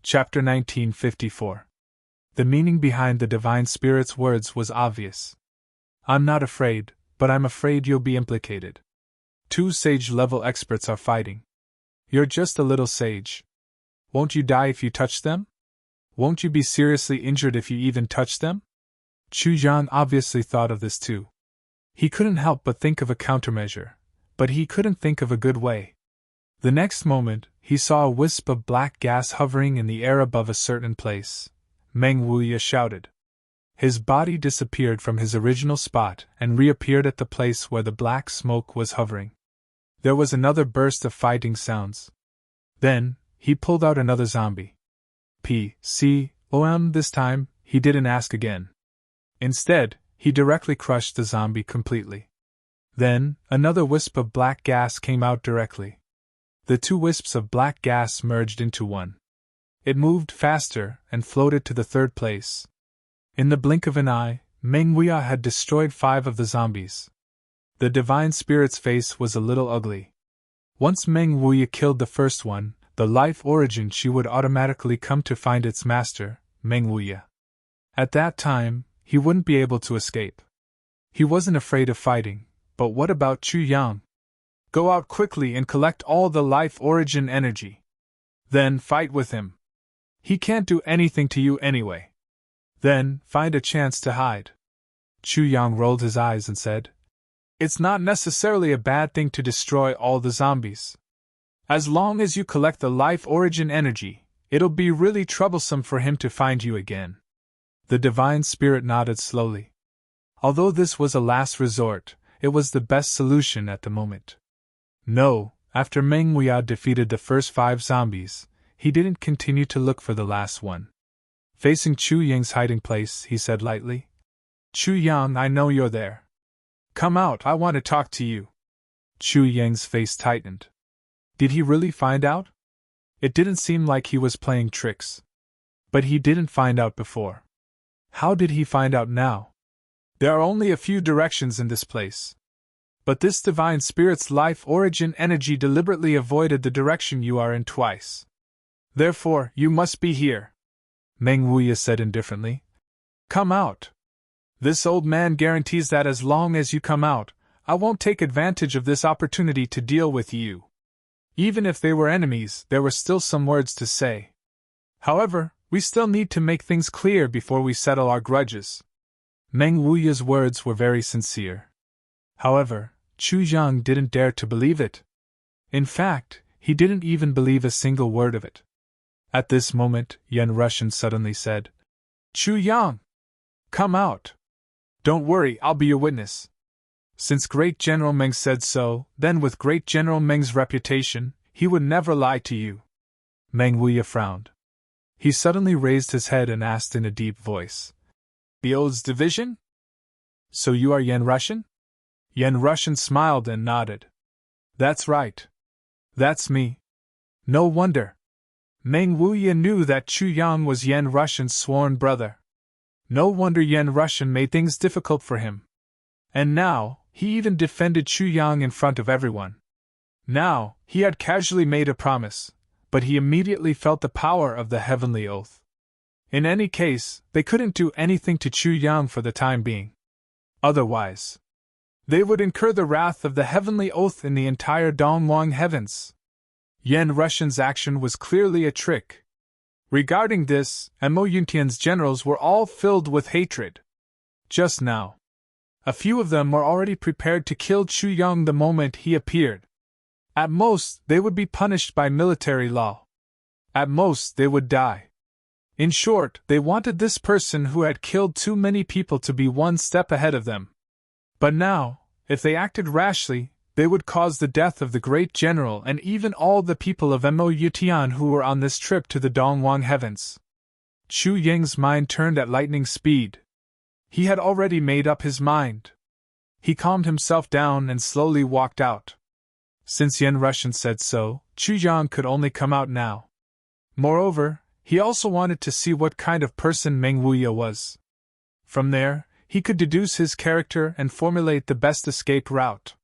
Chapter 1954. The meaning behind the Divine Spirit's words was obvious. I'm not afraid, but I'm afraid you'll be implicated. Two sage-level experts are fighting. You're just a little sage. Won't you die if you touch them? Won't you be seriously injured if you even touch them? Chu Yang obviously thought of this too. He couldn't help but think of a countermeasure, but he couldn't think of a good way. The next moment, he saw a wisp of black gas hovering in the air above a certain place. Meng Wuya shouted. His body disappeared from his original spot and reappeared at the place where the black smoke was hovering. There was another burst of fighting sounds. Then, he pulled out another zombie. This time, he didn't ask again. Instead, he directly crushed the zombie completely. Then, another wisp of black gas came out directly. The two wisps of black gas merged into one. It moved faster and floated to the third place. In the blink of an eye, Meng Wuya had destroyed 5 of the zombies. The Divine Spirit's face was a little ugly. Once Meng Wuya killed the first one, the life origin she would automatically come to find its master, Meng Wuya. At that time, he wouldn't be able to escape. He wasn't afraid of fighting, but what about Chu Yang? Go out quickly and collect all the life origin energy. Then fight with him. He can't do anything to you anyway. Then find a chance to hide. Chu Yang rolled his eyes and said, It's not necessarily a bad thing to destroy all the zombies. As long as you collect the life origin energy, it'll be really troublesome for him to find you again. The Divine Spirit nodded slowly. Although this was a last resort, it was the best solution at the moment. No, after Meng Wuya defeated the first 5 zombies, he didn't continue to look for the last one. Facing Chu Yang's hiding place, he said lightly, Chu Yang, I know you're there. Come out, I want to talk to you. Chu Yang's face tightened. Did he really find out? It didn't seem like he was playing tricks. But he didn't find out before. How did he find out now? There are only a few directions in this place. But this Divine Spirit's life origin energy deliberately avoided the direction you are in twice. Therefore, you must be here. Meng Wuya said indifferently. Come out. This old man guarantees that as long as you come out, I won't take advantage of this opportunity to deal with you. Even if they were enemies, there were still some words to say. However, we still need to make things clear before we settle our grudges. Meng Wuya's words were very sincere. However, Chu Yang didn't dare to believe it. In fact, he didn't even believe a single word of it. At this moment, Yan Russian suddenly said, Chu Yang! Come out! Don't worry, I'll be your witness. Since Great General Meng said so, then with Great General Meng's reputation, he would never lie to you. Meng Wuya frowned. He suddenly raised his head and asked in a deep voice, The O's division? So you are Yan Russian? Yan Russian smiled and nodded. That's right. That's me. No wonder. Meng Wuya knew that Chu Yang was Yan Russian's sworn brother. No wonder Yan Russian made things difficult for him. And now, he even defended Chu Yang in front of everyone. Now, he had casually made a promise, but he immediately felt the power of the heavenly oath. In any case, they couldn't do anything to Chu Yang for the time being. Otherwise, they would incur the wrath of the heavenly oath in the entire Dongwang heavens. Yan Russian's action was clearly a trick. Regarding this, Mo Yuntian's generals were all filled with hatred. Just now, a few of them were already prepared to kill Chu Yang the moment he appeared. At most, they would be punished by military law. At most, they would die. In short, they wanted this person who had killed too many people to be one step ahead of them. But now, if they acted rashly, they would cause the death of the great general and even all the people of Mo Yutian who were on this trip to the Dongwang heavens. Chu Yang's mind turned at lightning speed. He had already made up his mind. He calmed himself down and slowly walked out. Since Yan Russian said so, Chu Yang could only come out now. Moreover, he also wanted to see what kind of person Meng Wuya was. From there, he could deduce his character and formulate the best escape route.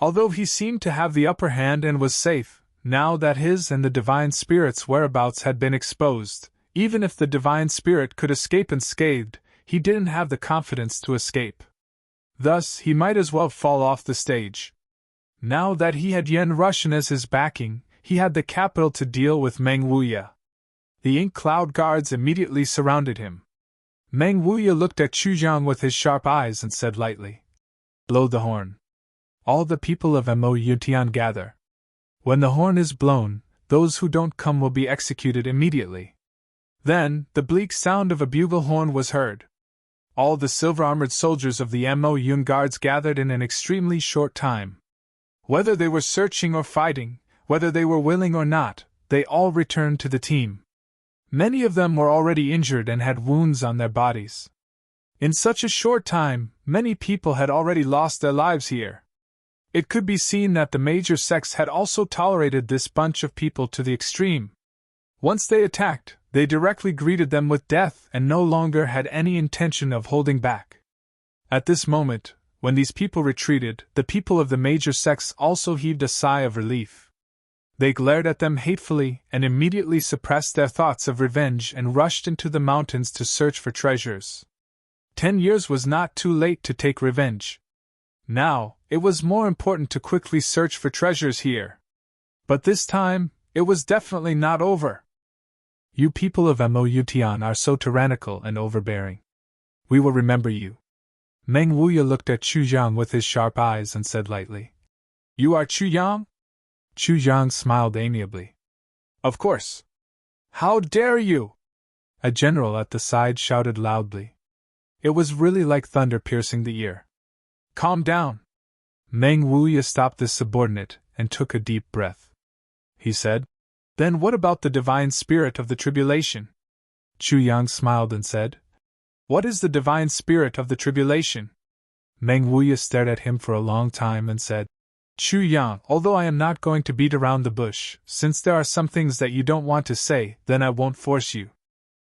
Although he seemed to have the upper hand and was safe, now that his and the Divine Spirit's whereabouts had been exposed, even if the Divine Spirit could escape unscathed, he didn't have the confidence to escape. Thus, he might as well fall off the stage. Now that he had Yen Russian as his backing, he had the capital to deal with Meng Wuya. The ink cloud guards immediately surrounded him. Meng Wuya looked at Chu Jiang with his sharp eyes and said lightly, "Blow the horn. All the people of Mo Yutian gather. When the horn is blown, those who don't come will be executed immediately." Then, the bleak sound of a bugle horn was heard. All the silver-armored soldiers of the Mo Yun guards gathered in an extremely short time. Whether they were searching or fighting, whether they were willing or not, they all returned to the team. Many of them were already injured and had wounds on their bodies. In such a short time, many people had already lost their lives here. It could be seen that the major sects had also tolerated this bunch of people to the extreme. Once they attacked, they directly greeted them with death and no longer had any intention of holding back. At this moment, when these people retreated, the people of the major sects also heaved a sigh of relief. They glared at them hatefully and immediately suppressed their thoughts of revenge and rushed into the mountains to search for treasures. 10 years was not too late to take revenge. Now, it was more important to quickly search for treasures here. But this time, it was definitely not over. You people of Mo Yutian are so tyrannical and overbearing. We will remember you. Meng Wuya looked at Chu Jiang with his sharp eyes and said lightly, "You are Chu Yang?" Chu Jiang smiled amiably. "Of course. How dare you?" A general at the side shouted loudly. It was really like thunder piercing the ear. "Calm down." Meng Wuya stopped this subordinate and took a deep breath. He said, "Then what about the divine spirit of the tribulation?" Chu Yang smiled and said, "What is the divine spirit of the tribulation?" Meng Wuya stared at him for a long time and said, "Chu Yang, although I am not going to beat around the bush, since there are some things that you don't want to say, then I won't force you.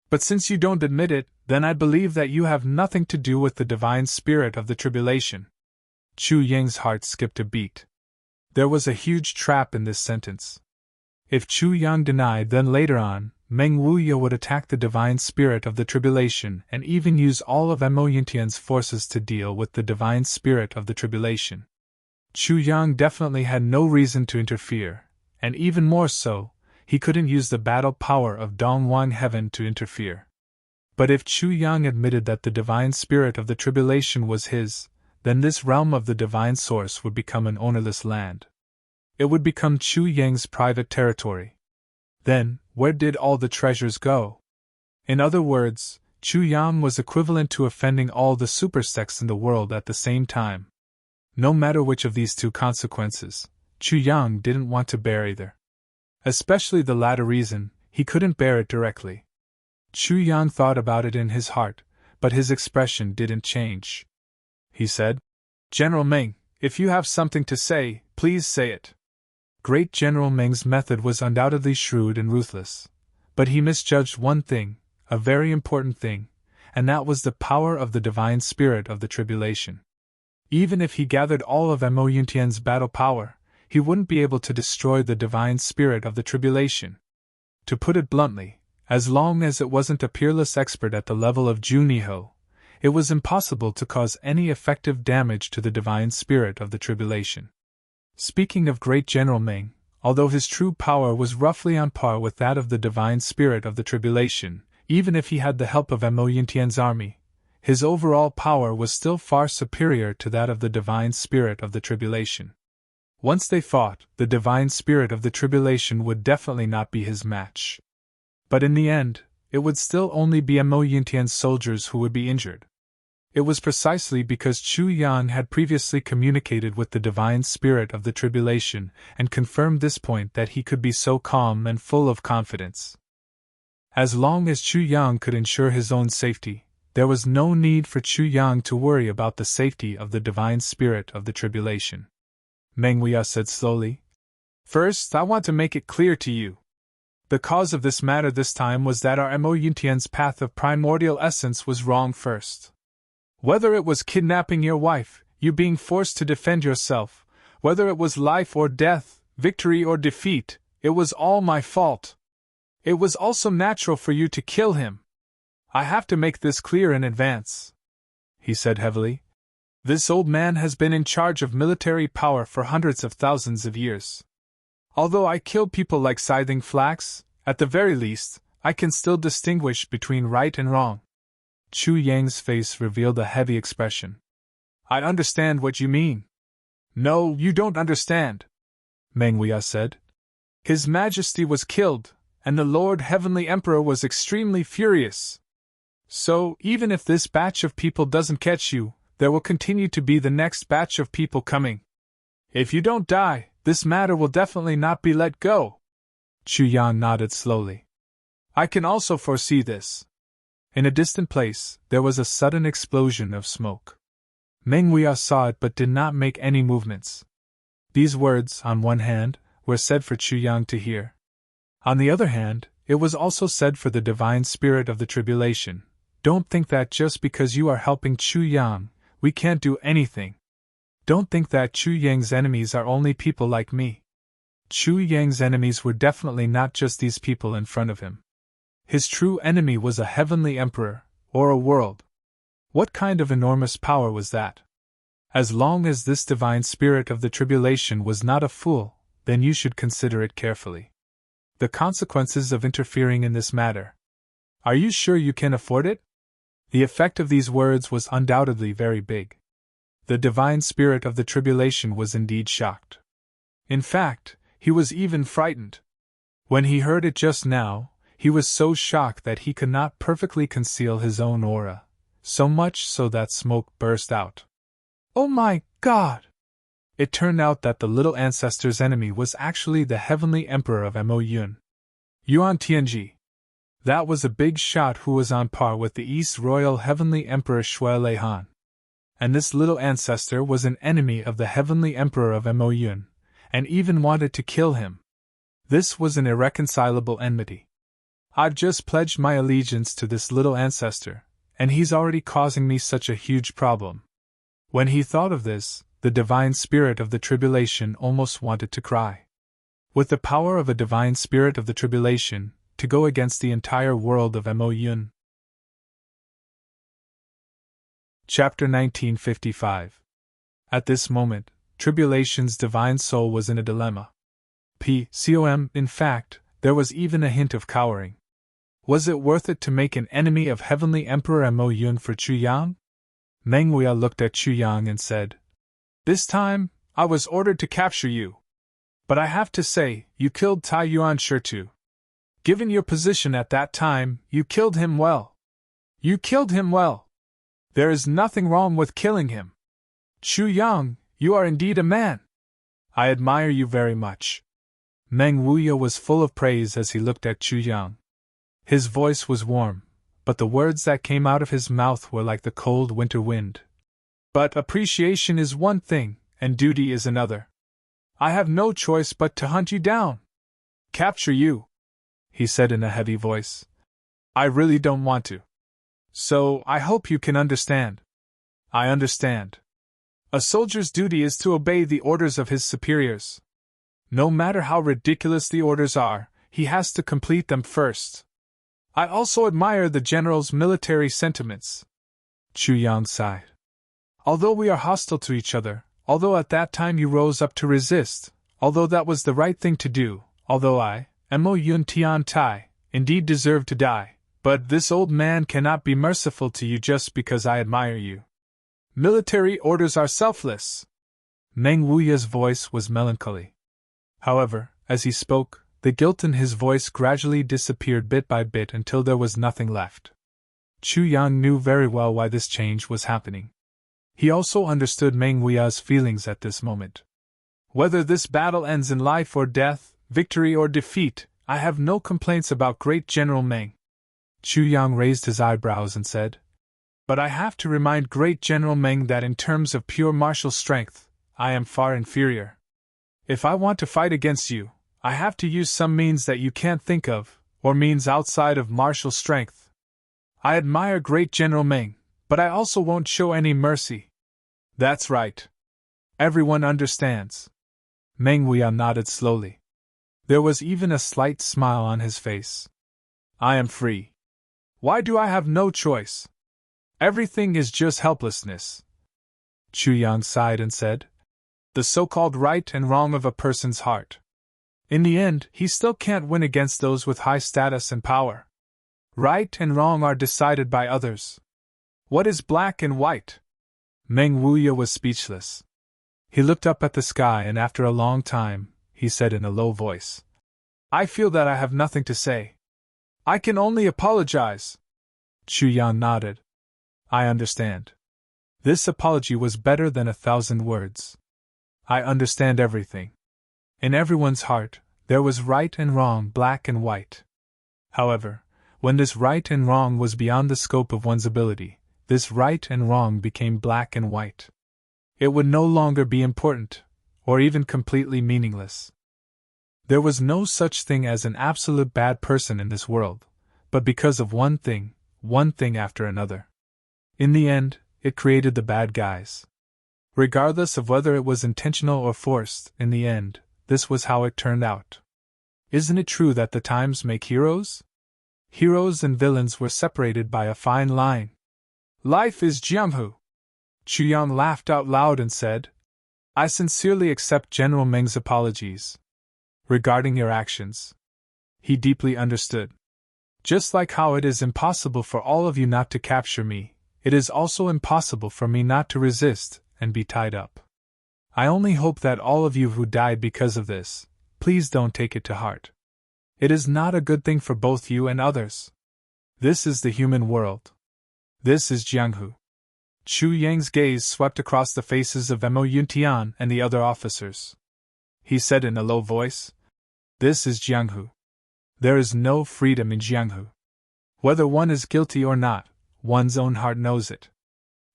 But since you don't admit it, then I believe that you have nothing to do with the divine spirit of the tribulation." Chu Yang's heart skipped a beat. There was a huge trap in this sentence. If Chu Yang denied, then later on, Meng Wuya would attack the divine spirit of the tribulation and even use all of Mo Yuntian's forces to deal with the divine spirit of the tribulation. Chu Yang definitely had no reason to interfere, and even more so, he couldn't use the battle power of Dongwang Heaven to interfere. But if Chu Yang admitted that the divine spirit of the tribulation was his, then this realm of the divine source would become an ownerless land. It would become Chu Yang's private territory. Then, where did all the treasures go? In other words, Chu Yang was equivalent to offending all the super sects in the world at the same time. No matter which of these two consequences, Chu Yang didn't want to bear either. Especially the latter reason, he couldn't bear it directly. Chu Yang thought about it in his heart, but his expression didn't change. He said, "General Meng, if you have something to say, please say it." Great General Meng's method was undoubtedly shrewd and ruthless, but he misjudged one thing, a very important thing, and that was the power of the divine spirit of the tribulation. Even if he gathered all of Mo Yuntian's battle power, he wouldn't be able to destroy the divine spirit of the tribulation. To put it bluntly, as long as it wasn't a peerless expert at the level of Juniho, it was impossible to cause any effective damage to the divine spirit of the tribulation. Speaking of Great General Meng, although his true power was roughly on par with that of the divine spirit of the tribulation, even if he had the help of Mo Yuntian's army, his overall power was still far superior to that of the divine spirit of the tribulation. Once they fought, the divine spirit of the tribulation would definitely not be his match. But in the end, it would still only be Mo Yuntian's soldiers who would be injured. It was precisely because Chu Yan had previously communicated with the divine spirit of the tribulation and confirmed this point that he could be so calm and full of confidence. As long as Chu Yang could ensure his own safety, there was no need for Chu Yang to worry about the safety of the divine spirit of the tribulation. Meng Wuya said slowly, "First, I want to make it clear to you. The cause of this matter this time was that our Mo Yuntian's path of primordial essence was wrong first. Whether it was kidnapping your wife, you being forced to defend yourself, whether it was life or death, victory or defeat, It was all my fault. It was also natural for you to kill him. I have to make this clear in advance," he said heavily. "This old man has been in charge of military power for hundreds of thousands of years. Although I killed people like scything flax, at the very least, I can still distinguish between right and wrong." Chu Yang's face revealed a heavy expression. "I understand what you mean." "No, you don't understand," Meng Huiya said. "His Majesty was killed, and the Lord Heavenly Emperor was extremely furious. So, even if this batch of people doesn't catch you, there will continue to be the next batch of people coming. If you don't die, this matter will definitely not be let go." Chu Yang nodded slowly. "I can also foresee this." In a distant place, there was a sudden explosion of smoke. Meng Huiya saw it but did not make any movements. These words, on one hand, were said for Chu Yang to hear. On the other hand, it was also said for the divine spirit of the tribulation. Don't think that just because you are helping Chu Yang, we can't do anything. Don't think that Chu Yang's enemies are only people like me. Chu Yang's enemies were definitely not just these people in front of him. His true enemy was a heavenly emperor, or a world. What kind of enormous power was that? As long as this divine spirit of the tribulation was not a fool, then you should consider it carefully. The consequences of interfering in this matter. Are you sure you can afford it? The effect of these words was undoubtedly very big. The divine spirit of the tribulation was indeed shocked. In fact, he was even frightened. When he heard it just now, he was so shocked that he could not perfectly conceal his own aura, so much so that smoke burst out. Oh my God! It turned out that the little ancestor's enemy was actually the heavenly emperor of Mo Yun. Yuan Tianji. That was a big shot who was on par with the East Royal Heavenly Emperor Shui Leihan. And this little ancestor was an enemy of the Heavenly Emperor of Mo Yun, and even wanted to kill him. This was an irreconcilable enmity. I've just pledged my allegiance to this little ancestor, and he's already causing me such a huge problem. When he thought of this, the divine spirit of the tribulation almost wanted to cry. With the power of a divine spirit of the tribulation, to go against the entire world of Mo Yun. Chapter 1955. At this moment, Tribulation's divine soul was in a dilemma. In fact, there was even a hint of cowering. Was it worth it to make an enemy of Heavenly Emperor Mo Yun for Chu Yang? Meng Huiya looked at Chu Yang and said, "This time, I was ordered to capture you. But I have to say, you killed Tai Yuan sure too. Given your position at that time, you killed him well. You killed him well. There is nothing wrong with killing him. Chu Yang, you are indeed a man. I admire you very much." Meng Huiya was full of praise as he looked at Chu Yang. His voice was warm, but the words that came out of his mouth were like the cold winter wind. "But appreciation is one thing, and duty is another. I have no choice but to hunt you down. Capture you," he said in a heavy voice. "I really don't want to. So, I hope you can understand." "I understand. A soldier's duty is to obey the orders of his superiors. No matter how ridiculous the orders are, he has to complete them first. I also admire the general's military sentiments." Chu Yang sighed. "Although we are hostile to each other, although at that time you rose up to resist, although that was the right thing to do, although I, Mo Yun Tian Tai, indeed deserve to die, but this old man cannot be merciful to you just because I admire you. Military orders are selfless." Meng Huiya's voice was melancholy. However, as he spoke, the guilt in his voice gradually disappeared bit by bit until there was nothing left. Chu Yang knew very well why this change was happening. He also understood Meng Huiya's feelings at this moment. "Whether this battle ends in life or death, victory or defeat, I have no complaints about Great General Meng." Chu Yang raised his eyebrows and said, "But I have to remind Great General Meng that in terms of pure martial strength, I am far inferior. If I want to fight against you, I have to use some means that you can't think of, or means outside of martial strength. I admire Great General Meng, but I also won't show any mercy." "That's right. Everyone understands." Meng Huiya nodded slowly. There was even a slight smile on his face. I am free. Why do I have no choice? Everything is just helplessness. Chu Yang sighed and said, the so-called right and wrong of a person's heart. In the end, he still can't win against those with high status and power. Right and wrong are decided by others. What is black and white? Meng Wuya was speechless. He looked up at the sky and after a long time, he said in a low voice, I feel that I have nothing to say. I can only apologize. Chu Yang nodded. I understand. This apology was better than 1,000 words. I understand everything. In everyone's heart, there was right and wrong, black and white. However, when this right and wrong was beyond the scope of one's ability, this right and wrong became black and white. It would no longer be important, or even completely meaningless. There was no such thing as an absolute bad person in this world, but because of one thing after another. In the end, it created the bad guys. Regardless of whether it was intentional or forced, in the end, this was how it turned out. Isn't it true that the times make heroes? Heroes and villains were separated by a fine line. Life is Jianghu. Chu Yang laughed out loud and said, I sincerely accept General Meng's apologies. Regarding your actions. He deeply understood. Just like how it is impossible for all of you not to capture me, it is also impossible for me not to resist and be tied up. I only hope that all of you who died because of this, please don't take it to heart. It is not a good thing for both you and others. This is the human world. This is Jianghu. Chu Yang's gaze swept across the faces of Mo Yuntian and the other officers. He said in a low voice, This is Jianghu. There is no freedom in Jianghu. Whether one is guilty or not, one's own heart knows it.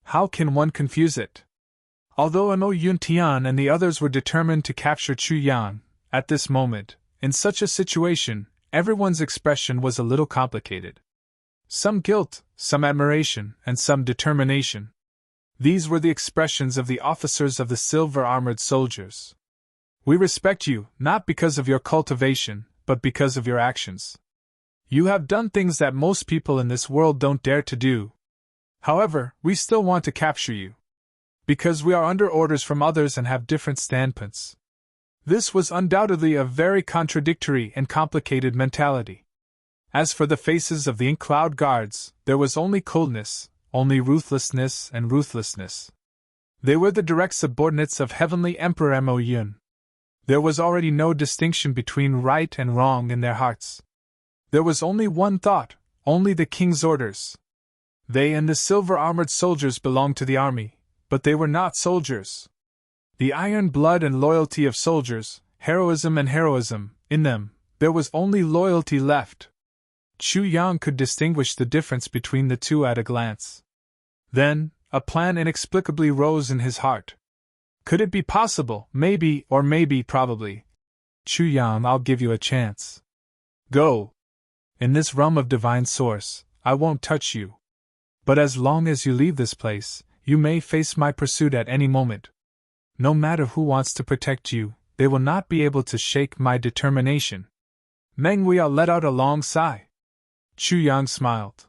How can one confuse it? Although Mo Yuntian and the others were determined to capture Chu Yang, at this moment, in such a situation, everyone's expression was a little complicated. Some guilt, some admiration, and some determination. These were the expressions of the officers of the silver-armored soldiers. We respect you, not because of your cultivation, but because of your actions. You have done things that most people in this world don't dare to do. However, we still want to capture you. Because we are under orders from others and have different standpoints. This was undoubtedly a very contradictory and complicated mentality. As for the faces of the Ink-Cloud guards, there was only coldness, only ruthlessness and ruthlessness. They were the direct subordinates of Heavenly Emperor Mo Yun. There was already no distinction between right and wrong in their hearts. There was only one thought, only the king's orders. They and the silver-armored soldiers belonged to the army, but they were not soldiers. The iron blood and loyalty of soldiers, heroism, in them, there was only loyalty left. Chu Yang could distinguish the difference between the two at a glance. Then, a plan inexplicably rose in his heart. Could it be possible, maybe, or maybe, probably? Chu Yang, I'll give you a chance. Go. In this realm of divine source, I won't touch you. But as long as you leave this place, you may face my pursuit at any moment. No matter who wants to protect you, they will not be able to shake my determination. Meng Wuya let out a long sigh. Chu Yang smiled.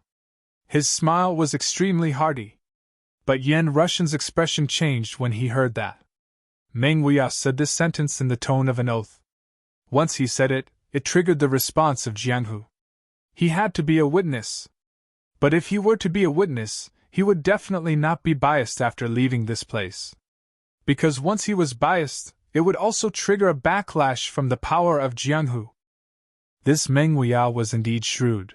His smile was extremely hearty. But Yen Russian's expression changed when he heard that. Meng Wuya said this sentence in the tone of an oath. Once he said it, it triggered the response of Jianghu. He had to be a witness. But if he were to be a witness, he would definitely not be biased after leaving this place. Because once he was biased, it would also trigger a backlash from the power of Jianghu. This Meng Wuya was indeed shrewd.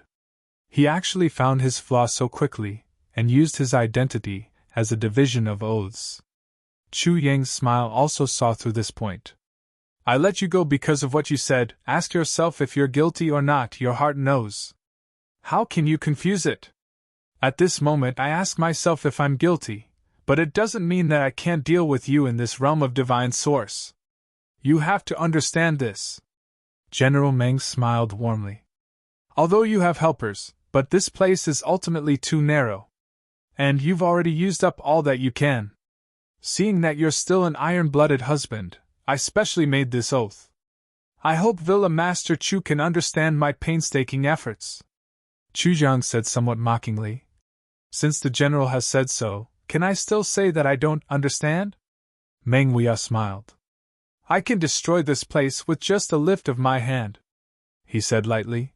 He actually found his flaw so quickly, and used his identity as a division of oaths. Chu Yang's smile also saw through this point. I let you go because of what you said. Ask yourself if you're guilty or not. Your heart knows. How can you confuse it? At this moment I ask myself if I'm guilty, but it doesn't mean that I can't deal with you in this realm of divine source. You have to understand this. General Meng smiled warmly. Although you have helpers, but this place is ultimately too narrow. And you've already used up all that you can. Seeing that you're still an iron-blooded husband, I specially made this oath. I hope Villa Master Chu can understand my painstaking efforts. Chu Jiang said somewhat mockingly. Since the general has said so, can I still say that I don't understand? Meng Huiya smiled. I can destroy this place with just a lift of my hand, he said lightly.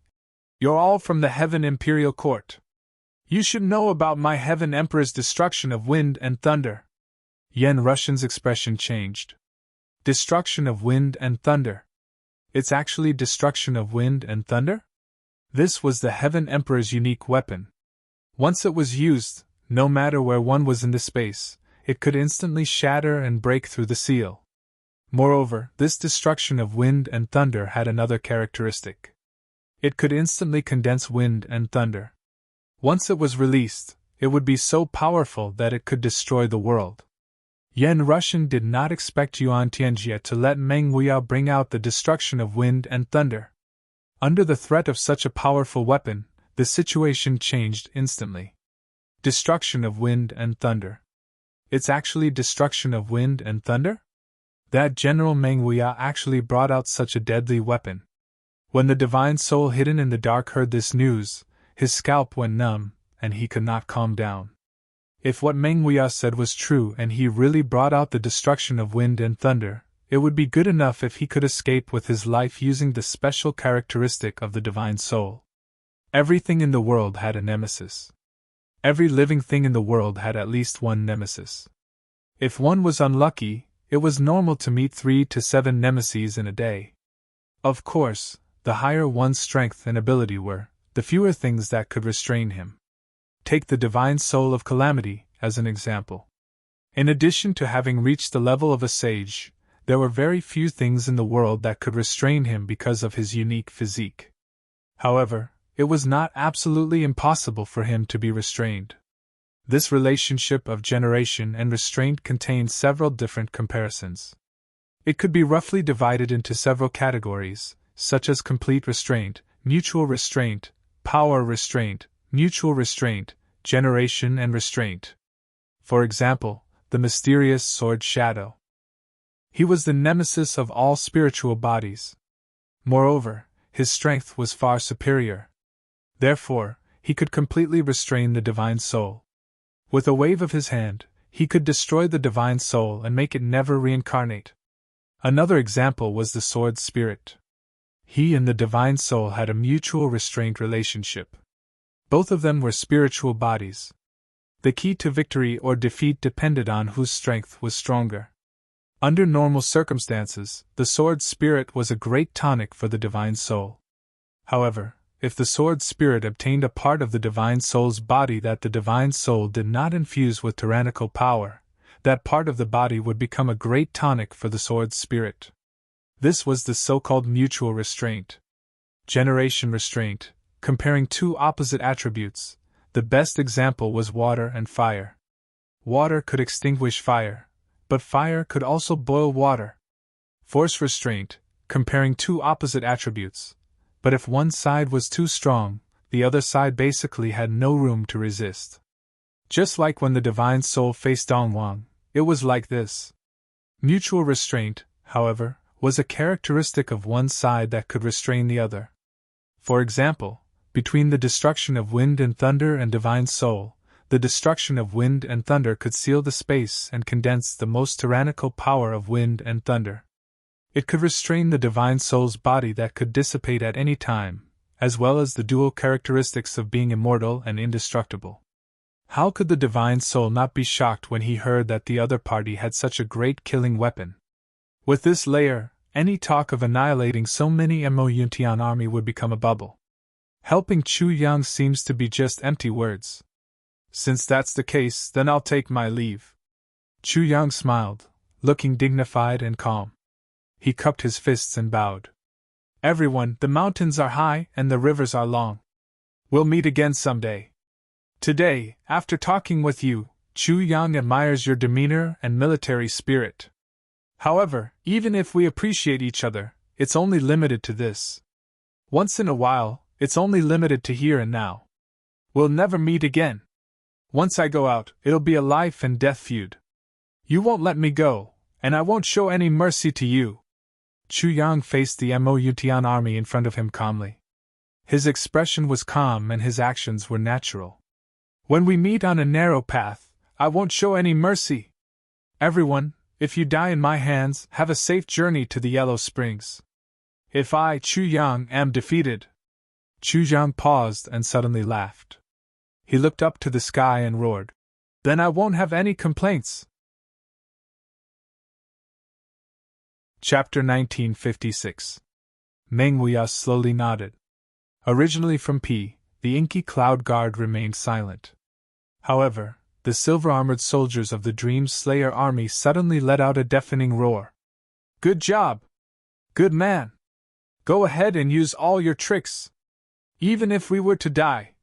You're all from the Heaven Imperial Court. You should know about my Heaven Emperor's destruction of wind and thunder. Yen Russian's expression changed. Destruction of wind and thunder. It's actually destruction of wind and thunder? This was the Heaven Emperor's unique weapon. Once it was used, no matter where one was in the space, it could instantly shatter and break through the seal. Moreover, this destruction of wind and thunder had another characteristic. It could instantly condense wind and thunder. Once it was released, it would be so powerful that it could destroy the world. Yen Russian did not expect Yuan Tianjie to let Meng Huiya bring out the destruction of wind and thunder. Under the threat of such a powerful weapon, the situation changed instantly. Destruction of wind and thunder. It's actually destruction of wind and thunder? That General Meng Huiya actually brought out such a deadly weapon. When the divine soul hidden in the dark heard this news, his scalp went numb, and he could not calm down. If what Meng Huiya said was true and he really brought out the destruction of wind and thunder, it would be good enough if he could escape with his life using the special characteristic of the divine soul. Everything in the world had a nemesis. Every living thing in the world had at least one nemesis. If one was unlucky, it was normal to meet 3 to 7 nemeses in a day. Of course, the higher one's strength and ability were, the fewer things that could restrain him. Take the divine soul of calamity as an example. In addition to having reached the level of a sage, there were very few things in the world that could restrain him because of his unique physique. However, it was not absolutely impossible for him to be restrained. This relationship of generation and restraint contained several different comparisons. It could be roughly divided into several categories, such as complete restraint, mutual restraint, power restraint, mutual restraint, generation and restraint. For example, the mysterious sword shadow. He was the nemesis of all spiritual bodies. Moreover, his strength was far superior. Therefore, he could completely restrain the divine soul. With a wave of his hand, he could destroy the divine soul and make it never reincarnate. Another example was the sword spirit. He and the divine soul had a mutual restraint relationship. Both of them were spiritual bodies. The key to victory or defeat depended on whose strength was stronger. Under normal circumstances, the sword spirit was a great tonic for the divine soul. However, if the sword spirit obtained a part of the divine soul's body that the divine soul did not infuse with tyrannical power, that part of the body would become a great tonic for the sword spirit. This was the so-called mutual restraint. Generation restraint, comparing two opposite attributes, the best example was water and fire. Water could extinguish fire, but fire could also boil water. Force restraint, comparing two opposite attributes, but if one side was too strong, the other side basically had no room to resist. Just like when the divine soul faced Dongwang, it was like this. Mutual restraint, however, was a characteristic of one side that could restrain the other. For example, between the destruction of wind and thunder and divine soul, the destruction of wind and thunder could seal the space and condense the most tyrannical power of wind and thunder. It could restrain the divine soul's body that could dissipate at any time, as well as the dual characteristics of being immortal and indestructible. How could the divine soul not be shocked when he heard that the other party had such a great killing weapon? With this layer, any talk of annihilating so many Mo-Yuntian army would become a bubble. Helping Chu Yang seems to be just empty words. Since that's the case, then I'll take my leave. Chu Yang smiled, looking dignified and calm. He cupped his fists and bowed. Everyone, the mountains are high and the rivers are long. We'll meet again someday. Today, after talking with you, Chu Yang admires your demeanor and military spirit. However, even if we appreciate each other, it's only limited to this. Once in a while, it's only limited to here and now. We'll never meet again. Once I go out, it'll be a life and death feud. You won't let me go, and I won't show any mercy to you. Chu Yang faced the Moutian army in front of him calmly. His expression was calm and his actions were natural. When we meet on a narrow path, I won't show any mercy. Everyone, if you die in my hands, have a safe journey to the Yellow Springs. If I, Chu Yang, am defeated. Chu Yang paused and suddenly laughed. He looked up to the sky and roared. Then I won't have any complaints. Chapter 1956. Meng Huiya slowly nodded. Originally from P, the inky cloud guard remained silent. However, the silver-armored soldiers of the Dream Slayer army suddenly let out a deafening roar. Good job! Good man! Go ahead and use all your tricks! Even if we were to die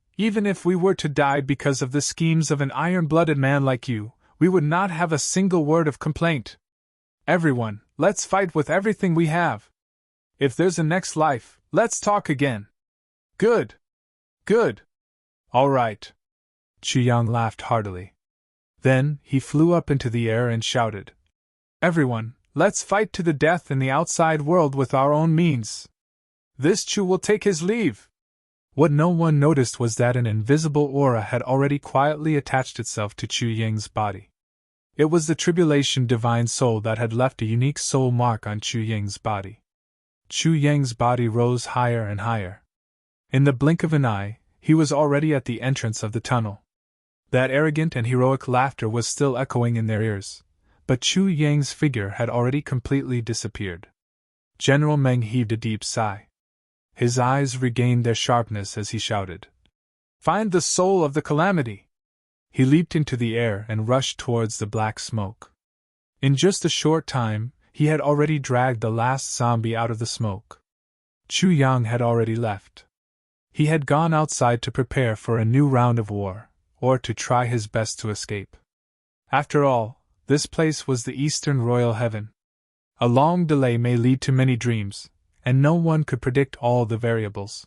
because of the schemes of an iron-blooded man like you, we would not have a single word of complaint. Everyone, let's fight with everything we have. If there's a next life, let's talk again. Good! Good! All right. Chu Yang laughed heartily. Then, he flew up into the air and shouted. Everyone, let's fight to the death in the outside world with our own means. This Chu will take his leave. What no one noticed was that an invisible aura had already quietly attached itself to Chu Yang's body. It was the Tribulation Divine Soul that had left a unique soul mark on Chu Yang's body. Chu Yang's body rose higher and higher. In the blink of an eye, he was already at the entrance of the tunnel. That arrogant and heroic laughter was still echoing in their ears, but Chu Yang's figure had already completely disappeared. General Meng heaved a deep sigh. His eyes regained their sharpness as he shouted. Find the soul of the calamity! He leaped into the air and rushed towards the black smoke. In just a short time, he had already dragged the last zombie out of the smoke. Chu Yang had already left. He had gone outside to prepare for a new round of war, or to try his best to escape. After all, this place was the Eastern Royal Heaven. A long delay may lead to many dreams, and no one could predict all the variables.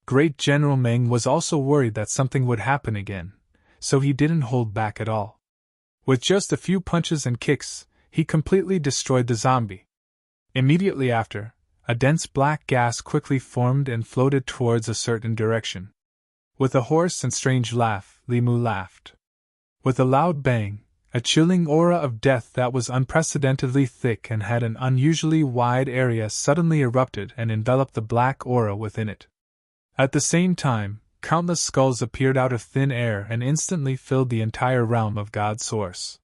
Great General Meng was also worried that something would happen again, so he didn't hold back at all. With just a few punches and kicks, he completely destroyed the zombie. Immediately after, a dense black gas quickly formed and floated towards a certain direction. With a hoarse and strange laugh, Li Mu laughed. With a loud bang, a chilling aura of death that was unprecedentedly thick and had an unusually wide area suddenly erupted and enveloped the black aura within it. At the same time, countless skulls appeared out of thin air and instantly filled the entire realm of God's Source.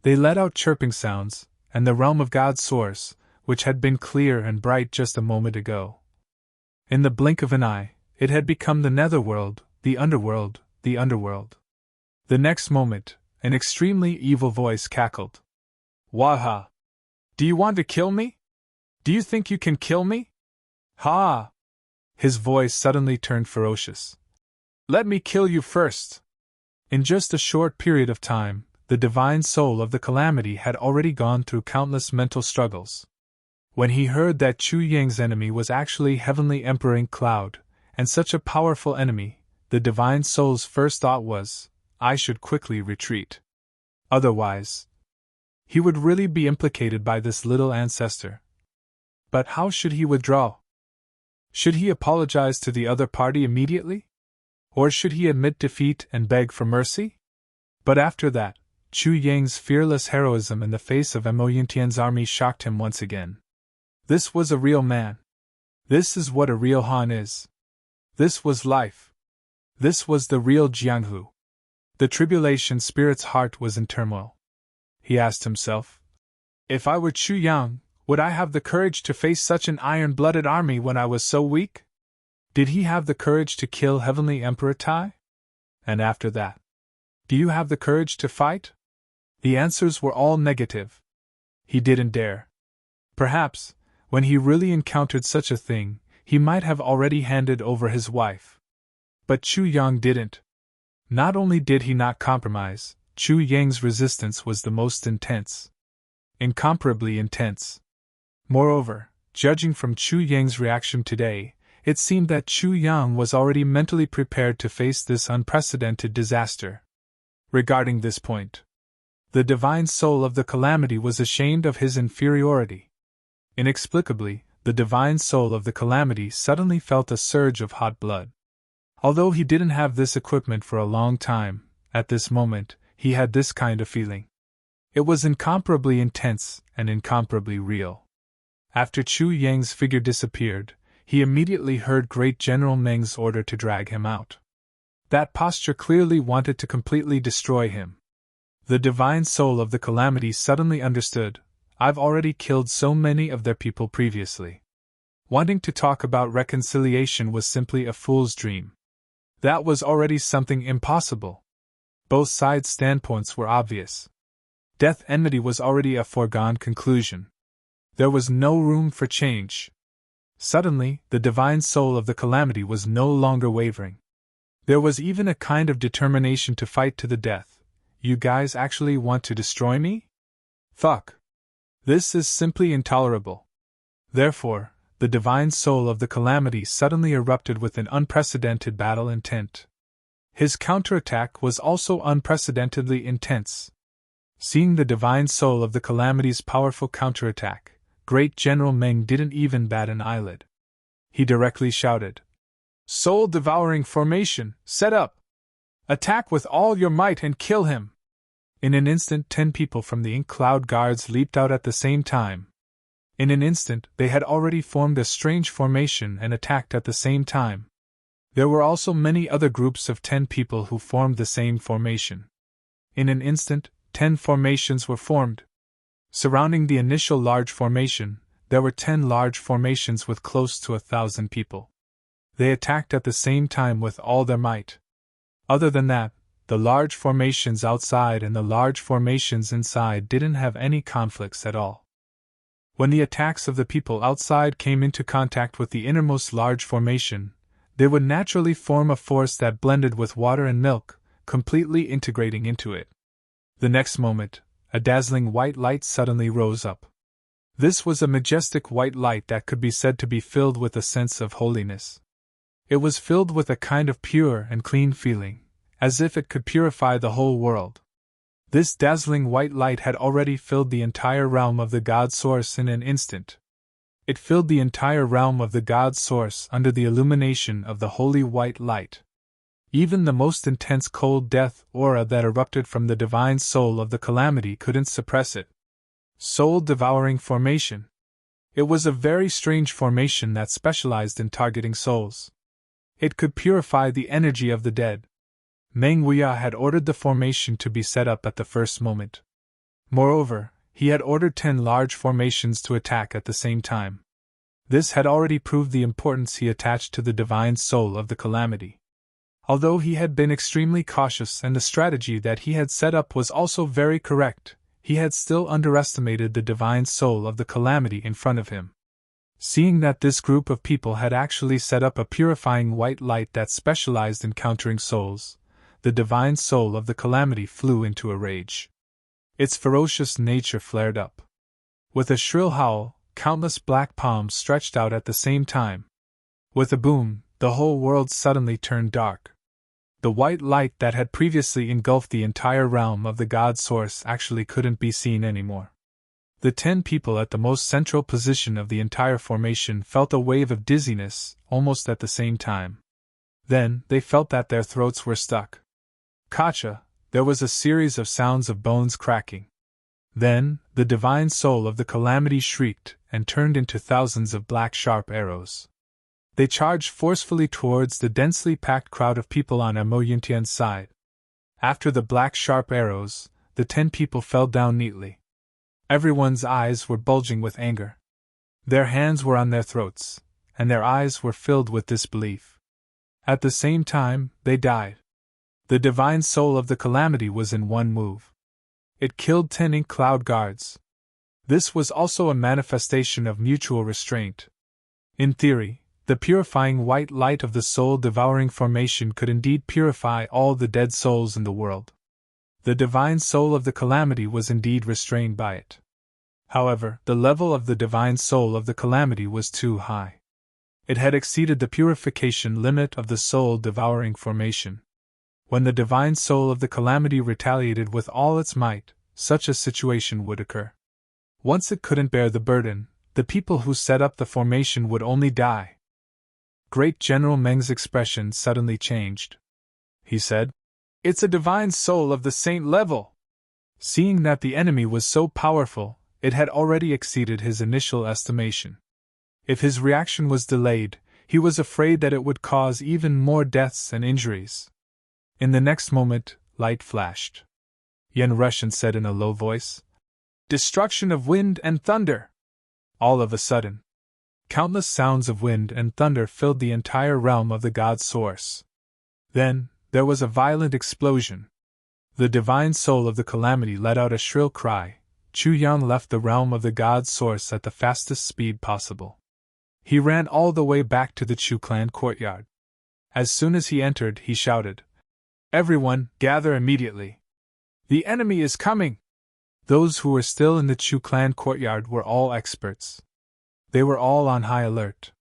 They let out chirping sounds, and the realm of God's Source, which had been clear and bright just a moment ago. In the blink of an eye, it had become the netherworld, the underworld, the underworld. The next moment, an extremely evil voice cackled. Waha! Do you want to kill me? Do you think you can kill me? Ha! His voice suddenly turned ferocious. Let me kill you first! In just a short period of time, the divine soul of the calamity had already gone through countless mental struggles. When he heard that Chu Yang's enemy was actually Heavenly Emperor Cloud, and such a powerful enemy, the divine soul's first thought was, I should quickly retreat. Otherwise, he would really be implicated by this little ancestor. But how should he withdraw? Should he apologize to the other party immediately? Or should he admit defeat and beg for mercy? But after that, Chu Yang's fearless heroism in the face of Moutian's army shocked him once again. This was a real man. This is what a real Han is. This was life. This was the real Jianghu. The tribulation spirit's heart was in turmoil. He asked himself, if I were Chu Yang, would I have the courage to face such an iron-blooded army when I was so weak? Did he have the courage to kill Heavenly Emperor Tai? And after that, do you have the courage to fight? The answers were all negative. He didn't dare. Perhaps, when he really encountered such a thing, he might have already handed over his wife. But Chu Yang didn't. Not only did he not compromise, Chu Yang's resistance was the most intense. Incomparably intense. Moreover, judging from Chu Yang's reaction today, it seemed that Chu Yang was already mentally prepared to face this unprecedented disaster. Regarding this point, the divine soul of the calamity was ashamed of his inferiority. Inexplicably, the divine soul of the calamity suddenly felt a surge of hot blood. Although he didn't have this equipment for a long time, at this moment, he had this kind of feeling. It was incomparably intense and incomparably real. After Chu Yang's figure disappeared, he immediately heard Great General Meng's order to drag him out. That posture clearly wanted to completely destroy him. The divine soul of the calamity suddenly understood, I've already killed so many of their people previously. Wanting to talk about reconciliation was simply a fool's dream. That was already something impossible. Both sides' standpoints were obvious. Death enmity was already a foregone conclusion. There was no room for change. Suddenly, the divine soul of the calamity was no longer wavering. There was even a kind of determination to fight to the death. You guys actually want to destroy me? Fuck. This is simply intolerable. Therefore, the divine soul of the calamity suddenly erupted with an unprecedented battle intent. His counterattack was also unprecedentedly intense. Seeing the divine soul of the calamity's powerful counterattack, Great General Meng didn't even bat an eyelid. He directly shouted, Soul-devouring formation, set up! Attack with all your might and kill him! In an instant 10 people from the Ink Cloud Guards leaped out at the same time. In an instant they had already formed a strange formation and attacked at the same time. There were also many other groups of 10 people who formed the same formation. In an instant, 10 formations were formed. Surrounding the initial large formation, there were 10 large formations with close to 1,000 people. They attacked at the same time with all their might. Other than that, the large formations outside and the large formations inside didn't have any conflicts at all. When the attacks of the people outside came into contact with the innermost large formation, they would naturally form a force that blended with water and milk, completely integrating into it. The next moment, a dazzling white light suddenly rose up. This was a majestic white light that could be said to be filled with a sense of holiness. It was filled with a kind of pure and clean feeling, as if it could purify the whole world. This dazzling white light had already filled the entire realm of the God Source in an instant. It filled the entire realm of the God Source under the illumination of the holy white light. Even the most intense cold death aura that erupted from the divine soul of the calamity couldn't suppress it. Soul-devouring formation. It was a very strange formation that specialized in targeting souls. It could purify the energy of the dead. Meng Wuya had ordered the formation to be set up at the first moment. Moreover, he had ordered 10 large formations to attack at the same time. This had already proved the importance he attached to the divine soul of the calamity. Although he had been extremely cautious and the strategy that he had set up was also very correct, he had still underestimated the divine soul of the calamity in front of him. Seeing that this group of people had actually set up a purifying white light that specialized in countering souls, the divine soul of the calamity flew into a rage. Its ferocious nature flared up. With a shrill howl, countless black palms stretched out at the same time. With a boom, the whole world suddenly turned dark. The white light that had previously engulfed the entire realm of the God Source actually couldn't be seen anymore. The 10 people at the most central position of the entire formation felt a wave of dizziness almost at the same time. Then, they felt that their throats were stuck. Kacha, there was a series of sounds of bones cracking. Then, the divine soul of the calamity shrieked and turned into thousands of black sharp arrows. They charged forcefully towards the densely packed crowd of people on Mo Yintian's side. After the black sharp arrows, the 10 people fell down neatly. Everyone's eyes were bulging with anger. Their hands were on their throats, and their eyes were filled with disbelief. At the same time, they died. The divine soul of the calamity was in one move. It killed 10 Ink Cloud Guards. This was also a manifestation of mutual restraint. In theory, the purifying white light of the soul-devouring formation could indeed purify all the dead souls in the world. The divine soul of the calamity was indeed restrained by it. However, the level of the divine soul of the calamity was too high. It had exceeded the purification limit of the soul-devouring formation. When the divine soul of the calamity retaliated with all its might, such a situation would occur. Once it couldn't bear the burden, the people who set up the formation would only die. Great General Meng's expression suddenly changed. He said, "It's a divine soul of the saint level." Seeing that the enemy was so powerful, it had already exceeded his initial estimation. If his reaction was delayed, he was afraid that it would cause even more deaths and injuries. In the next moment, light flashed. Yen Russian said in a low voice, "Destruction of wind and thunder!" All of a sudden, countless sounds of wind and thunder filled the entire realm of the god's source. Then, there was a violent explosion. The divine soul of the calamity let out a shrill cry. Chu Yang left the realm of the god's source at the fastest speed possible. He ran all the way back to the Chu clan courtyard. As soon as he entered, he shouted, "Everyone, gather immediately! The enemy is coming!" Those who were still in the Chu clan courtyard were all experts. They were all on high alert.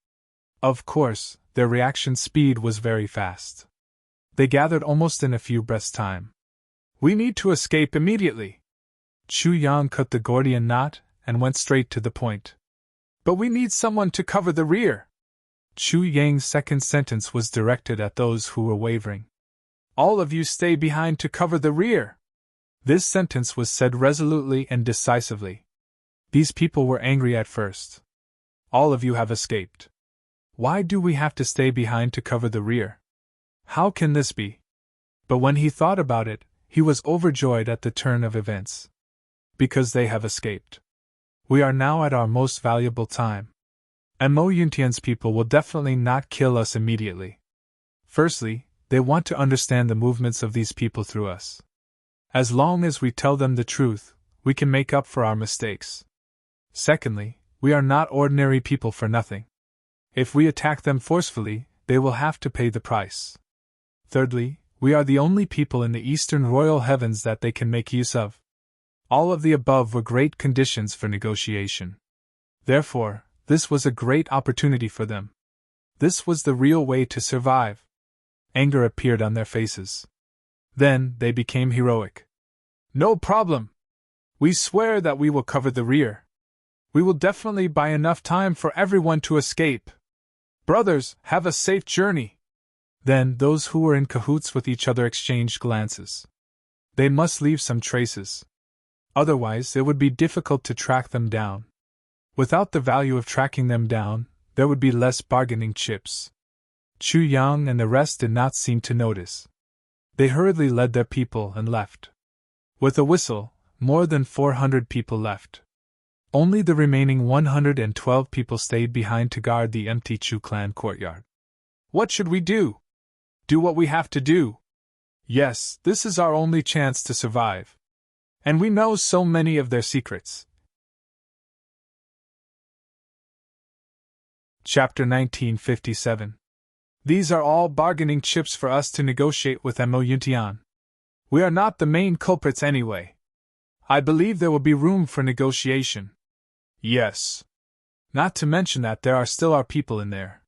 Of course, their reaction speed was very fast. They gathered almost in a few breaths' time. "We need to escape immediately." Chu Yang cut the Gordian knot and went straight to the point. "But we need someone to cover the rear." Chu Yang's second sentence was directed at those who were wavering. "All of you stay behind to cover the rear." This sentence was said resolutely and decisively. These people were angry at first. "All of you have escaped. Why do we have to stay behind to cover the rear? How can this be?" But when he thought about it, he was overjoyed at the turn of events. "Because they have escaped. We are now at our most valuable time. And Mo Yuntian's people will definitely not kill us immediately. Firstly, they want to understand the movements of these people through us. As long as we tell them the truth, we can make up for our mistakes. Secondly, we are not ordinary people for nothing. If we attack them forcefully, they will have to pay the price. Thirdly, we are the only people in the eastern royal heavens that they can make use of." All of the above were great conditions for negotiation. Therefore, this was a great opportunity for them. This was the real way to survive. Anger appeared on their faces. Then they became heroic. "No problem. We swear that we will cover the rear. We will definitely buy enough time for everyone to escape. Brothers, have a safe journey." Then those who were in cahoots with each other exchanged glances. They must leave some traces. Otherwise, it would be difficult to track them down. Without the value of tracking them down, there would be less bargaining chips. Chu Yang and the rest did not seem to notice. They hurriedly led their people and left. With a whistle, more than 400 people left. Only the remaining 112 people stayed behind to guard the empty Chu clan courtyard. "What should we do?" "Do what we have to do. Yes, this is our only chance to survive. And we know so many of their secrets." Chapter 1957. These are all bargaining chips for us to negotiate with Mo Yuntian. We are not the main culprits anyway. I believe there will be room for negotiation. Yes. Not to mention that there are still our people in there.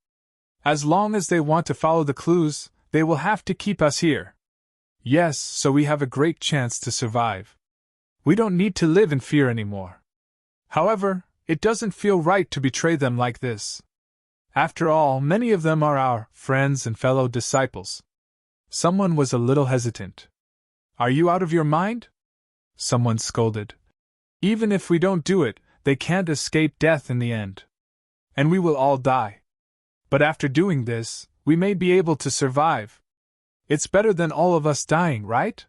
As long as they want to follow the clues, they will have to keep us here. Yes, so we have a great chance to survive. We don't need to live in fear anymore. However, it doesn't feel right to betray them like this. After all, many of them are our friends and fellow disciples. Someone was a little hesitant. "Are you out of your mind?" Someone scolded. "Even if we don't do it, they can't escape death in the end. And we will all die. But after doing this, we may be able to survive. It's better than all of us dying, right?"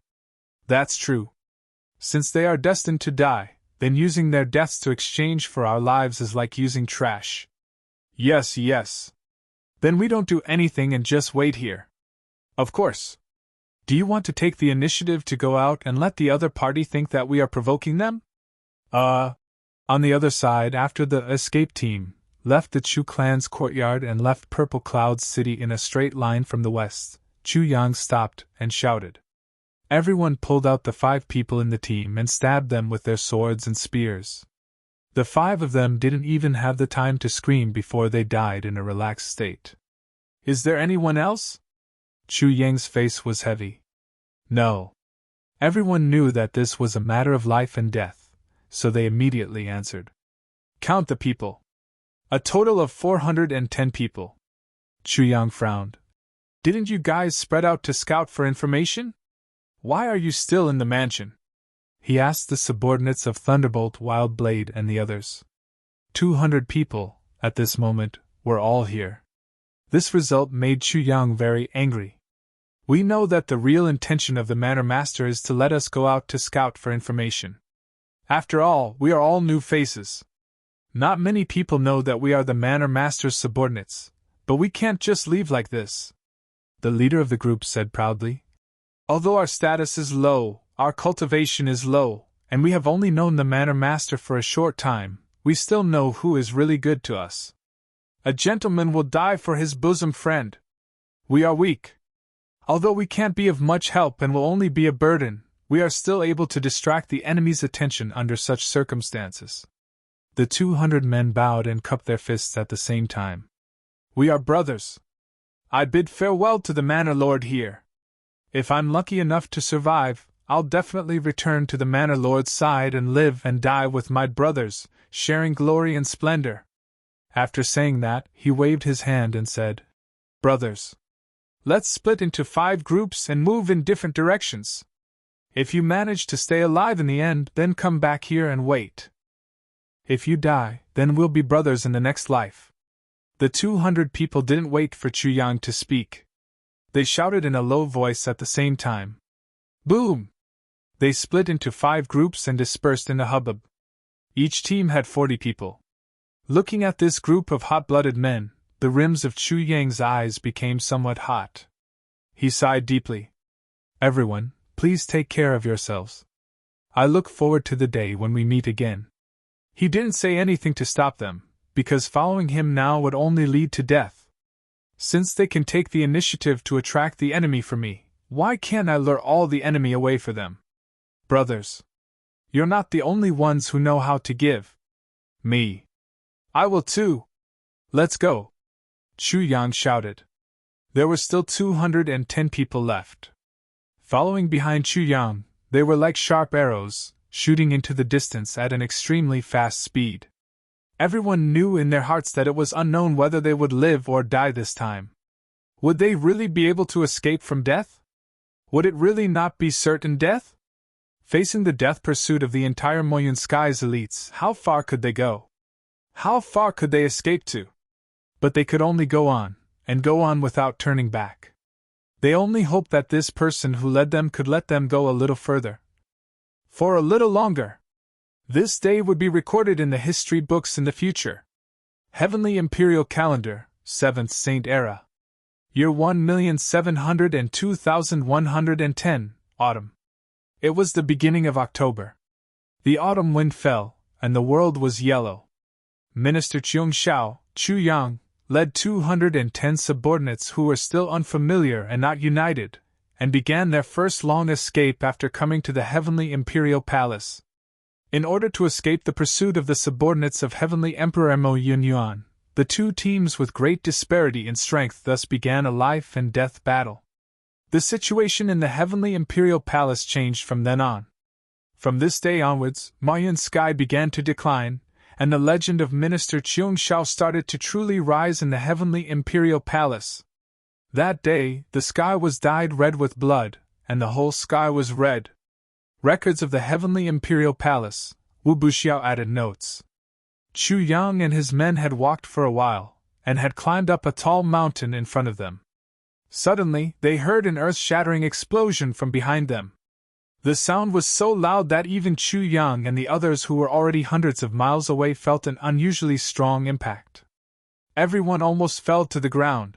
"That's true. Since they are destined to die, then using their deaths to exchange for our lives is like using trash." "Yes, yes. Then we don't do anything and just wait here." "Of course. Do you want to take the initiative to go out and let the other party think that we are provoking them?" On the other side, after the escape team left the Chu clan's courtyard and left Purple Cloud City in a straight line from the west, Chu Yang stopped and shouted. Everyone pulled out the 5 people in the team and stabbed them with their swords and spears. The 5 of them didn't even have the time to scream before they died in a relaxed state. "Is there anyone else?" Chu Yang's face was heavy. No. Everyone knew that this was a matter of life and death, so they immediately answered. "Count the people." A total of 410 people. Chu Yang frowned. Didn't you guys spread out to scout for information? Why are you still in the mansion? He asked the subordinates of Thunderbolt, Wildblade, and the others. 200 people, at this moment, were all here. This result made Chu Yang very angry. We know that the real intention of the Manor Master is to let us go out to scout for information. After all, we are all new faces. Not many people know that we are the Manor Master's subordinates, but we can't just leave like this. The leader of the group said proudly. Although our status is low, our cultivation is low, and we have only known the Manor Master for a short time, we still know who is really good to us. A gentleman will die for his bosom friend. We are weak. Although we can't be of much help and will only be a burden, we are still able to distract the enemy's attention under such circumstances. The 200 men bowed and cupped their fists at the same time. We are brothers. I bid farewell to the Manor Lord here. If I'm lucky enough to survive, I'll definitely return to the Manor Lord's side and live and die with my brothers, sharing glory and splendor. After saying that, he waved his hand and said, Brothers, let's split into 5 groups and move in different directions. If you manage to stay alive in the end, then come back here and wait. If you die, then we'll be brothers in the next life. The 200 people didn't wait for Chu Yang to speak. They shouted in a low voice at the same time. Boom! They split into 5 groups and dispersed in a hubbub. Each team had 40 people. Looking at this group of hot-blooded men, the rims of Chu Yang's eyes became somewhat hot. He sighed deeply. Everyone, please take care of yourselves. I look forward to the day when we meet again. He didn't say anything to stop them, because following him now would only lead to death. Since they can take the initiative to attract the enemy for me, why can't I lure all the enemy away for them? Brothers, you're not the only ones who know how to give. Me. I will too. Let's go. Chu Yang shouted. There were still 210 people left. Following behind Chu Yang, they were like sharp arrows, shooting into the distance at an extremely fast speed. Everyone knew in their hearts that it was unknown whether they would live or die this time. Would they really be able to escape from death? Would it really not be certain death? Facing the death pursuit of the entire Moyun Sky's elites, how far could they go? How far could they escape to? But they could only go on, and go on without turning back. They only hoped that this person who led them could let them go a little further. For a little longer. This day would be recorded in the history books in the future. Heavenly Imperial Calendar, 7th Saint Era. Year 1,702,110, Autumn. It was the beginning of October. The autumn wind fell, and the world was yellow. Minister Cheung Shao, Chu Yang, led 210 subordinates who were still unfamiliar and not united, and began their first long escape after coming to the Heavenly Imperial Palace. In order to escape the pursuit of the subordinates of Heavenly Emperor Mo Yun Yuan, the two teams with great disparity in strength thus began a life and death battle. The situation in the Heavenly Imperial Palace changed from then on. From this day onwards, Moyun Sky began to decline, and the legend of Minister Cheung Shao started to truly rise in the Heavenly Imperial Palace. That day, the sky was dyed red with blood, and the whole sky was red. Records of the Heavenly Imperial Palace, Wu Buxiao added notes. Chu Yang and his men had walked for a while, and had climbed up a tall mountain in front of them. Suddenly, they heard an earth-shattering explosion from behind them. The sound was so loud that even Chu Yang and the others who were already hundreds of miles away felt an unusually strong impact. Everyone almost fell to the ground.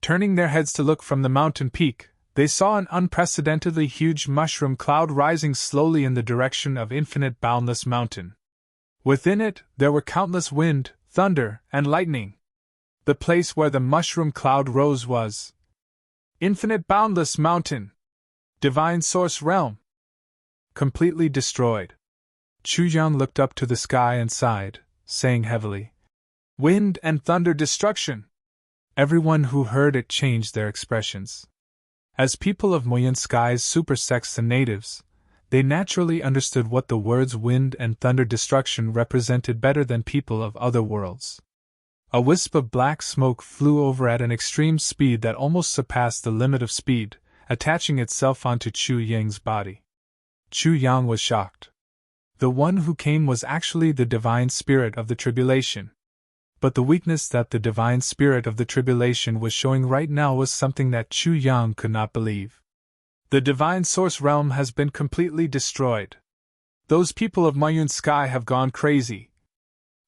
Turning their heads to look from the mountain peak, they saw an unprecedentedly huge mushroom cloud rising slowly in the direction of Infinite Boundless Mountain. Within it, there were countless wind, thunder, and lightning. The place where the mushroom cloud rose was Infinite Boundless Mountain. Divine Source Realm. Completely destroyed. Chu Yang looked up to the sky and sighed, saying heavily, Wind and thunder destruction. Everyone who heard it changed their expressions. As people of Moyun Sky's super-sects and natives, they naturally understood what the words wind and thunder destruction represented better than people of other worlds. A wisp of black smoke flew over at an extreme speed that almost surpassed the limit of speed, attaching itself onto Chu Yang's body. Chu Yang was shocked. The one who came was actually the divine spirit of the tribulation. But the weakness that the divine spirit of the tribulation was showing right now was something that Chu Yang could not believe. The divine source realm has been completely destroyed. Those people of Mayun Sky have gone crazy.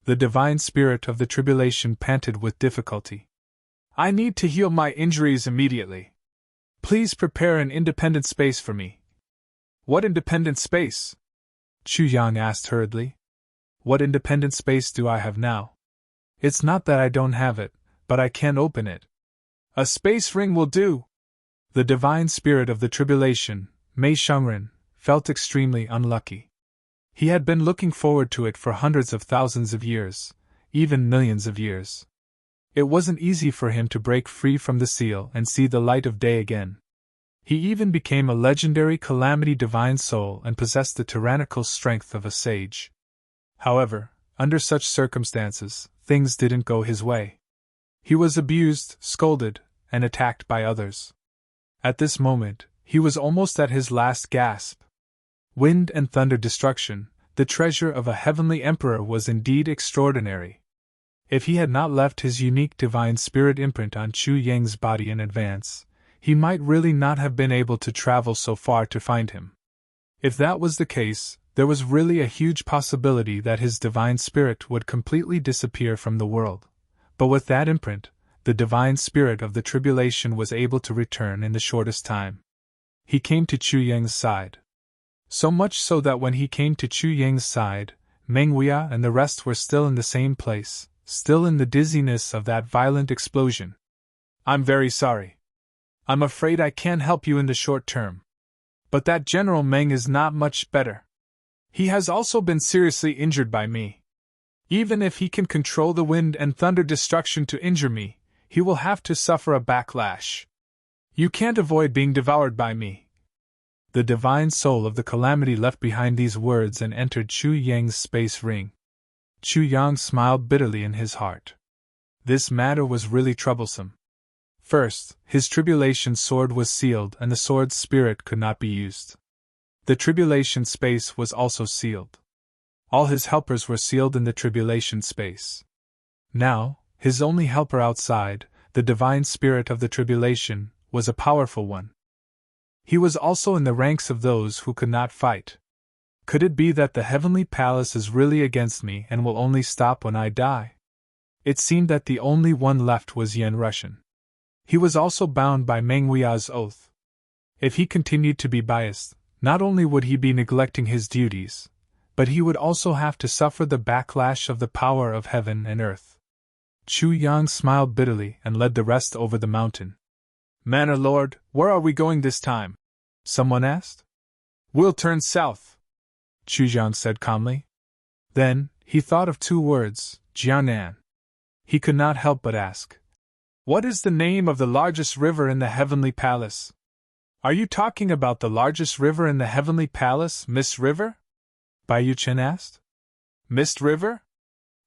The divine spirit of the tribulation panted with difficulty. I need to heal my injuries immediately. Please prepare an independent space for me. What independent space? Chu Yang asked hurriedly. What independent space do I have now? It's not that I don't have it, but I can't open it. A space ring will do. The divine spirit of the tribulation, Mei Shengren, felt extremely unlucky. He had been looking forward to it for hundreds of thousands of years, even millions of years. It wasn't easy for him to break free from the seal and see the light of day again. He even became a legendary calamity divine soul and possessed the tyrannical strength of a sage. However, under such circumstances, things didn't go his way. He was abused, scolded, and attacked by others. At this moment, he was almost at his last gasp. Wind and thunder destruction, the treasure of a heavenly emperor, was indeed extraordinary. If he had not left his unique divine spirit imprint on Chu Yang's body in advance, he might really not have been able to travel so far to find him. If that was the case, there was really a huge possibility that his divine spirit would completely disappear from the world. But with that imprint, the divine spirit of the tribulation was able to return in the shortest time. He came to Chu Yang's side. So much so that when he came to Chu Yang's side, Meng Huia and the rest were still in the same place, still in the dizziness of that violent explosion. I'm very sorry. I'm afraid I can't help you in the short term. But that General Meng is not much better. He has also been seriously injured by me. Even if he can control the wind and thunder destruction to injure me, he will have to suffer a backlash. You can't avoid being devoured by me. The divine soul of the calamity left behind these words and entered Chu Yang's space ring. Chu Yang smiled bitterly in his heart. This matter was really troublesome. First, his tribulation sword was sealed and the sword's spirit could not be used. The tribulation space was also sealed. All his helpers were sealed in the tribulation space. Now, his only helper outside, the divine spirit of the tribulation, was a powerful one. He was also in the ranks of those who could not fight. Could it be that the heavenly palace is really against me and will only stop when I die? It seemed that the only one left was Yan Rushan. He was also bound by Meng Huia's oath. If he continued to be biased, not only would he be neglecting his duties, but he would also have to suffer the backlash of the power of heaven and earth. Chu Yang smiled bitterly and led the rest over the mountain. Manor Lord, where are we going this time? Someone asked. We'll turn south, Chu Yang said calmly. Then, he thought of two words, Jianan. He could not help but ask. What is the name of the largest river in the heavenly palace? Are you talking about the largest river in the heavenly palace, Mist River? Bai Yuchen asked. Mist River?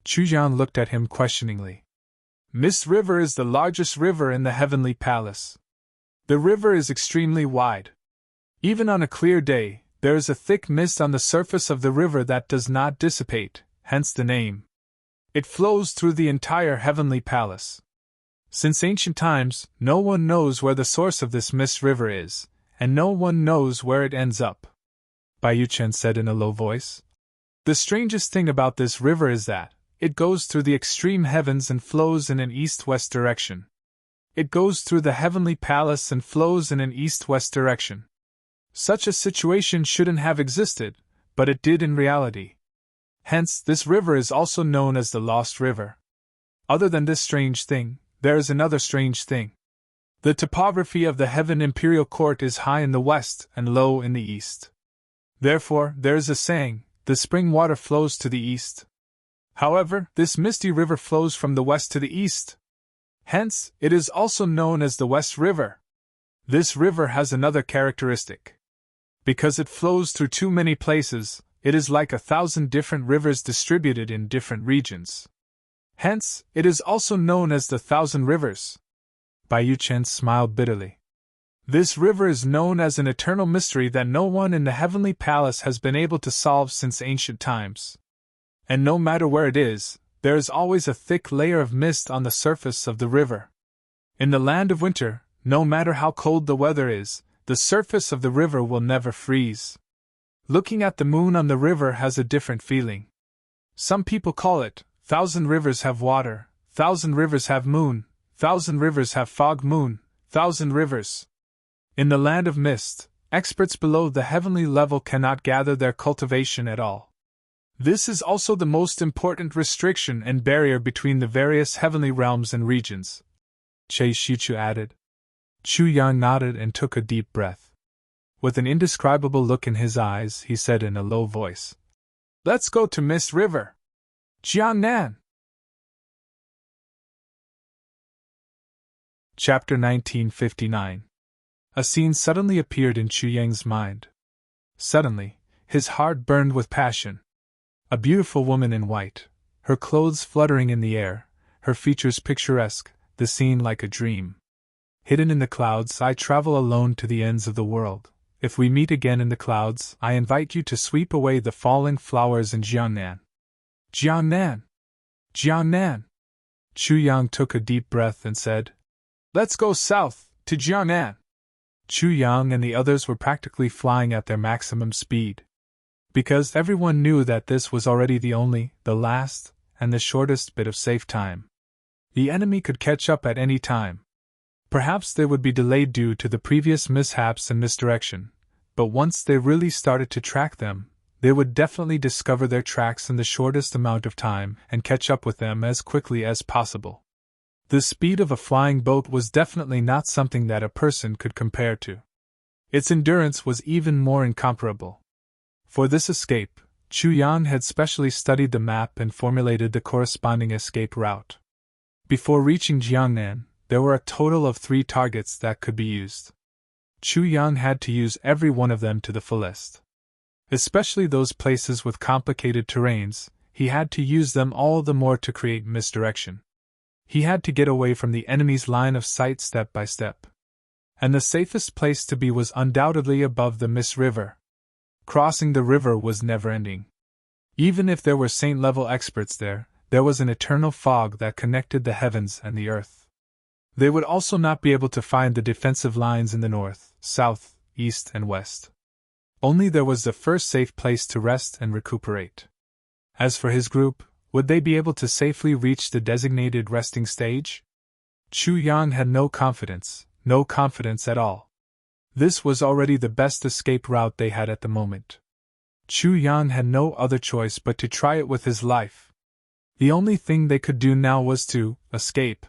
Chu Yang looked at him questioningly. Mist River is the largest river in the heavenly palace. The river is extremely wide. Even on a clear day, there is a thick mist on the surface of the river that does not dissipate, hence the name. It flows through the entire heavenly palace. Since ancient times, no one knows where the source of this mist river is, and no one knows where it ends up. Bai Yuchen said in a low voice. The strangest thing about this river is that it goes through the extreme heavens and flows in an east-west direction. It goes through the heavenly palace and flows in an east-west direction. Such a situation shouldn't have existed, but it did in reality. Hence, this river is also known as the Lost River. Other than this strange thing, there is another strange thing. The topography of the Heaven Imperial Court is high in the west and low in the east. Therefore, there is a saying, the spring water flows to the east. However, this misty river flows from the west to the east. Hence, it is also known as the West River. This river has another characteristic. Because it flows through too many places, it is like 1,000 different rivers distributed in different regions. Hence, it is also known as the Thousand Rivers. Bai Yu-chen smiled bitterly. This river is known as an eternal mystery that no one in the heavenly palace has been able to solve since ancient times. And no matter where it is, there is always a thick layer of mist on the surface of the river. In the land of winter, no matter how cold the weather is, the surface of the river will never freeze. Looking at the moon on the river has a different feeling. Some people call it, thousand rivers have water, thousand rivers have moon, thousand rivers have fog moon, thousand rivers. In the land of mist, experts below the heavenly level cannot gather their cultivation at all. This is also the most important restriction and barrier between the various heavenly realms and regions. Che Shichu added. Chu Yang nodded and took a deep breath. With an indescribable look in his eyes, he said in a low voice, "Let's go to Mist River. Jiangnan." Chapter 1959. A scene suddenly appeared in Chu Yang's mind. Suddenly, his heart burned with passion. A beautiful woman in white, her clothes fluttering in the air, her features picturesque, the scene like a dream. Hidden in the clouds, I travel alone to the ends of the world. If we meet again in the clouds, I invite you to sweep away the falling flowers in Jiangnan. Jiangnan! Jiangnan! Chu Yang took a deep breath and said, "Let's go south, to Jiangnan." Chu Yang and the others were practically flying at their maximum speed. Because everyone knew that this was already the last, and the shortest bit of safe time. The enemy could catch up at any time. Perhaps they would be delayed due to the previous mishaps and misdirection, but once they really started to track them, they would definitely discover their tracks in the shortest amount of time and catch up with them as quickly as possible. The speed of a flying boat was definitely not something that a person could compare to. Its endurance was even more incomparable. For this escape, Chu Yan had specially studied the map and formulated the corresponding escape route. Before reaching Jiangnan, there were a total of 3 targets that could be used. Chu Yan had to use every one of them to the fullest. Especially those places with complicated terrains, he had to use them all the more to create misdirection. He had to get away from the enemy's line of sight step by step. And the safest place to be was undoubtedly above the Mist River. Crossing the river was never-ending. Even if there were saint-level experts there was an eternal fog that connected the heavens and the earth. They would also not be able to find the defensive lines in the north, south, east, and west. Only there was the first safe place to rest and recuperate. As for his group, would they be able to safely reach the designated resting stage? Chu Yang had no confidence at all. This was already the best escape route they had at the moment. Chu Yan had no other choice but to try it with his life. The only thing they could do now was to escape.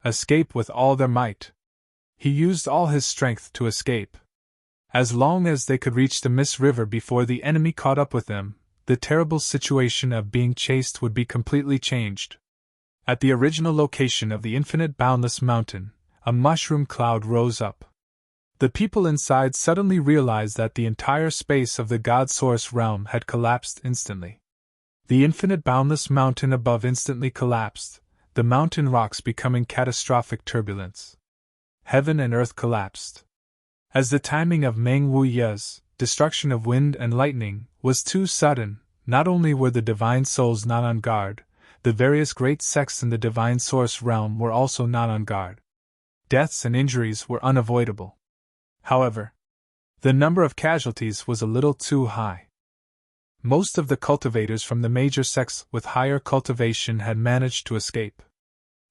Escape with all their might. He used all his strength to escape. As long as they could reach the Mist River before the enemy caught up with them, the terrible situation of being chased would be completely changed. At the original location of the infinite boundless mountain, a mushroom cloud rose up. The people inside suddenly realized that the entire space of the God Source realm had collapsed instantly. The infinite boundless mountain above instantly collapsed, the mountain rocks becoming catastrophic turbulence. Heaven and earth collapsed. As the timing of Meng Wu Ye's destruction of wind and lightning was too sudden, not only were the divine souls not on guard, the various great sects in the divine source realm were also not on guard. Deaths and injuries were unavoidable. However, the number of casualties was a little too high. Most of the cultivators from the major sects with higher cultivation had managed to escape.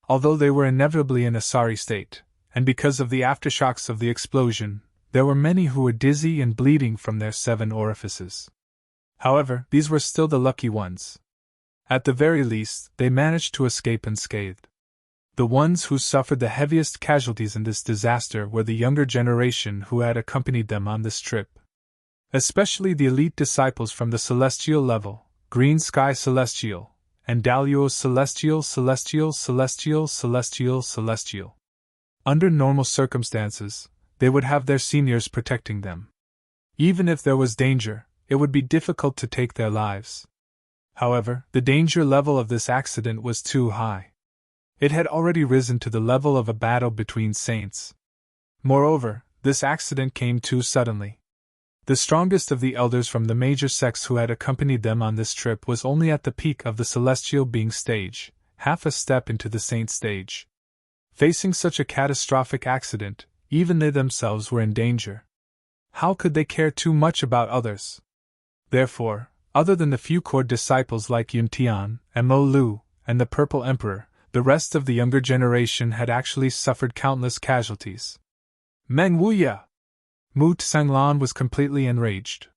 Although they were inevitably in a sorry state, and because of the aftershocks of the explosion, there were many who were dizzy and bleeding from their 7 orifices. However, these were still the lucky ones. At the very least, they managed to escape unscathed. The ones who suffered the heaviest casualties in this disaster were the younger generation who had accompanied them on this trip. Especially the elite disciples from the Celestial level, Green Sky Celestial, and Dalio Celestial. Under normal circumstances, they would have their seniors protecting them. Even if there was danger, it would be difficult to take their lives. However, the danger level of this accident was too high. It had already risen to the level of a battle between saints. Moreover, this accident came too suddenly. The strongest of the elders from the major sects who had accompanied them on this trip was only at the peak of the celestial being stage, half a step into the saint stage. Facing such a catastrophic accident, even they themselves were in danger. How could they care too much about others? Therefore, other than the few core disciples like Yun Tian, Mo Lu, and the Purple Emperor, the rest of the younger generation had actually suffered countless casualties. Meng Wuya! Mu Tsanglan was completely enraged.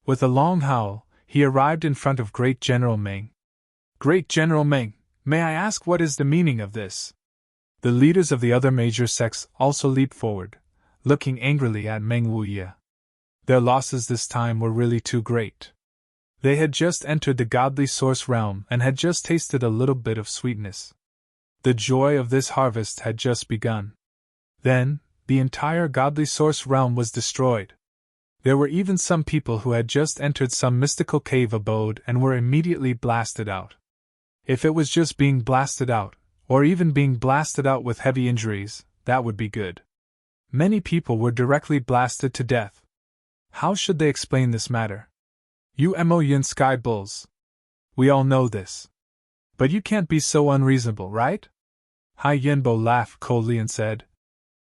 With a long howl, he arrived in front of Great General Meng. Great General Meng, may I ask what is the meaning of this? The leaders of the other major sects also leaped forward, looking angrily at Meng Wuya. Their losses this time were really too great. They had just entered the godly source realm and had just tasted a little bit of sweetness. The joy of this harvest had just begun. Then, the entire godly source realm was destroyed. There were even some people who had just entered some mystical cave abode and were immediately blasted out. If it was just being blasted out, or even being blasted out with heavy injuries, that would be good. Many people were directly blasted to death. How should they explain this matter? You Mo Yun Sky Bulls. We all know this. But you can't be so unreasonable, right? Hai Yinbo laughed coldly and said,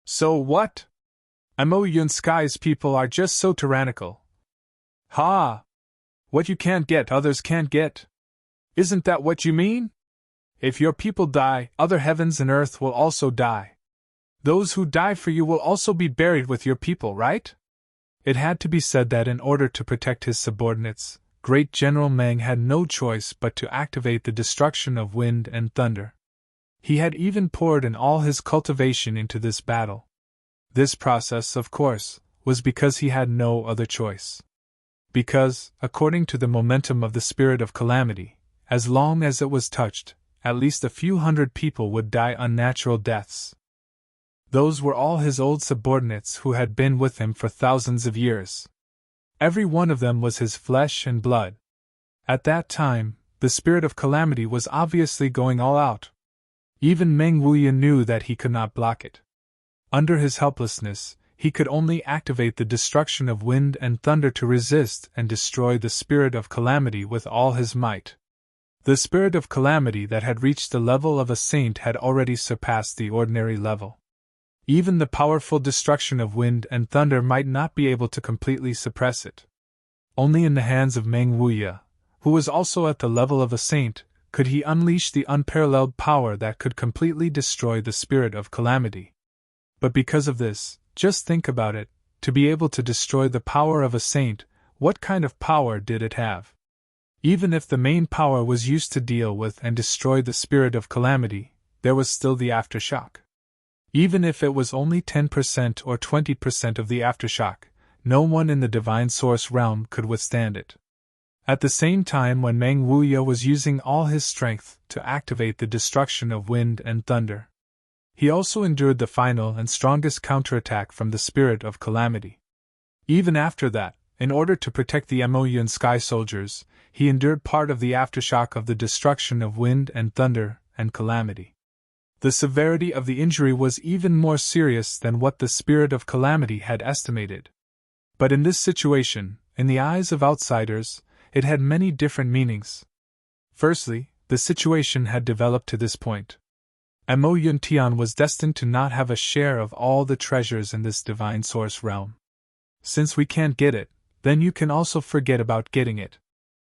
So what? Mo Yun Sky's people are just so tyrannical. Ha! What you can't get, others can't get. Isn't that what you mean? If your people die, other heavens and earth will also die. Those who die for you will also be buried with your people, right? It had to be said that in order to protect his subordinates, Great General Meng had no choice but to activate the destruction of wind and thunder. He had even poured in all his cultivation into this battle. This process, of course, was because he had no other choice. Because, according to the momentum of the spirit of calamity, as long as it was touched, at least a few hundred people would die unnatural deaths. Those were all his old subordinates who had been with him for thousands of years. Every one of them was his flesh and blood. At that time, the spirit of calamity was obviously going all out. Even Meng Wuya knew that he could not block it. Under his helplessness, he could only activate the destruction of wind and thunder to resist and destroy the spirit of calamity with all his might. The spirit of calamity that had reached the level of a saint had already surpassed the ordinary level. Even the powerful destruction of wind and thunder might not be able to completely suppress it. Only in the hands of Meng Wuya, who was also at the level of a saint, could he unleash the unparalleled power that could completely destroy the spirit of calamity. But because of this, just think about it, to be able to destroy the power of a saint, what kind of power did it have? Even if the main power was used to deal with and destroy the spirit of calamity, there was still the aftershock. Even if it was only 10% or 20% of the aftershock, no one in the divine source realm could withstand it. At the same time, when Meng Wuya was using all his strength to activate the destruction of wind and thunder, he also endured the final and strongest counterattack from the spirit of calamity. Even after that, in order to protect the Mo Yun Sky soldiers, he endured part of the aftershock of the destruction of wind and thunder and calamity. The severity of the injury was even more serious than what the spirit of calamity had estimated. But in this situation, in the eyes of outsiders, it had many different meanings. Firstly, the situation had developed to this point. Mo Yun Tian was destined to not have a share of all the treasures in this divine source realm. Since we can't get it, then you can also forget about getting it.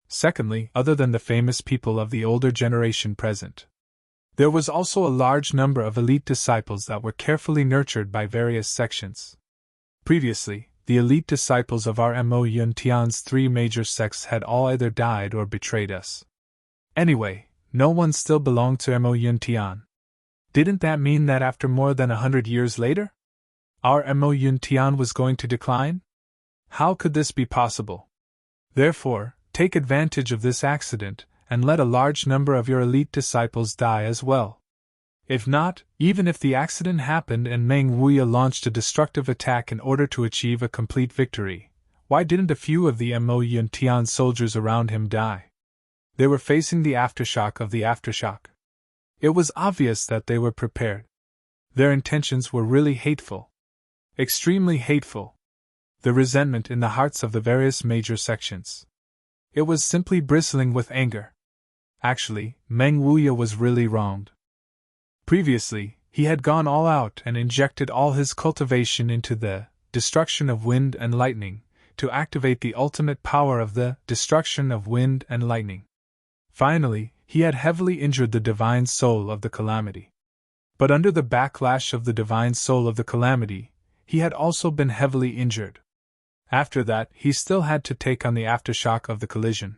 Secondly, other than the famous people of the older generation present, there was also a large number of elite disciples that were carefully nurtured by various sections. Previously, the elite disciples of our Mo Yun Tian's three major sects had all either died or betrayed us. Anyway, no one still belonged to Mo Yun Tian. Didn't that mean that after more than 100 years later, our Mo Yun Tian was going to decline? How could this be possible? Therefore, take advantage of this accident, and let a large number of your elite disciples die as well. If not, even if the accident happened and Meng Wuya launched a destructive attack in order to achieve a complete victory, why didn't a few of the Mo Yun Tian soldiers around him die? They were facing the aftershock of the aftershock. It was obvious that they were prepared. Their intentions were really hateful. Extremely hateful. The resentment in the hearts of the various major sections. It was simply bristling with anger. Actually, Meng Wuya was really wronged. Previously, he had gone all out and injected all his cultivation into the destruction of wind and lightning, to activate the ultimate power of the destruction of wind and lightning. Finally, he had heavily injured the divine soul of the calamity. But under the backlash of the divine soul of the calamity, he had also been heavily injured. After that, he still had to take on the aftershock of the collision.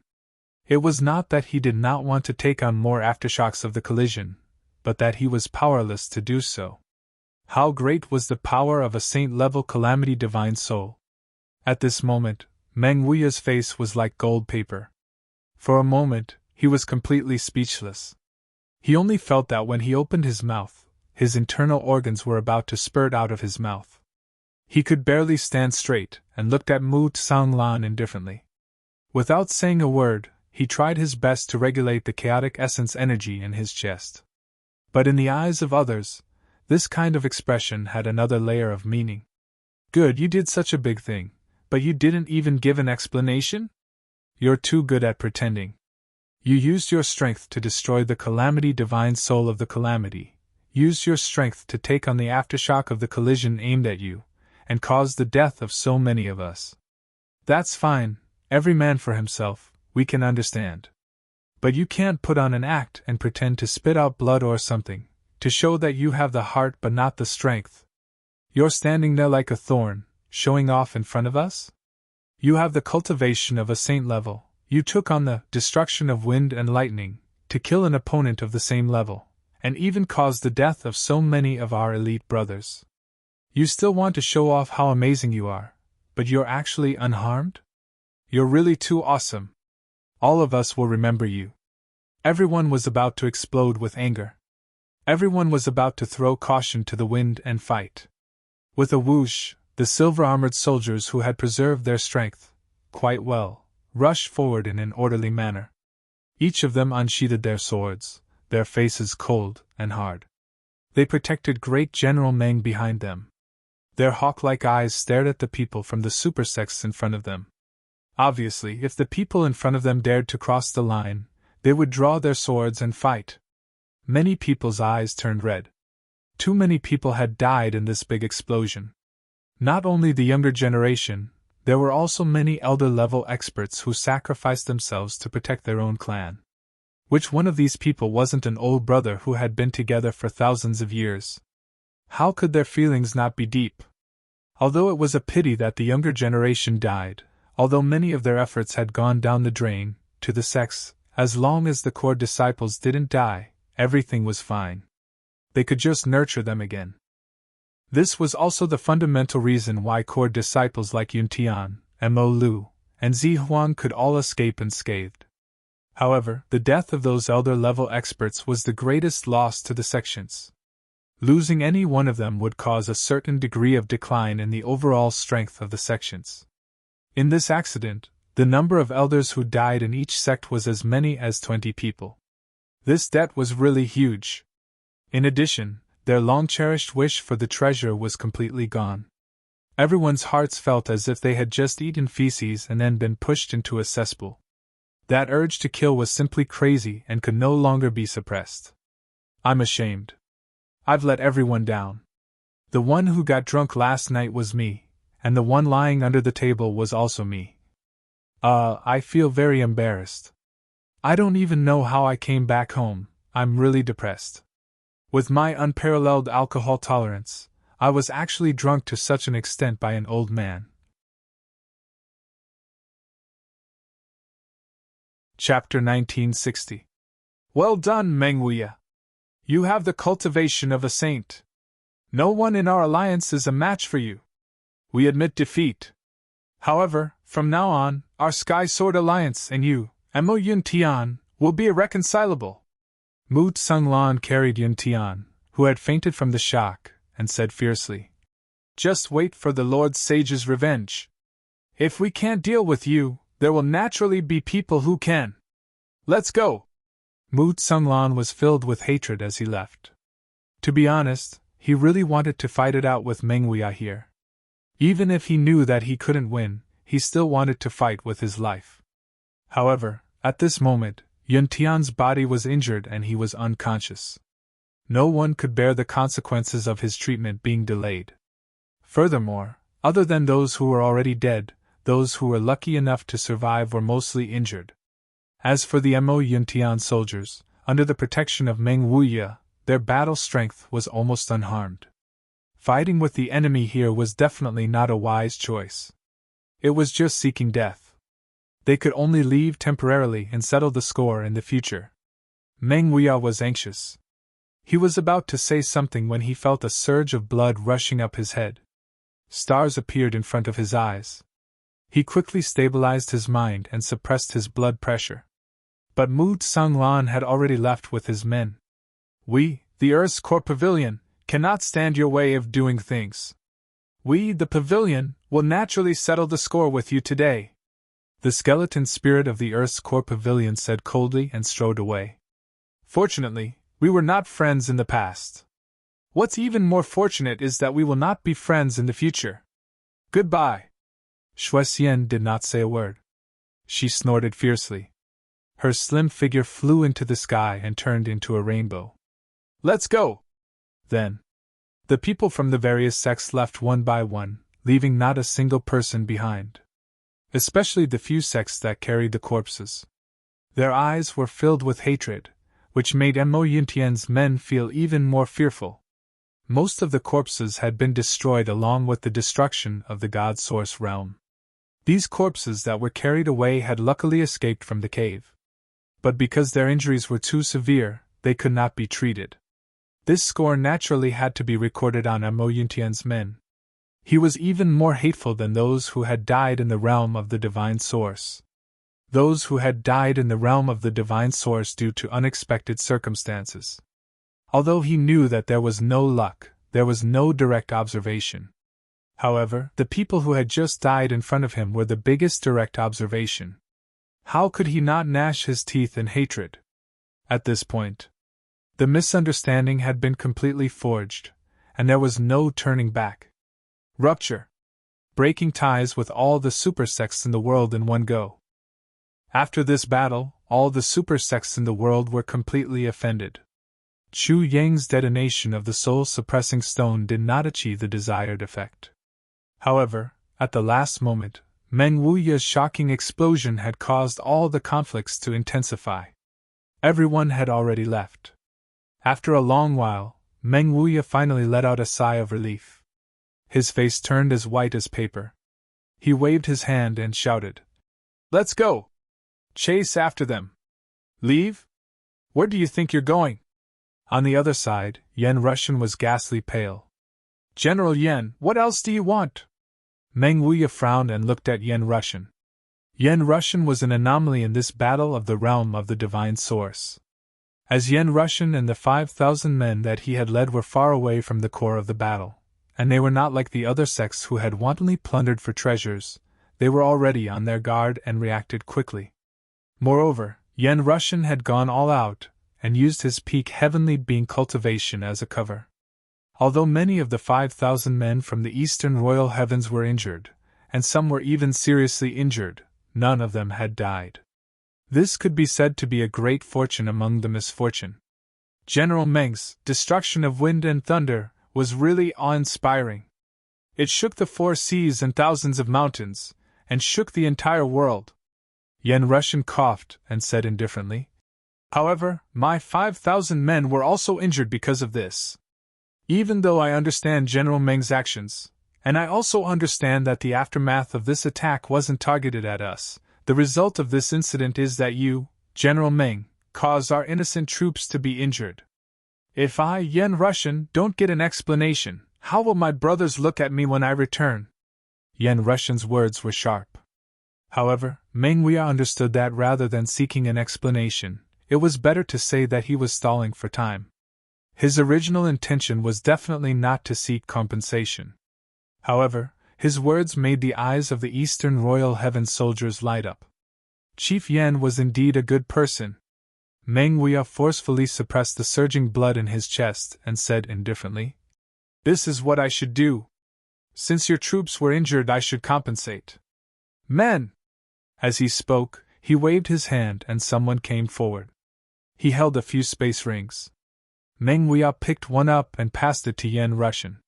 It was not that he did not want to take on more aftershocks of the collision, but that he was powerless to do so. How great was the power of a saint-level calamity divine soul! At this moment, Meng Wuya's face was like gold paper. For a moment, he was completely speechless. He only felt that when he opened his mouth, his internal organs were about to spurt out of his mouth. He could barely stand straight, and looked at Mu Tsanglan indifferently. Without saying a word, he tried his best to regulate the chaotic essence energy in his chest. But in the eyes of others, this kind of expression had another layer of meaning. Good, you did such a big thing, but you didn't even give an explanation? You're too good at pretending. You used your strength to destroy the calamity divine soul of the calamity, used your strength to take on the aftershock of the collision aimed at you, and caused the death of so many of us. That's fine, every man for himself, we can understand. But you can't put on an act and pretend to spit out blood or something, to show that you have the heart but not the strength. You're standing there like a thorn, showing off in front of us? You have the cultivation of a saint level, you took on the destruction of wind and lightning, to kill an opponent of the same level, and even caused the death of so many of our elite brothers. You still want to show off how amazing you are, but you're actually unharmed? You're really too awesome. All of us will remember you. Everyone was about to explode with anger. Everyone was about to throw caution to the wind and fight. With a whoosh, the silver-armored soldiers who had preserved their strength, quite well, rushed forward in an orderly manner. Each of them unsheathed their swords, their faces cold and hard. They protected Great General Meng behind them. Their hawk-like eyes stared at the people from the super sects in front of them. Obviously, if the people in front of them dared to cross the line, they would draw their swords and fight. Many people's eyes turned red. Too many people had died in this big explosion. Not only the younger generation, there were also many elder-level experts who sacrificed themselves to protect their own clan. Which one of these people wasn't an old brother who had been together for thousands of years? How could their feelings not be deep? Although it was a pity that the younger generation died, although many of their efforts had gone down the drain, to the sects, as long as the core disciples didn't die, everything was fine. They could just nurture them again. This was also the fundamental reason why core disciples like Yun Tian, Mo Lu, and Zi Huang could all escape unscathed. However, the death of those elder-level experts was the greatest loss to the sections. Losing any one of them would cause a certain degree of decline in the overall strength of the sections. In this accident, the number of elders who died in each sect was as many as 20 people. This debt was really huge. In addition, their long-cherished wish for the treasure was completely gone. Everyone's hearts felt as if they had just eaten feces and then been pushed into a cesspool. That urge to kill was simply crazy and could no longer be suppressed. I'm ashamed. I've let everyone down. The one who got drunk last night was me, and the one lying under the table was also me. I feel very embarrassed. I don't even know how I came back home, I'm really depressed. With my unparalleled alcohol tolerance, I was actually drunk to such an extent by an old man. Chapter 1960. Well done, Meng Wuya. You have the cultivation of a saint. No one in our alliance is a match for you. We admit defeat. However, from now on, our Sky Sword Alliance and you, Mo Yun Tian, will be irreconcilable. Mu Tsunglan carried Yun Tian, who had fainted from the shock, and said fiercely, Just wait for the Lord Sage's revenge. If we can't deal with you, there will naturally be people who can. Let's go! Mu Tsunglan was filled with hatred as he left. To be honest, he really wanted to fight it out with Meng Wuya here. Even if he knew that he couldn't win, he still wanted to fight with his life. However, at this moment, Yun Tian's body was injured and he was unconscious. No one could bear the consequences of his treatment being delayed. Furthermore, other than those who were already dead, those who were lucky enough to survive were mostly injured. As for the Mo Yun Tian soldiers, under the protection of Meng Wuya, their battle strength was almost unharmed. Fighting with the enemy here was definitely not a wise choice. It was just seeking death. They could only leave temporarily and settle the score in the future. Meng Wuya was anxious. He was about to say something when he felt a surge of blood rushing up his head. Stars appeared in front of his eyes. He quickly stabilized his mind and suppressed his blood pressure. But Mu Tsunglan had already left with his men. We, the Earth's core pavilion, cannot stand your way of doing things. We, the pavilion, will naturally settle the score with you today. The skeleton spirit of the Earth's core pavilion said coldly and strode away. Fortunately, we were not friends in the past. What's even more fortunate is that we will not be friends in the future. Goodbye. Shuexian did not say a word. She snorted fiercely. Her slim figure flew into the sky and turned into a rainbow. Let's go! Then, the people from the various sects left one by one, leaving not a single person behind. Especially the few sects that carried the corpses. Their eyes were filled with hatred, which made Mo Yuntian's men feel even more fearful. Most of the corpses had been destroyed along with the destruction of the God Source realm. These corpses that were carried away had luckily escaped from the cave. But because their injuries were too severe, they could not be treated. This score naturally had to be recorded on Mo Yuntian's men. He was even more hateful than those who had died in the realm of the Divine Source. Those who had died in the realm of the Divine Source due to unexpected circumstances. Although he knew that there was no luck, there was no direct observation. However, the people who had just died in front of him were the biggest direct observation. How could he not gnash his teeth in hatred? At this point, the misunderstanding had been completely forged, and there was no turning back. Rupture. Breaking ties with all the super sects in the world in one go. After this battle, all the super sects in the world were completely offended. Chu Yang's detonation of the soul-suppressing stone did not achieve the desired effect. However, at the last moment, Meng Wuya's shocking explosion had caused all the conflicts to intensify. Everyone had already left. After a long while, Meng Wuya finally let out a sigh of relief. His face turned as white as paper. He waved his hand and shouted, "Let's go! Chase after them! Leave? Where do you think you're going?" On the other side, Yen Rushan was ghastly pale. "General Yen, what else do you want?" Meng Wuya frowned and looked at Yen Rushan. Yen Rushan was an anomaly in this battle of the realm of the Divine Source. As Yen Rushan and the 5,000 men that he had led were far away from the core of the battle, and they were not like the other sects who had wantonly plundered for treasures, they were already on their guard and reacted quickly. Moreover, Yen Rushan had gone all out, and used his peak heavenly being cultivation as a cover. Although many of the 5,000 men from the eastern royal heavens were injured, and some were even seriously injured, none of them had died. This could be said to be a great fortune among the misfortune. General Meng's destruction of wind and thunder was really awe-inspiring. It shook the 4 seas and thousands of mountains, and shook the entire world. Yen Rushan coughed and said indifferently, "However, my 5,000 men were also injured because of this. Even though I understand General Meng's actions, and I also understand that the aftermath of this attack wasn't targeted at us, the result of this incident is that you, General Meng, caused our innocent troops to be injured. If I, Yen Rushan, don't get an explanation, how will my brothers look at me when I return?" Yen Rushan's words were sharp. However, Meng Wuya understood that rather than seeking an explanation, it was better to say that he was stalling for time. His original intention was definitely not to seek compensation. However, his words made the eyes of the Eastern Royal Heaven soldiers light up. Chief Yan was indeed a good person. Meng Huiya forcefully suppressed the surging blood in his chest and said indifferently, "This is what I should do. Since your troops were injured, I should compensate. Men!" As he spoke, he waved his hand and someone came forward. He held a few space rings. Meng Huiya picked one up and passed it to Yan Rushan.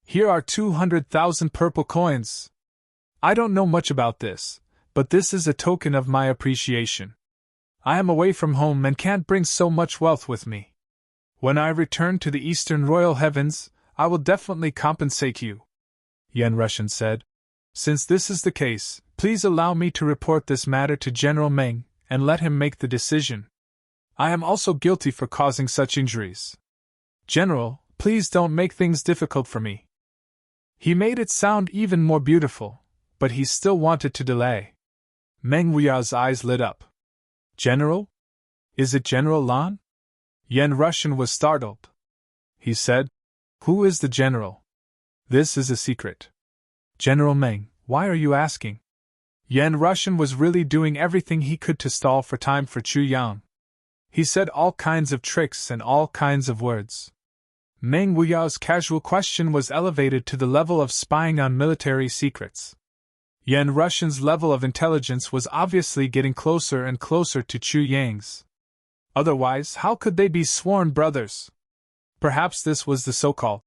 "Here are 200,000 purple coins. I don't know much about this, but this is a token of my appreciation. I am away from home and can't bring so much wealth with me. When I return to the Eastern Royal Heavens, I will definitely compensate you," Yan Rushan said. "Since this is the case, please allow me to report this matter to General Meng and let him make the decision. I am also guilty for causing such injuries. General, please don't make things difficult for me." He made it sound even more beautiful, but he still wanted to delay. Meng Huiya's eyes lit up. "General? Is it General Lan?" Yan Rushan was startled. He said, "Who is the general? This is a secret." "General Meng, why are you asking?" Yan Rushan was really doing everything he could to stall for time for Chu Yang. He said all kinds of tricks and all kinds of words. Meng Huiya's casual question was elevated to the level of spying on military secrets. Yan Rushan's level of intelligence was obviously getting closer and closer to Chu Yang's. Otherwise, how could they be sworn brothers? Perhaps this was the so-called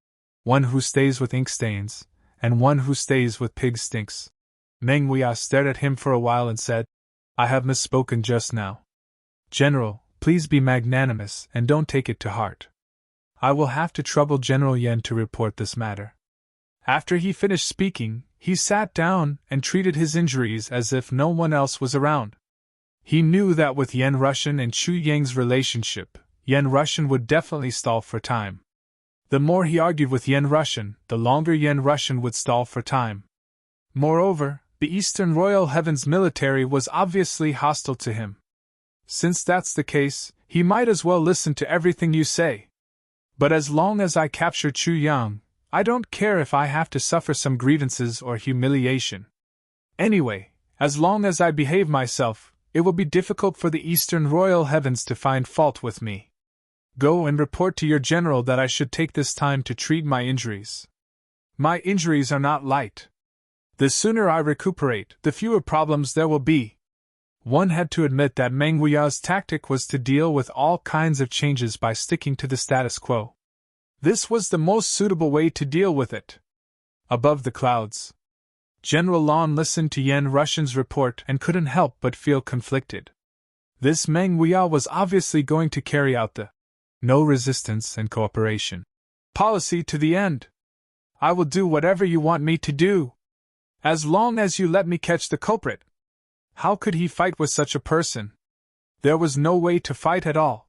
one who stays with ink stains, and one who stays with pig stinks. Meng Huiya stared at him for a while and said, "I have misspoken just now. General, please be magnanimous and don't take it to heart. I will have to trouble General Yan to report this matter." After he finished speaking, he sat down and treated his injuries as if no one else was around. He knew that with Yan Rushan and Chu Yang's relationship, Yan Rushan would definitely stall for time. The more he argued with Yan Rushan, the longer Yan Rushan would stall for time. Moreover, the Eastern Royal Heavens military was obviously hostile to him. Since that's the case, he might as well listen to everything you say. But as long as I capture Chu Yang, I don't care if I have to suffer some grievances or humiliation. Anyway, as long as I behave myself, it will be difficult for the Eastern Royal Heavens to find fault with me. Go and report to your general that I should take this time to treat my injuries. My injuries are not light. The sooner I recuperate, the fewer problems there will be. One had to admit that Meng Huiya's tactic was to deal with all kinds of changes by sticking to the status quo. This was the most suitable way to deal with it. Above the clouds, General Lan listened to Yan Rushan's report and couldn't help but feel conflicted. This Meng Huiya was obviously going to carry out the no resistance and cooperation policy to the end. "I will do whatever you want me to do, as long as you let me catch the culprit." How could he fight with such a person? There was no way to fight at all.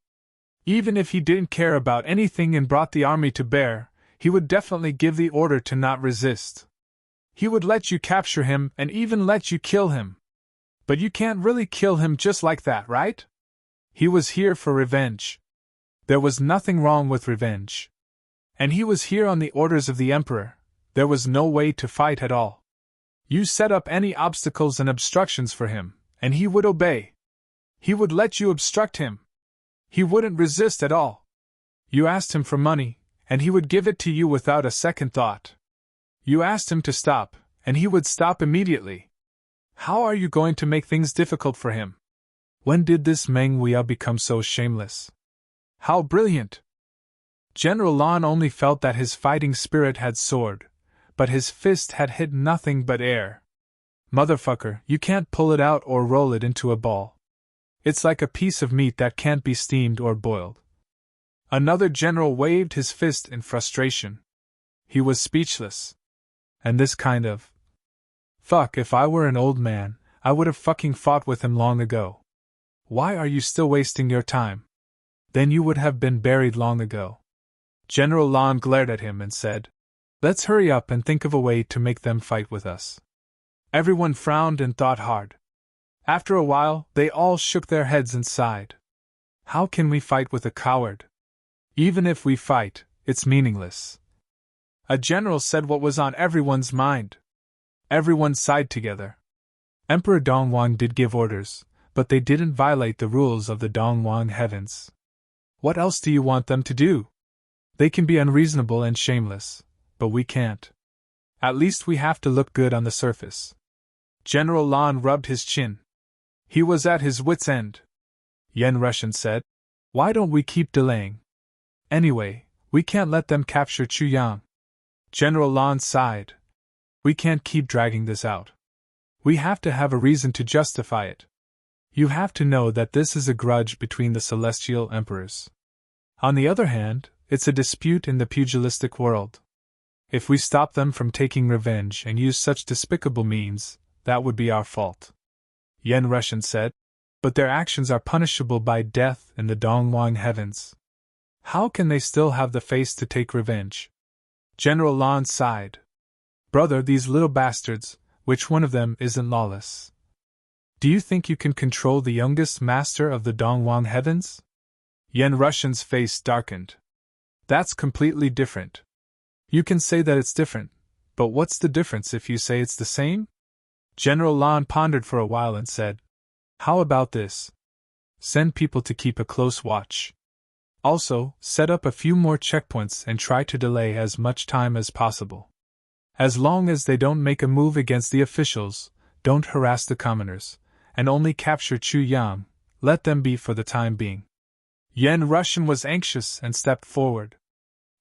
Even if he didn't care about anything and brought the army to bear, he would definitely give the order to not resist. He would let you capture him and even let you kill him. But you can't really kill him just like that, right? He was here for revenge. There was nothing wrong with revenge. And he was here on the orders of the Emperor. There was no way to fight at all. You set up any obstacles and obstructions for him, and he would obey. He would let you obstruct him. He wouldn't resist at all. You asked him for money, and he would give it to you without a second thought. You asked him to stop, and he would stop immediately. How are you going to make things difficult for him? When did this Meng Huiya become so shameless? How brilliant! General Lan only felt that his fighting spirit had soared, but his fist had hit nothing but air. Motherfucker, you can't pull it out or roll it into a ball. It's like a piece of meat that can't be steamed or boiled. Another general waved his fist in frustration. He was speechless. And this kind of fuck, if I were an old man, I would have fucking fought with him long ago. Why are you still wasting your time? Then you would have been buried long ago. General Lan glared at him and said, "Let's hurry up and think of a way to make them fight with us." Everyone frowned and thought hard. After a while, they all shook their heads and sighed. How can we fight with a coward? Even if we fight, it's meaningless. A general said what was on everyone's mind. Everyone sighed together. Emperor Dongwang did give orders, but they didn't violate the rules of the Dongwang heavens. What else do you want them to do? They can be unreasonable and shameless, but we can't. At least we have to look good on the surface. General Lan rubbed his chin. He was at his wit's end. Yen Rushan said, "Why don't we keep delaying? Anyway, we can't let them capture Chu Yang." General Lan sighed. "We can't keep dragging this out. We have to have a reason to justify it. You have to know that this is a grudge between the celestial emperors. On the other hand, it's a dispute in the pugilistic world. If we stop them from taking revenge and use such despicable means, that would be our fault." Yen Rushan said, "But their actions are punishable by death in the Dongwang heavens. How can they still have the face to take revenge?" General Lan sighed. "Brother, these little bastards, which one of them isn't lawless? Do you think you can control the youngest master of the Dongwang heavens?" Yen Rushan's face darkened. "That's completely different. You can say that it's different, but what's the difference if you say it's the same?" General Lan pondered for a while and said, "How about this? Send people to keep a close watch. Also, set up a few more checkpoints and try to delay as much time as possible. As long as they don't make a move against the officials, don't harass the commoners, and only capture Chu Yang, let them be for the time being." Yen Rushan was anxious and stepped forward.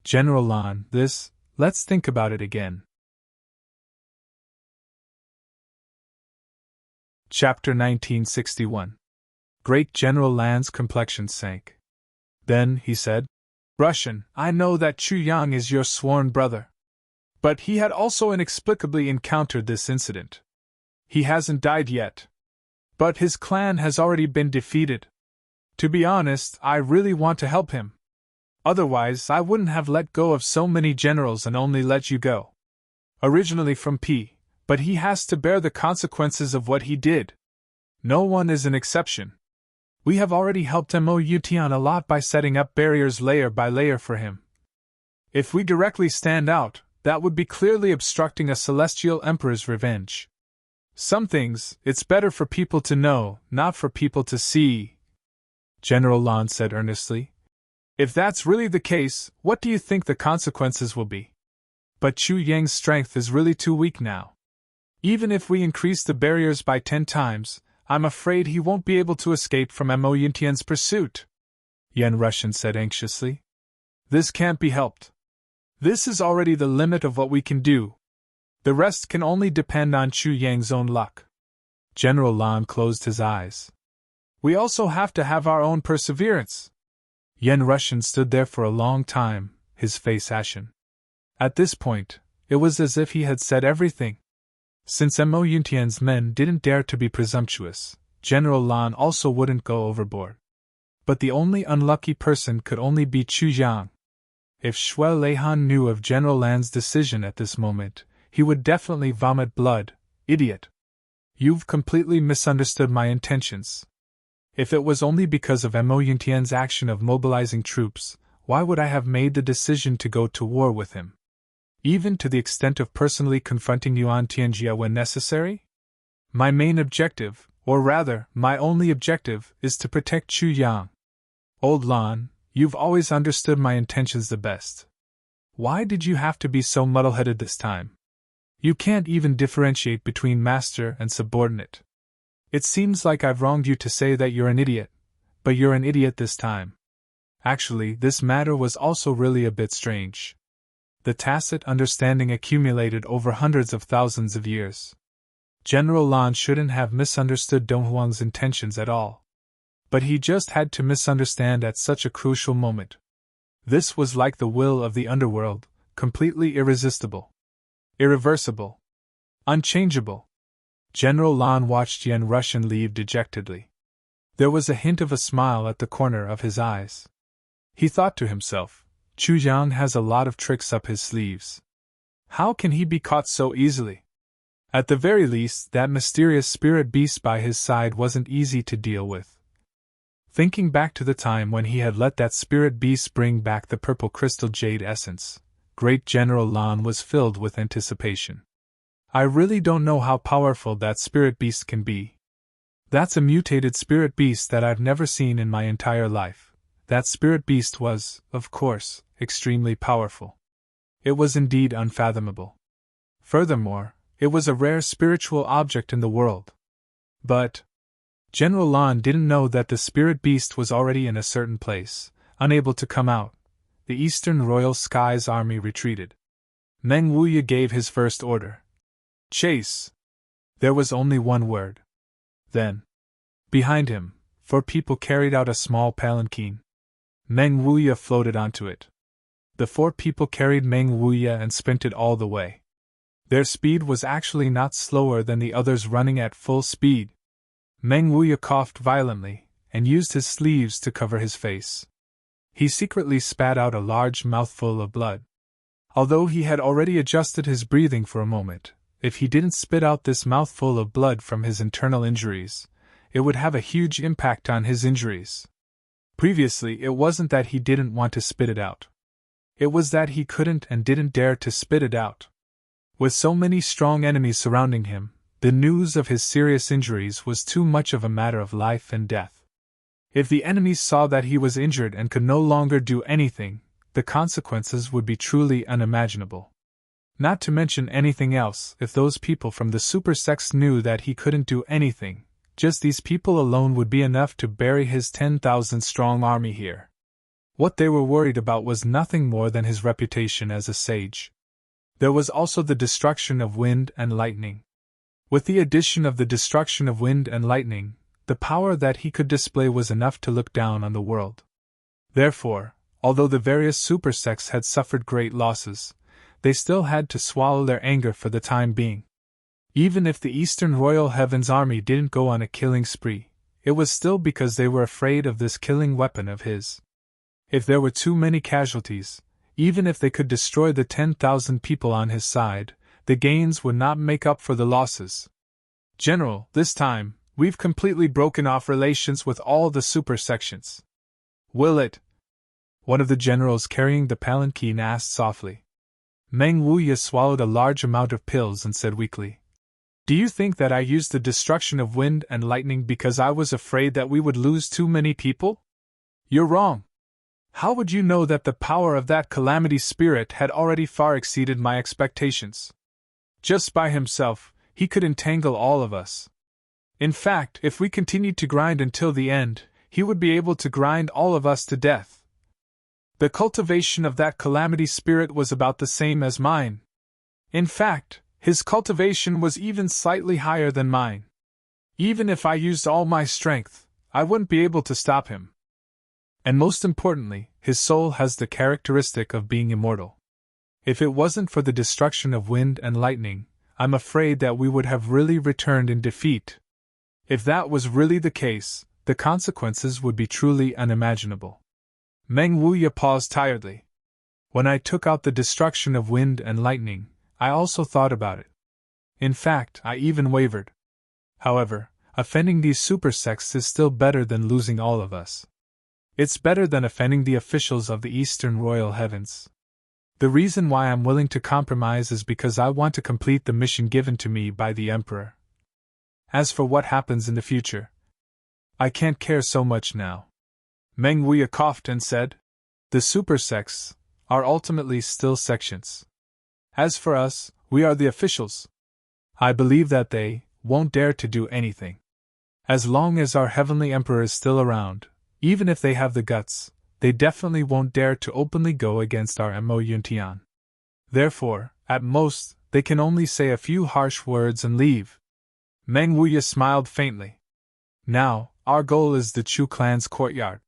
"General Lan, let's think about it again." Chapter 1961. Great General Lan's complexion sank. Then he said, "Rushan, I know that Chu Yang is your sworn brother. But he had also inexplicably encountered this incident. He hasn't died yet. But his clan has already been defeated. To be honest, I really want to help him. Otherwise, I wouldn't have let go of so many generals and only let you go. Originally from P, but he has to bear the consequences of what he did. No one is an exception. We have already helped Mo Yutian a lot by setting up barriers layer by layer for him. If we directly stand out, that would be clearly obstructing a celestial emperor's revenge. Some things, it's better for people to know, not for people to see," General Lan said earnestly. "If that's really the case, what do you think the consequences will be? But Chu Yang's strength is really too weak now. Even if we increase the barriers by 10 times, I'm afraid he won't be able to escape from Mo Yintian's pursuit," Yen Rushan said anxiously. "This can't be helped. This is already the limit of what we can do. The rest can only depend on Chu Yang's own luck." General Lan closed his eyes. "We also have to have our own perseverance." Yen Rushan stood there for a long time, his face ashen. At this point, it was as if he had said everything. Since Mo Yuntian's men didn't dare to be presumptuous, General Lan also wouldn't go overboard. But the only unlucky person could only be Chu Yang. If Shui Leihan knew of General Lan's decision at this moment, he would definitely vomit blood. "Idiot! You've completely misunderstood my intentions. If it was only because of Mo Yuntian's action of mobilizing troops, why would I have made the decision to go to war with him? Even to the extent of personally confronting Yuan Tianjia when necessary? My main objective, or rather, my only objective, is to protect Chu Yang. Old Lan, you've always understood my intentions the best. Why did you have to be so muddle-headed this time? You can't even differentiate between master and subordinate. It seems like I've wronged you to say that you're an idiot, but you're an idiot this time. Actually, this matter was also really a bit strange. The tacit understanding accumulated over hundreds of thousands of years. General Lan shouldn't have misunderstood Dong Huang's intentions at all. But he just had to misunderstand at such a crucial moment. This was like the will of the underworld, completely irresistible. Irreversible. Unchangeable. General Lan watched Yen Rushan leave dejectedly. There was a hint of a smile at the corner of his eyes. He thought to himself, Chu Yang has a lot of tricks up his sleeves. How can he be caught so easily? At the very least, that mysterious spirit beast by his side wasn't easy to deal with. Thinking back to the time when he had let that spirit beast bring back the purple crystal jade essence, Great General Lan was filled with anticipation. I really don't know how powerful that spirit beast can be. That's a mutated spirit beast that I've never seen in my entire life. That spirit beast was, of course, extremely powerful. It was indeed unfathomable. Furthermore, it was a rare spiritual object in the world. But General Lan didn't know that the spirit beast was already in a certain place, unable to come out. The Eastern Royal Skies army retreated. Meng Wuya gave his first order. Chase! There was only one word. Then, behind him, 4 people carried out a small palanquin. Meng Wuya floated onto it. The 4 people carried Meng Wuya and sprinted all the way. Their speed was actually not slower than the others running at full speed. Meng Wuya coughed violently, and used his sleeves to cover his face. He secretly spat out a large mouthful of blood. Although he had already adjusted his breathing for a moment, if he didn't spit out this mouthful of blood from his internal injuries, it would have a huge impact on his injuries. Previously, it wasn't that he didn't want to spit it out. It was that he couldn't and didn't dare to spit it out. With so many strong enemies surrounding him, the news of his serious injuries was too much of a matter of life and death. If the enemies saw that he was injured and could no longer do anything, the consequences would be truly unimaginable. Not to mention anything else, if those people from the super sects knew that he couldn't do anything, just these people alone would be enough to bury his 10,000-strong army here. What they were worried about was nothing more than his reputation as a sage. There was also the destruction of wind and lightning. With the addition of the destruction of wind and lightning, the power that he could display was enough to look down on the world. Therefore, although the various super sects had suffered great losses, they still had to swallow their anger for the time being. Even if the Eastern Royal Heavens Army didn't go on a killing spree, it was still because they were afraid of this killing weapon of his. If there were too many casualties, even if they could destroy the 10,000 people on his side, the gains would not make up for the losses. General, this time, we've completely broken off relations with all the super sections. Will it? One of the generals carrying the palanquin asked softly. Meng Wuya swallowed a large amount of pills and said weakly, "Do you think that I used the destruction of wind and lightning because I was afraid that we would lose too many people? You're wrong. How would you know that the power of that calamity spirit had already far exceeded my expectations? Just by himself, he could entangle all of us. In fact, if we continued to grind until the end, he would be able to grind all of us to death. The cultivation of that calamity spirit was about the same as mine. In fact, his cultivation was even slightly higher than mine. Even if I used all my strength, I wouldn't be able to stop him. And most importantly, his soul has the characteristic of being immortal. If it wasn't for the destruction of wind and lightning, I'm afraid that we would have really returned in defeat. If that was really the case, the consequences would be truly unimaginable." Meng Wuya paused tiredly. When I took out the destruction of wind and lightning, I also thought about it. In fact, I even wavered. However, offending these super sects is still better than losing all of us. It's better than offending the officials of the Eastern Royal Heavens. The reason why I'm willing to compromise is because I want to complete the mission given to me by the Emperor. As for what happens in the future, I can't care so much now. Meng Wuya coughed and said, "The super sects are ultimately still sections. As for us, we are the officials. I believe that they won't dare to do anything. As long as our Heavenly Emperor is still around, even if they have the guts, they definitely won't dare to openly go against our Mo Yuntian. Therefore, at most, they can only say a few harsh words and leave." Meng Wuya smiled faintly. "Now, our goal is the Chu clan's courtyard."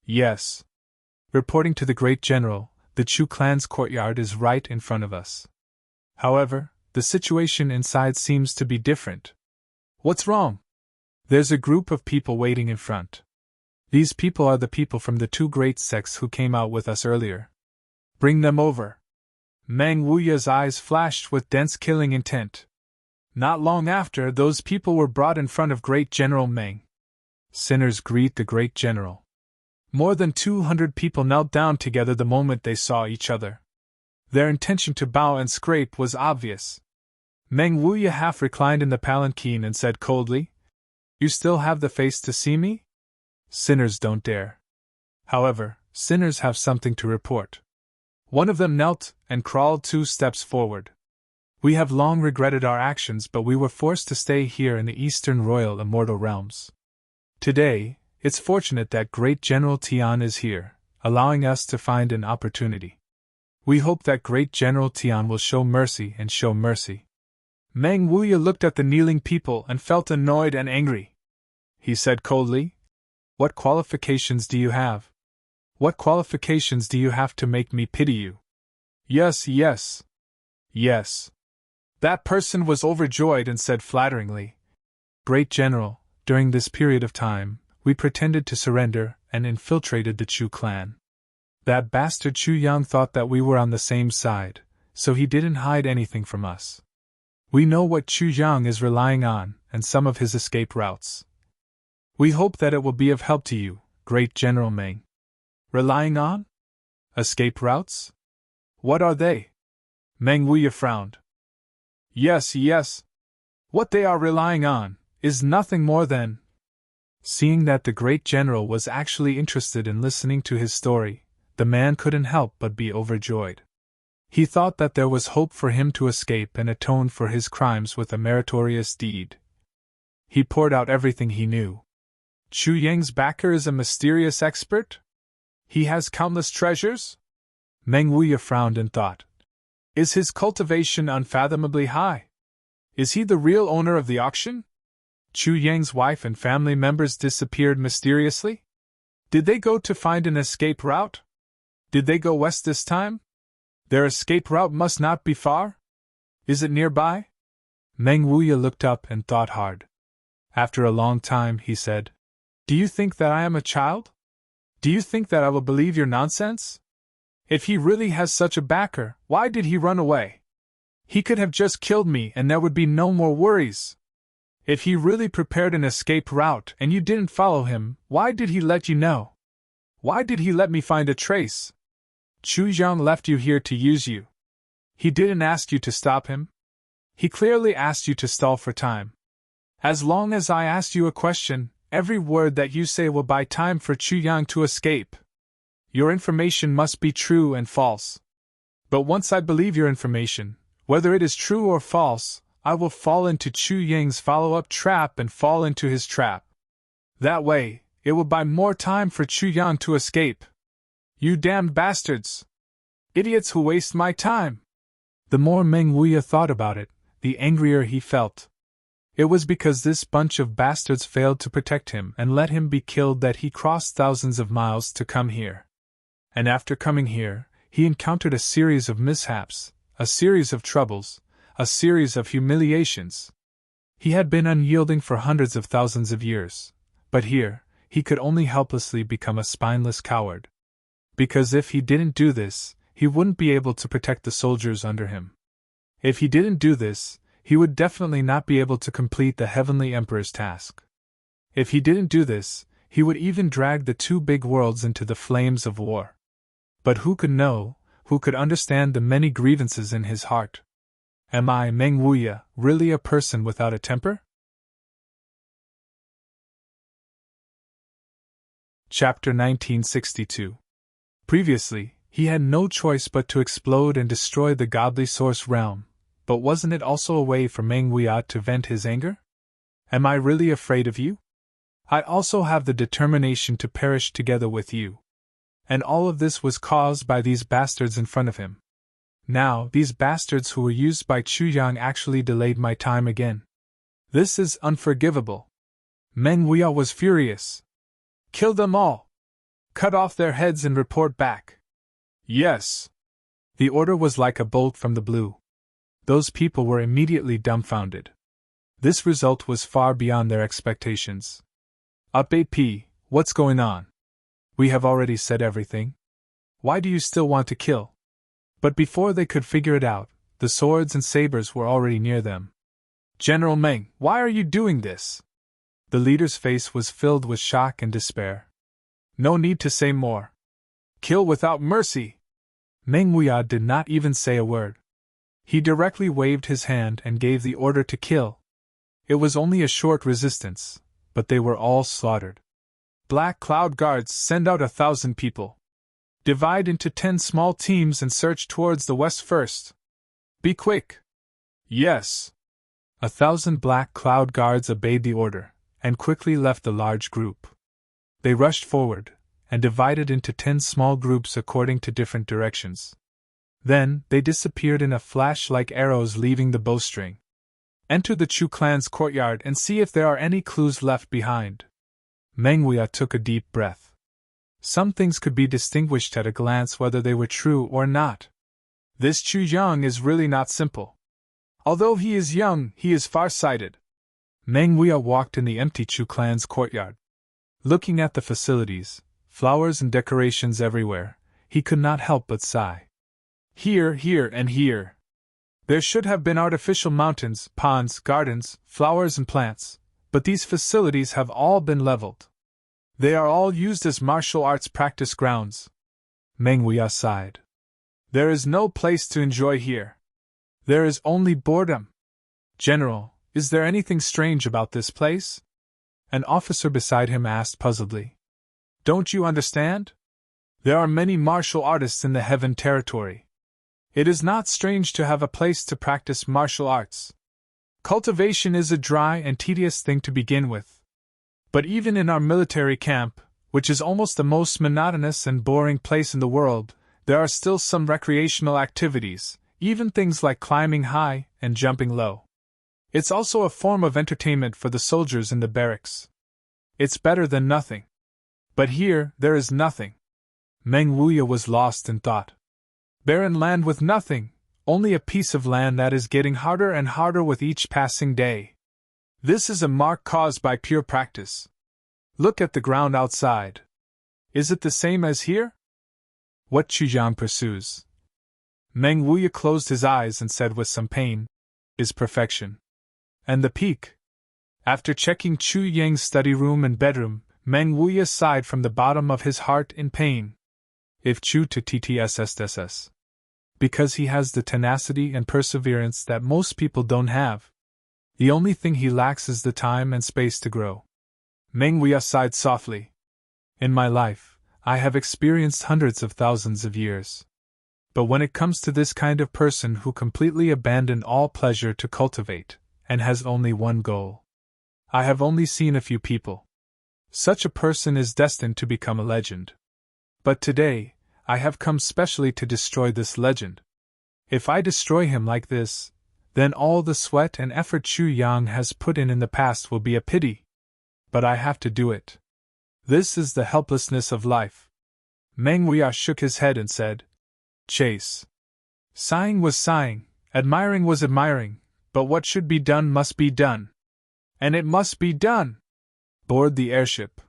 "Yes. Reporting to the great general, the Chu clan's courtyard is right in front of us. However, the situation inside seems to be different." "What's wrong?" "There's a group of people waiting in front. These people are the people from the 2 great sects who came out with us earlier. Bring them over." Meng Wuya's eyes flashed with dense killing intent. Not long after, those people were brought in front of Great General Meng. Sinners greet the Great General. More than 200 people knelt down together the moment they saw each other. Their intention to bow and scrape was obvious. Meng Wuya half reclined in the palanquin and said coldly, You still have the face to see me? Sinners don't dare. However, sinners have something to report. One of them knelt and crawled 2 steps forward. We have long regretted our actions, but we were forced to stay here in the Eastern Royal Immortal Realms. Today, it's fortunate that Great General Tian is here, allowing us to find an opportunity. We hope that Great General Tian will show mercy and show mercy. Meng Wuya looked at the kneeling people and felt annoyed and angry. He said coldly, "What qualifications do you have? What qualifications do you have to make me pity you?" Yes. Yes. That person was overjoyed and said flatteringly, "Great General, during this period of time, we pretended to surrender and infiltrated the Chu clan. That bastard Chu Yang thought that we were on the same side, so he didn't hide anything from us. We know what Chu Yang is relying on and some of his escape routes. We hope that it will be of help to you, Great General Meng." Relying on? Escape routes? What are they? Meng Wuya frowned. Yes. What they are relying on is nothing more than. Seeing that the great general was actually interested in listening to his story, the man couldn't help but be overjoyed. He thought that there was hope for him to escape and atone for his crimes with a meritorious deed. He poured out everything he knew. Chu Yang's backer is a mysterious expert? He has countless treasures? Meng Wuya frowned and thought. Is his cultivation unfathomably high? Is he the real owner of the auction? Chu Yang's wife and family members disappeared mysteriously? Did they go to find an escape route? Did they go west this time? Their escape route must not be far? Is it nearby? Meng Wuya looked up and thought hard. After a long time, he said, "Do you think that I am a child? Do you think that I will believe your nonsense? If he really has such a backer, why did he run away? He could have just killed me and there would be no more worries. If he really prepared an escape route and you didn't follow him, why did he let you know? Why did he let me find a trace? Chu Yang left you here to use you. He didn't ask you to stop him. He clearly asked you to stall for time. As long as I asked you a question, every word that you say will buy time for Chu Yang to escape. Your information must be true and false. But once I believe your information, whether it is true or false, I will fall into Chu Yang's follow-up trap and fall into his trap. That way, it will buy more time for Chu Yang to escape. You damned bastards! Idiots who waste my time!" The more Meng Wuya thought about it, the angrier he felt. It was because this bunch of bastards failed to protect him and let him be killed that he crossed thousands of miles to come here. And after coming here, he encountered a series of mishaps, a series of troubles, a series of humiliations. He had been unyielding for hundreds of thousands of years, but here, he could only helplessly become a spineless coward. Because if he didn't do this, he wouldn't be able to protect the soldiers under him. If he didn't do this, he would definitely not be able to complete the Heavenly Emperor's task. If he didn't do this, he would even drag the 2 big worlds into the flames of war. But who could know, who could understand the many grievances in his heart? Am I, Meng Wuya, really a person without a temper? Chapter 1962. Previously, he had no choice but to explode and destroy the godly source realm, but wasn't it also a way for Meng Wuya to vent his anger? Am I really afraid of you? I also have the determination to perish together with you. And all of this was caused by these bastards in front of him. Now, these bastards who were used by Chu Yang actually delayed my time again. This is unforgivable. Meng Wuya was furious. Kill them all! Cut off their heads and report back. Yes! The order was like a bolt from the blue. Those people were immediately dumbfounded. This result was far beyond their expectations. Up AP, what's going on? We have already said everything. Why do you still want to kill? But before they could figure it out, the swords and sabers were already near them. General Meng, why are you doing this? The leader's face was filled with shock and despair. No need to say more. Kill without mercy! Meng Wuya did not even say a word. He directly waved his hand and gave the order to kill. It was only a short resistance, but they were all slaughtered. Black Cloud Guards, send out 1,000 people. Divide into 10 small teams and search towards the west first. Be quick. Yes. 1,000 Black Cloud Guards obeyed the order, and quickly left the large group. They rushed forward, and divided into 10 small groups according to different directions. Then, they disappeared in a flash like arrows leaving the bowstring. Enter the Chu clan's courtyard and see if there are any clues left behind. Meng Huiya took a deep breath. Some things could be distinguished at a glance whether they were true or not. This Chu Yang is really not simple. Although he is young, he is far-sighted. Meng Huiya walked in the empty Chu clan's courtyard. Looking at the facilities, flowers and decorations everywhere, he could not help but sigh. Here, and here. There should have been artificial mountains, ponds, gardens, flowers and plants, but these facilities have all been leveled. They are all used as martial arts practice grounds. Meng Huiya sighed. There is no place to enjoy here. There is only boredom. General, is there anything strange about this place? An officer beside him asked puzzledly. Don't you understand? There are many martial artists in the Heaven territory. It is not strange to have a place to practice martial arts. Cultivation is a dry and tedious thing to begin with. But even in our military camp, which is almost the most monotonous and boring place in the world, there are still some recreational activities, even things like climbing high and jumping low. It's also a form of entertainment for the soldiers in the barracks. It's better than nothing. But here, there is nothing. Meng Huiya was lost in thought. Barren land with nothing, only a piece of land that is getting harder and harder with each passing day. This is a mark caused by pure practice. Look at the ground outside. Is it the same as here? What Chu Yang pursues. Meng Huiya closed his eyes and said with some pain, is perfection. And the peak? After checking Chu Yang's study room and bedroom, Meng Huiya sighed from the bottom of his heart in pain. If Chu to TTSSSS. Because he has the tenacity and perseverance that most people don't have. The only thing he lacks is the time and space to grow. Meng Huiya sighed softly. In my life, I have experienced hundreds of thousands of years. But when it comes to this kind of person who completely abandoned all pleasure to cultivate, and has only one goal, I have only seen a few people. Such a person is destined to become a legend. But today, I have come specially to destroy this legend. If I destroy him like this, then all the sweat and effort Chu Yang has put in the past will be a pity. But I have to do it. This is the helplessness of life. Meng Huiya shook his head and said, Chase. Sighing was sighing, admiring was admiring, but what should be done must be done. And it must be done. Board the airship.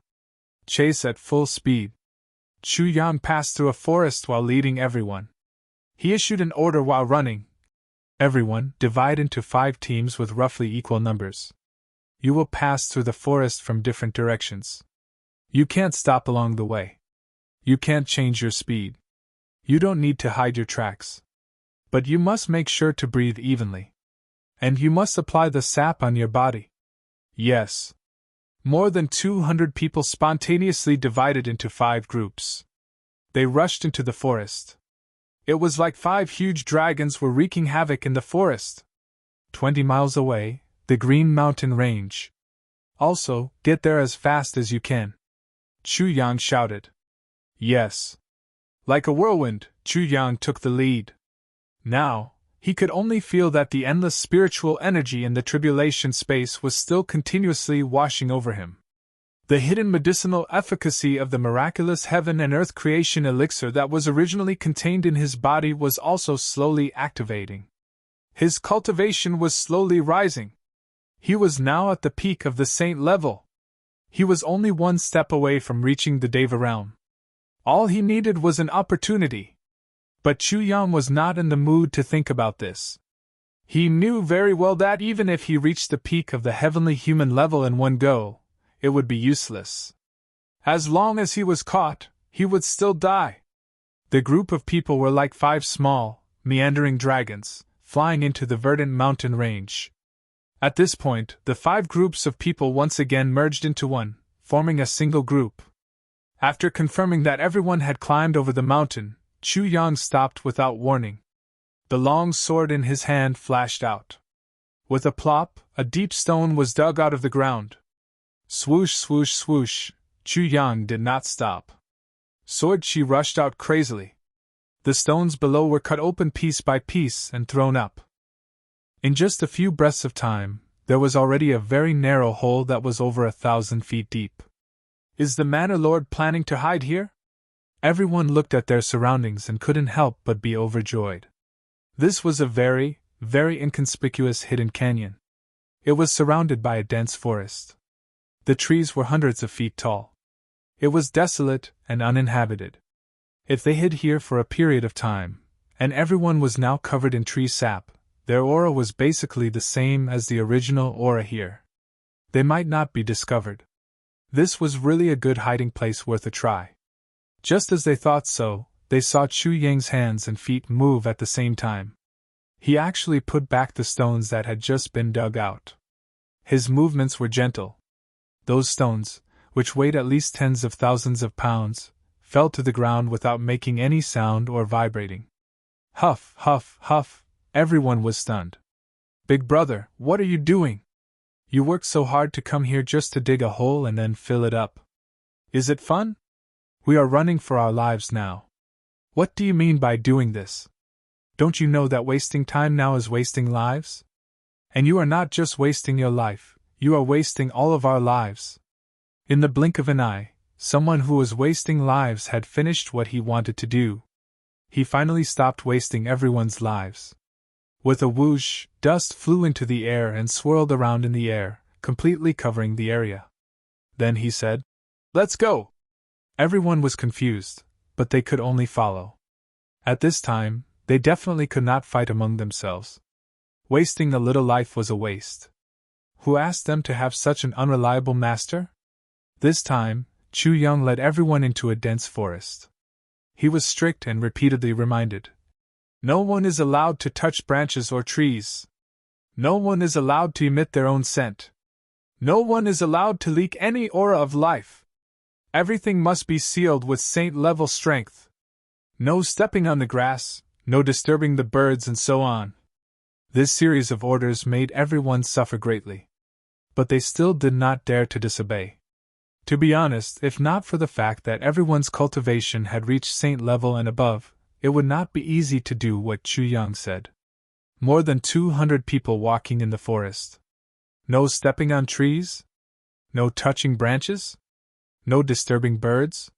Chase at full speed. Chu Yang passed through a forest while leading everyone. He issued an order while running. Everyone, divide into 5 teams with roughly equal numbers. You will pass through the forest from different directions. You can't stop along the way. You can't change your speed. You don't need to hide your tracks. But you must make sure to breathe evenly. And you must apply the sap on your body. Yes. More than 200 people spontaneously divided into 5 groups. They rushed into the forest. It was like 5 huge dragons were wreaking havoc in the forest. 20 miles away, the Green Mountain Range. Also, get there as fast as you can. Chu Yang shouted. Yes. Like a whirlwind, Chu Yang took the lead. Now, he could only feel that the endless spiritual energy in the tribulation space was still continuously washing over him. The hidden medicinal efficacy of the miraculous heaven and earth creation elixir that was originally contained in his body was also slowly activating. His cultivation was slowly rising. He was now at the peak of the saint level. He was only one step away from reaching the Deva realm. All he needed was an opportunity. But Chu Yang was not in the mood to think about this. He knew very well that even if he reached the peak of the heavenly human level in one go, it would be useless. As long as he was caught, he would still die. The group of people were like 5 small, meandering dragons, flying into the verdant mountain range. At this point, the 5 groups of people once again merged into one, forming a single group. After confirming that everyone had climbed over the mountain, Chu Yang stopped without warning. The long sword in his hand flashed out. With a plop, a deep stone was dug out of the ground. Swoosh, swoosh, swoosh, Chu Yang did not stop. Sword she rushed out crazily. The stones below were cut open piece by piece and thrown up. In just a few breaths of time, there was already a very narrow hole that was over 1,000 feet deep. Is the Manor Lord planning to hide here? Everyone looked at their surroundings and couldn't help but be overjoyed. This was a very, very inconspicuous hidden canyon. It was surrounded by a dense forest. The trees were hundreds of feet tall. It was desolate and uninhabited. If they hid here for a period of time, and everyone was now covered in tree sap, their aura was basically the same as the original aura here. They might not be discovered. This was really a good hiding place worth a try. Just as they thought so, they saw Chu Yang's hands and feet move at the same time. He actually put back the stones that had just been dug out. His movements were gentle. Those stones, which weighed at least tens of thousands of pounds, fell to the ground without making any sound or vibrating. Huff, huff, huff, everyone was stunned. Big brother, what are you doing? You worked so hard to come here just to dig a hole and then fill it up. Is it fun? We are running for our lives now. What do you mean by doing this? Don't you know that wasting time now is wasting lives? And you are not just wasting your life, you are wasting all of our lives. In the blink of an eye, someone who was wasting lives had finished what he wanted to do. He finally stopped wasting everyone's lives. With a whoosh, dust flew into the air and swirled around in the air, completely covering the area. Then he said, "Let's go!" Everyone was confused, but they could only follow. At this time, they definitely could not fight among themselves. Wasting a little life was a waste. Who asked them to have such an unreliable master? This time, Chu Yang led everyone into a dense forest. He was strict and repeatedly reminded, "No one is allowed to touch branches or trees. No one is allowed to emit their own scent. No one is allowed to leak any aura of life. Everything must be sealed with saint-level strength. No stepping on the grass, no disturbing the birds, and so on." This series of orders made everyone suffer greatly. But they still did not dare to disobey. To be honest, if not for the fact that everyone's cultivation had reached saint level and above, it would not be easy to do what Chu Yang said. More than 200 people walking in the forest. No stepping on trees? No touching branches? No disturbing birds?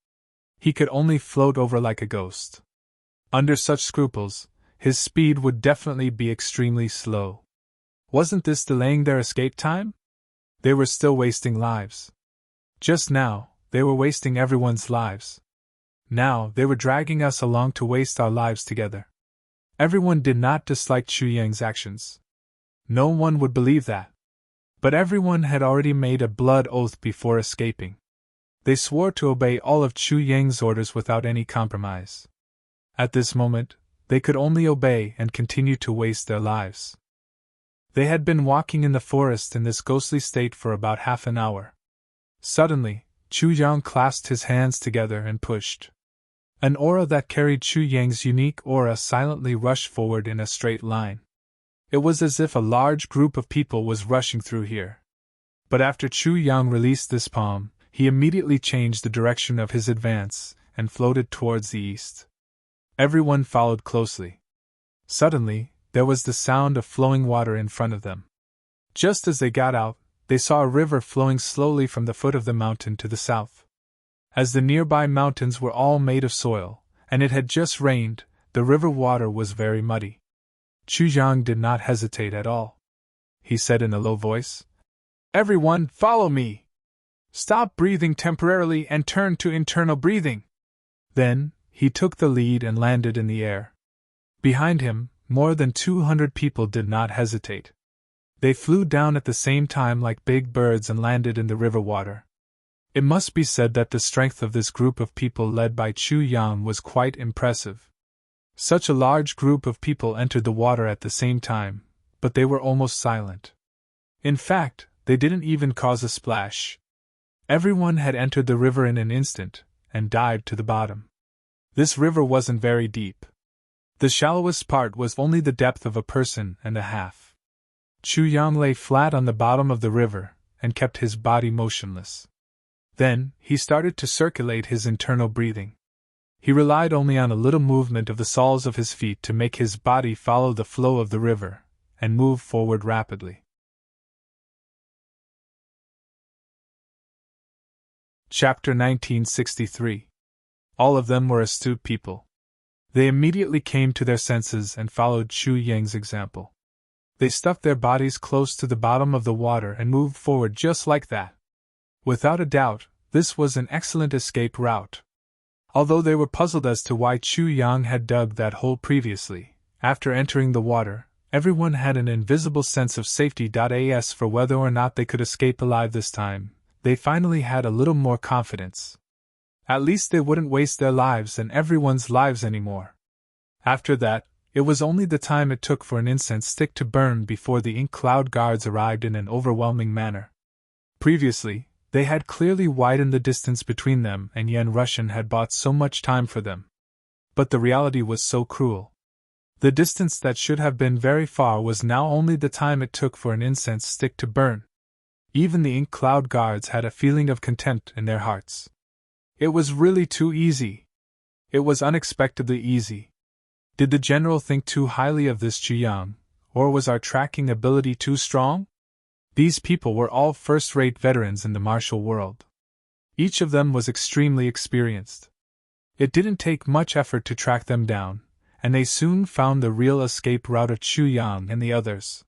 He could only float over like a ghost. Under such scruples, his speed would definitely be extremely slow. Wasn't this delaying their escape time? They were still wasting lives. Just now, they were wasting everyone's lives. Now, they were dragging us along to waste our lives together. Everyone did not dislike Chu Yang's actions. No one would believe that. But everyone had already made a blood oath before escaping. They swore to obey all of Chu Yang's orders without any compromise. At this moment, they could only obey and continue to waste their lives. They had been walking in the forest in this ghostly state for about half an hour. Suddenly, Chu Yang clasped his hands together and pushed. An aura that carried Chu Yang's unique aura silently rushed forward in a straight line. It was as if a large group of people was rushing through here. But after Chu Yang released this palm, he immediately changed the direction of his advance and floated towards the east. Everyone followed closely. Suddenly, there was the sound of flowing water in front of them. Just as they got out, they saw a river flowing slowly from the foot of the mountain to the south. As the nearby mountains were all made of soil, and it had just rained, the river water was very muddy. Chu Yang did not hesitate at all. He said in a low voice, "Everyone, follow me! Stop breathing temporarily and turn to internal breathing." Then, he took the lead and landed in the air. Behind him, more than 200 people did not hesitate. They flew down at the same time like big birds and landed in the river water. It must be said that the strength of this group of people led by Chu Yang was quite impressive. Such a large group of people entered the water at the same time, but they were almost silent. In fact, they didn't even cause a splash. Everyone had entered the river in an instant, and dived to the bottom. This river wasn't very deep. The shallowest part was only the depth of a person and a half. Chu Yang lay flat on the bottom of the river, and kept his body motionless. Then, he started to circulate his internal breathing. He relied only on a little movement of the soles of his feet to make his body follow the flow of the river, and move forward rapidly. Chapter 1963. All of them were astute people. They immediately came to their senses and followed Chu Yang's example. They stuffed their bodies close to the bottom of the water and moved forward just like that. Without a doubt, this was an excellent escape route. Although they were puzzled as to why Chu Yang had dug that hole previously, after entering the water, everyone had an invisible sense of safety. As for whether or not they could escape alive this time, they finally had a little more confidence. At least they wouldn't waste their lives and everyone's lives anymore. After that, it was only the time it took for an incense stick to burn before the ink cloud guards arrived in an overwhelming manner. Previously, they had clearly widened the distance between them, and Yen Russian had bought so much time for them. But the reality was so cruel. The distance that should have been very far was now only the time it took for an incense stick to burn. Even the ink cloud guards had a feeling of contempt in their hearts. It was really too easy. It was unexpectedly easy. Did the general think too highly of this Chu Yang, or was our tracking ability too strong? These people were all first-rate veterans in the martial world. Each of them was extremely experienced. It didn't take much effort to track them down, and they soon found the real escape route of Chu Yang and the others.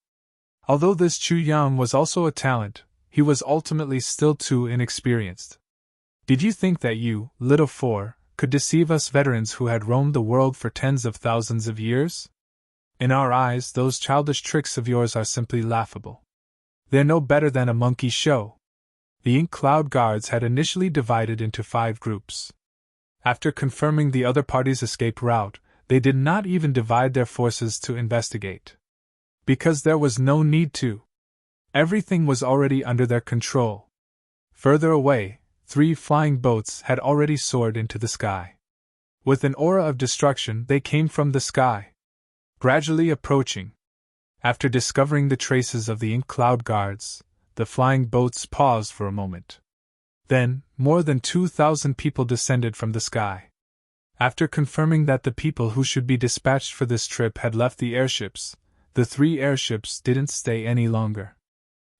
Although this Chu Yang was also a talent, he was ultimately still too inexperienced. Did you think that you, little four, could deceive us veterans who had roamed the world for tens of thousands of years? In our eyes, those childish tricks of yours are simply laughable. They're no better than a monkey show. The ink cloud guards had initially divided into 5 groups. After confirming the other party's escape route, they did not even divide their forces to investigate. Because there was no need to. Everything was already under their control. Further away, 3 flying boats had already soared into the sky. With an aura of destruction, they came from the sky, gradually approaching. After discovering the traces of the ink cloud guards, the flying boats paused for a moment. Then, more than 2,000 people descended from the sky. After confirming that the people who should be dispatched for this trip had left the airships, the 3 airships didn't stay any longer.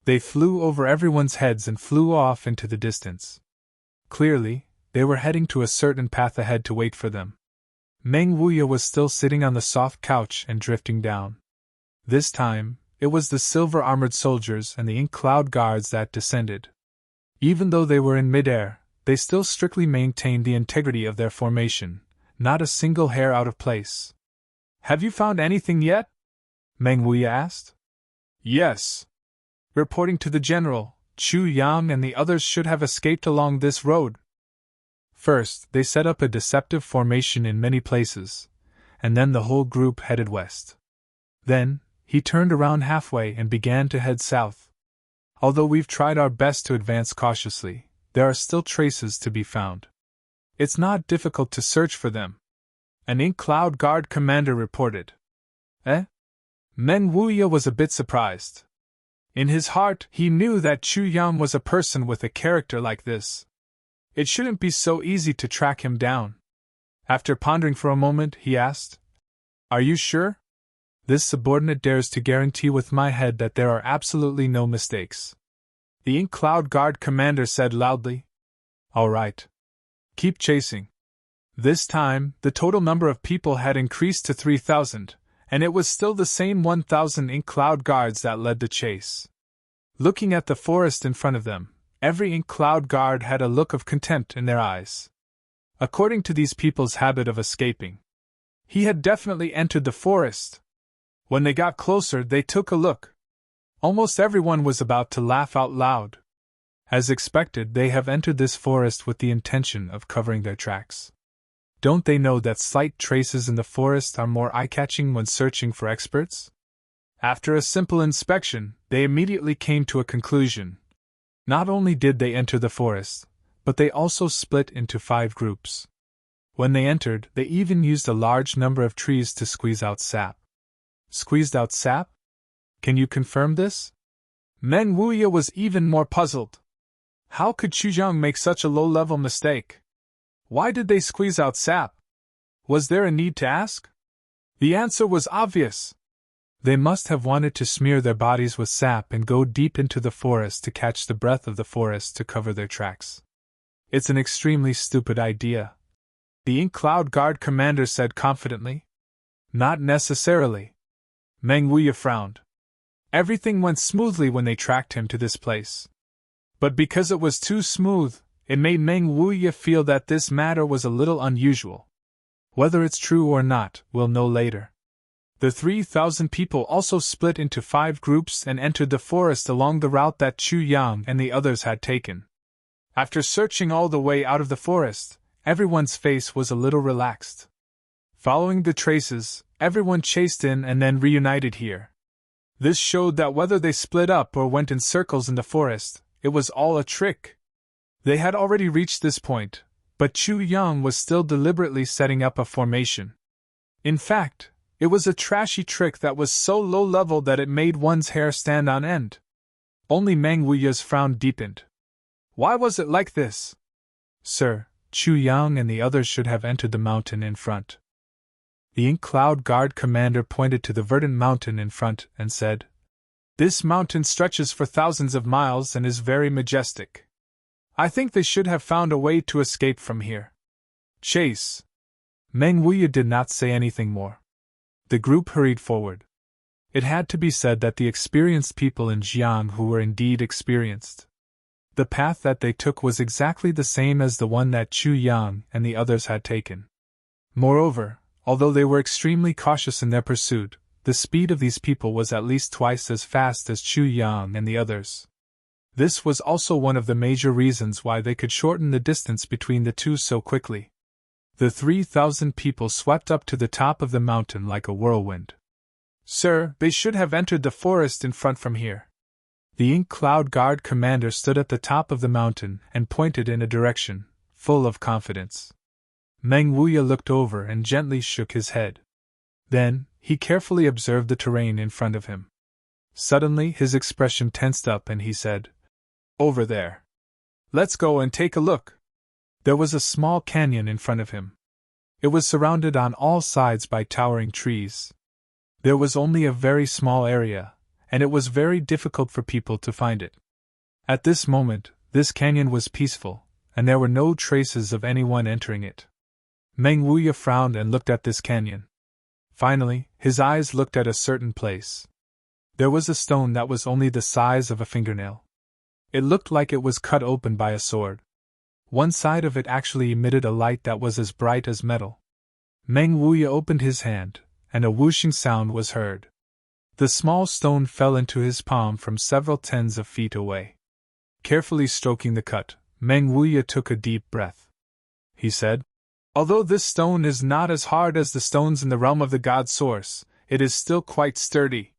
They flew over everyone's heads and flew off into the distance. Clearly, they were heading to a certain path ahead to wait for them. Meng Wuya was still sitting on the soft couch and drifting down. This time, it was the silver-armored soldiers and the ink cloud guards that descended. Even though they were in midair, they still strictly maintained the integrity of their formation, not a single hair out of place. "Have you found anything yet?" Meng Wuya asked. "Yes. Reporting to the general, Chu Yang and the others should have escaped along this road." First, they set up a deceptive formation in many places, and then the whole group headed west. Then, he turned around halfway and began to head south. Although we've tried our best to advance cautiously, there are still traces to be found. It's not difficult to search for them. An ink cloud guard commander reported. Eh? Meng Wuya was a bit surprised. In his heart, he knew that Chu Yang was a person with a character like this. It shouldn't be so easy to track him down. After pondering for a moment, he asked, "Are you sure?" "This subordinate dares to guarantee with my head that there are absolutely no mistakes," the ink cloud guard commander said loudly. "All right. Keep chasing." This time, the total number of people had increased to 3,000, and it was still the same 1,000 ink cloud guards that led the chase. Looking at the forest in front of them, every ink cloud guard had a look of contempt in their eyes. According to these people's habit of escaping, he had definitely entered the forest. When they got closer, they took a look. Almost everyone was about to laugh out loud. As expected, they have entered this forest with the intention of covering their tracks. Don't they know that slight traces in the forest are more eye-catching when searching for experts? After a simple inspection, they immediately came to a conclusion. Not only did they enter the forest, but they also split into 5 groups. When they entered, they even used a large number of trees to squeeze out sap. Squeezed out sap? Can you confirm this? Meng Wuya was even more puzzled. How could Chu Yang make such a low-level mistake? Why did they squeeze out sap? Was there a need to ask? The answer was obvious. They must have wanted to smear their bodies with sap and go deep into the forest to catch the breath of the forest to cover their tracks. It's an extremely stupid idea, the Ink Cloud Guard commander said confidently. Not necessarily. Meng Wuya frowned. Everything went smoothly when they tracked him to this place. But because it was too smooth, it made Meng Wuya feel that this matter was a little unusual. Whether it's true or not, we'll know later. The 3,000 people also split into 5 groups and entered the forest along the route that Chu Yang and the others had taken. After searching all the way out of the forest, everyone's face was a little relaxed. Following the traces, everyone chased in and then reunited here. This showed that whether they split up or went in circles in the forest, it was all a trick. They had already reached this point, but Chu Yang was still deliberately setting up a formation. In fact, it was a trashy trick that was so low-level that it made one's hair stand on end. Only Meng Wuya's frown deepened. Why was it like this? Sir, Chu Yang and the others should have entered the mountain in front. The Ink Cloud Guard commander pointed to the verdant mountain in front and said, This mountain stretches for thousands of miles and is very majestic. I think they should have found a way to escape from here. Chase. Meng Wuya did not say anything more. The group hurried forward. It had to be said that the experienced people in Jiang who were indeed experienced. The path that they took was exactly the same as the one that Chu Yang and the others had taken. Moreover, although they were extremely cautious in their pursuit, the speed of these people was at least twice as fast as Chu Yang and the others. This was also one of the major reasons why they could shorten the distance between the two so quickly. The 3,000 people swept up to the top of the mountain like a whirlwind. Sir, they should have entered the forest in front from here. The Ink Cloud Guard commander stood at the top of the mountain and pointed in a direction, full of confidence. Meng Wuya looked over and gently shook his head. Then, he carefully observed the terrain in front of him. Suddenly his expression tensed up and he said, Over there. Let's go and take a look. There was a small canyon in front of him. It was surrounded on all sides by towering trees. There was only a very small area, and it was very difficult for people to find it. At this moment, this canyon was peaceful, and there were no traces of anyone entering it. Meng Wuya frowned and looked at this canyon. Finally, his eyes looked at a certain place. There was a stone that was only the size of a fingernail. It looked like it was cut open by a sword. One side of it actually emitted a light that was as bright as metal. Meng Wuya opened his hand, and a whooshing sound was heard. The small stone fell into his palm from several tens of feet away. Carefully stroking the cut, Meng Wuya took a deep breath. He said, Although this stone is not as hard as the stones in the realm of the god Source, it is still quite sturdy.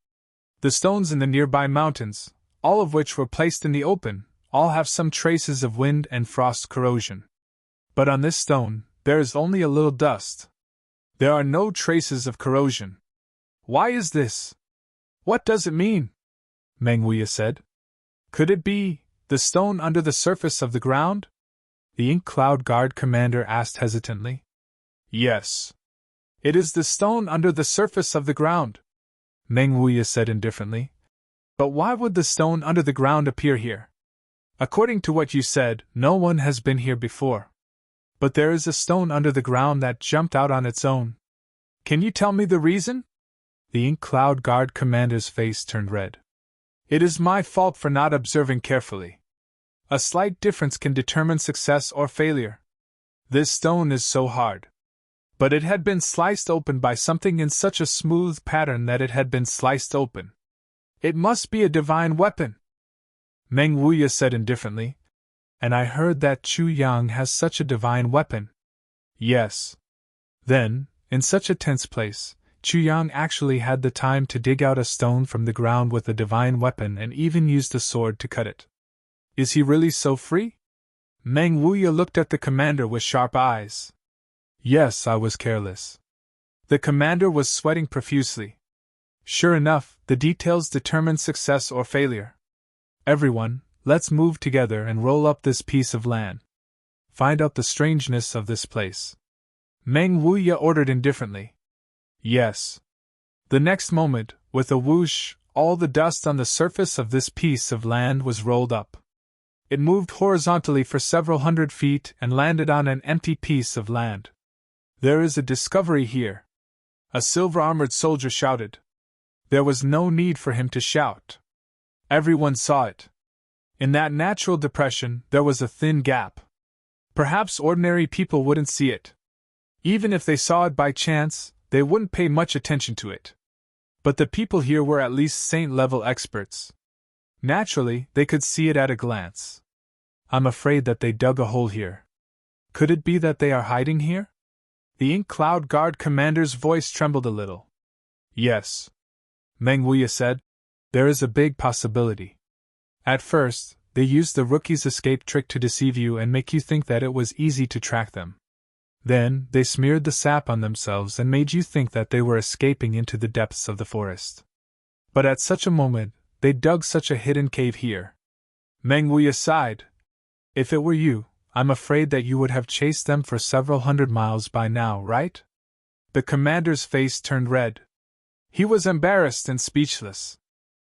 The stones in the nearby mountains, all of which were placed in the open, all have some traces of wind and frost corrosion. But on this stone, there is only a little dust. There are no traces of corrosion. Why is this? What does it mean? Meng Wuya said. Could it be the stone under the surface of the ground? The Ink Cloud Guard commander asked hesitantly. Yes. It is the stone under the surface of the ground, Meng Wuya said indifferently. But why would the stone under the ground appear here? According to what you said, no one has been here before. But there is a stone under the ground that jumped out on its own. Can you tell me the reason? The Ink Cloud Guard commander's face turned red. It is my fault for not observing carefully. A slight difference can determine success or failure. This stone is so hard. But it had been sliced open by something in such a smooth pattern that it had been sliced open. It must be a divine weapon, Meng Wuya said indifferently. And I heard that Chu Yang has such a divine weapon. Yes. Then, in such a tense place, Chu Yang actually had the time to dig out a stone from the ground with a divine weapon and even used a sword to cut it. Is he really so free? Meng Wuya looked at the commander with sharp eyes. Yes, I was careless. The commander was sweating profusely. Sure enough, the details determined success or failure. Everyone, let's move together and roll up this piece of land. Find out the strangeness of this place. Meng Wuya ordered indifferently. Yes. The next moment, with a whoosh, all the dust on the surface of this piece of land was rolled up. It moved horizontally for several hundred feet and landed on an empty piece of land. There is a discovery here. A silver-armored soldier shouted. There was no need for him to shout. Everyone saw it. In that natural depression, there was a thin gap. Perhaps ordinary people wouldn't see it. Even if they saw it by chance, they wouldn't pay much attention to it. But the people here were at least saint-level experts. Naturally, they could see it at a glance. I'm afraid that they dug a hole here. Could it be that they are hiding here? The Ink Cloud Guard commander's voice trembled a little. Yes. Meng Wuya said. There is a big possibility. At first, they used the rookie's escape trick to deceive you and make you think that it was easy to track them. Then, they smeared the sap on themselves and made you think that they were escaping into the depths of the forest. But at such a moment, they dug such a hidden cave here. Meng Wuya sighed. If it were you, I'm afraid that you would have chased them for several hundred miles by now, right? The commander's face turned red. He was embarrassed and speechless.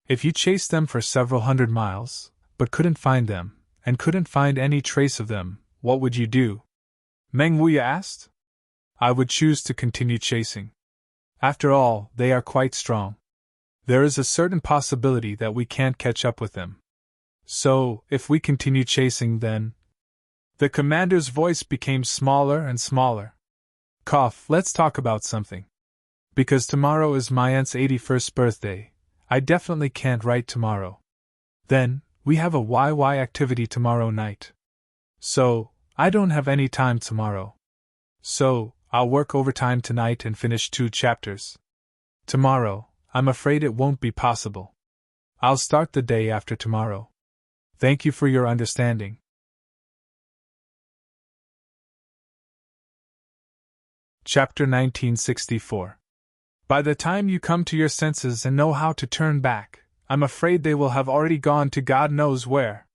If you chased them for several hundred miles, but couldn't find them, and couldn't find any trace of them, what would you do? Meng Wuya asked. I would choose to continue chasing. After all, they are quite strong. There is a certain possibility that we can't catch up with them. So, if we continue chasing, then... The commander's voice became smaller and smaller. Cough, let's talk about something. Because tomorrow is my aunt's 81st birthday, I definitely can't write tomorrow. Then, we have a YY activity tomorrow night. So, I don't have any time tomorrow. So, I'll work overtime tonight and finish 2 chapters. Tomorrow, I'm afraid it won't be possible. I'll start the day after tomorrow. Thank you for your understanding. Chapter 1964. By the time you come to your senses and know how to turn back, I'm afraid they will have already gone to God knows where.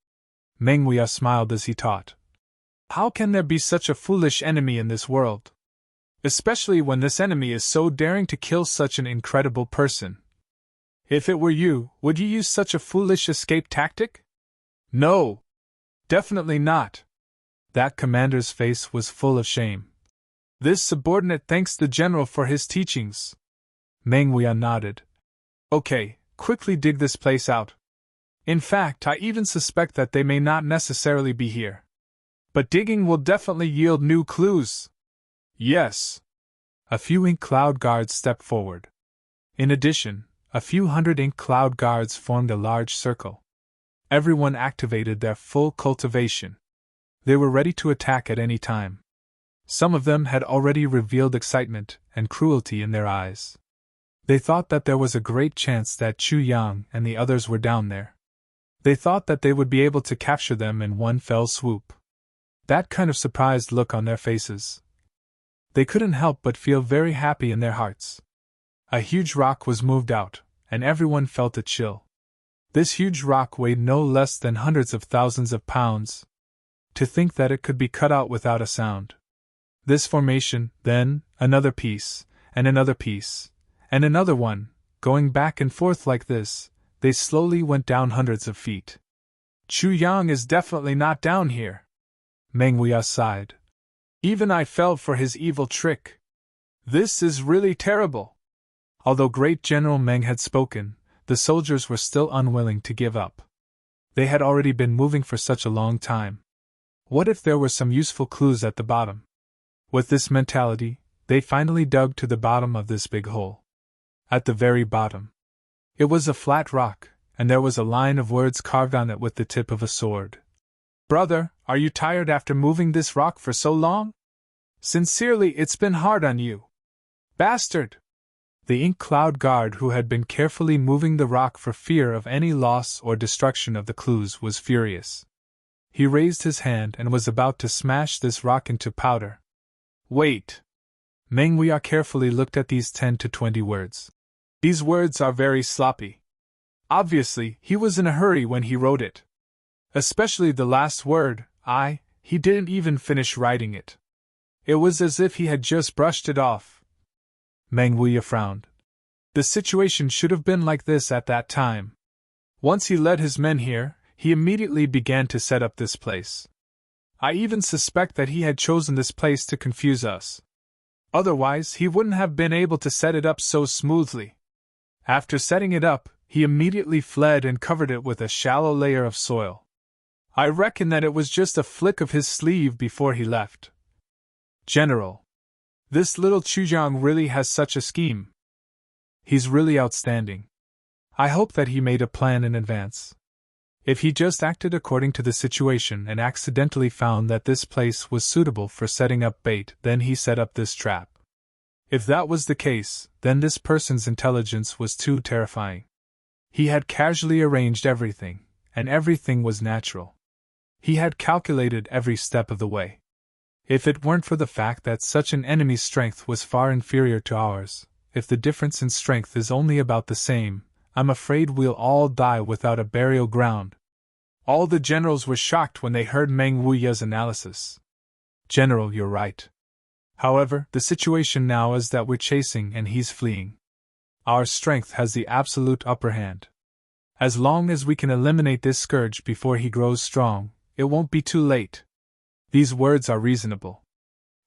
Meng Wuya smiled as he taught. How can there be such a foolish enemy in this world? Especially when this enemy is so daring to kill such an incredible person. If it were you, would you use such a foolish escape tactic? No! Definitely not! That commander's face was full of shame. This subordinate thanks the general for his teachings. Meng Wuya nodded. Okay, quickly dig this place out. In fact, I even suspect that they may not necessarily be here. But digging will definitely yield new clues. Yes. A few Ink Cloud Guards stepped forward. In addition, a few hundred Ink Cloud Guards formed a large circle. Everyone activated their full cultivation. They were ready to attack at any time. Some of them had already revealed excitement and cruelty in their eyes. They thought that there was a great chance that Chu Yang and the others were down there. They thought that they would be able to capture them in one fell swoop. That kind of surprised look on their faces. They couldn't help but feel very happy in their hearts. A huge rock was moved out, and everyone felt a chill. This huge rock weighed no less than hundreds of thousands of pounds. To think that it could be cut out without a sound. This formation, then, another piece, and another piece, and another one, going back and forth like this, they slowly went down hundreds of feet. Chu Yang is definitely not down here. Meng Wuya sighed. Even I fell for his evil trick. This is really terrible. Although Great General Meng had spoken, the soldiers were still unwilling to give up. They had already been moving for such a long time. What if there were some useful clues at the bottom? With this mentality, they finally dug to the bottom of this big hole. At the very bottom. It was a flat rock, and there was a line of words carved on it with the tip of a sword. Brother, are you tired after moving this rock for so long? Sincerely, it's been hard on you. Bastard! The ink cloud guard who had been carefully moving the rock for fear of any loss or destruction of the clues was furious. He raised his hand and was about to smash this rock into powder. Wait! Meng Wuya carefully looked at these 10 to 20 words. These words are very sloppy. Obviously, he was in a hurry when he wrote it. Especially the last word, he didn't even finish writing it. It was as if he had just brushed it off. Meng Wuya frowned. The situation should have been like this at that time. Once he led his men here, he immediately began to set up this place. I even suspect that he had chosen this place to confuse us. Otherwise, he wouldn't have been able to set it up so smoothly. After setting it up, he immediately fled and covered it with a shallow layer of soil. I reckon that it was just a flick of his sleeve before he left. General, this little Chujiang really has such a scheme. He's really outstanding. I hope that he made a plan in advance. If he just acted according to the situation and accidentally found that this place was suitable for setting up bait, then he set up this trap. If that was the case, then this person's intelligence was too terrifying. He had casually arranged everything, and everything was natural. He had calculated every step of the way. If it weren't for the fact that such an enemy's strength was far inferior to ours, if the difference in strength is only about the same, I'm afraid we'll all die without a burial ground. All the generals were shocked when they heard Meng Wuya's analysis. General, you're right. However, the situation now is that we're chasing and he's fleeing. Our strength has the absolute upper hand. As long as we can eliminate this scourge before he grows strong, it won't be too late. These words are reasonable.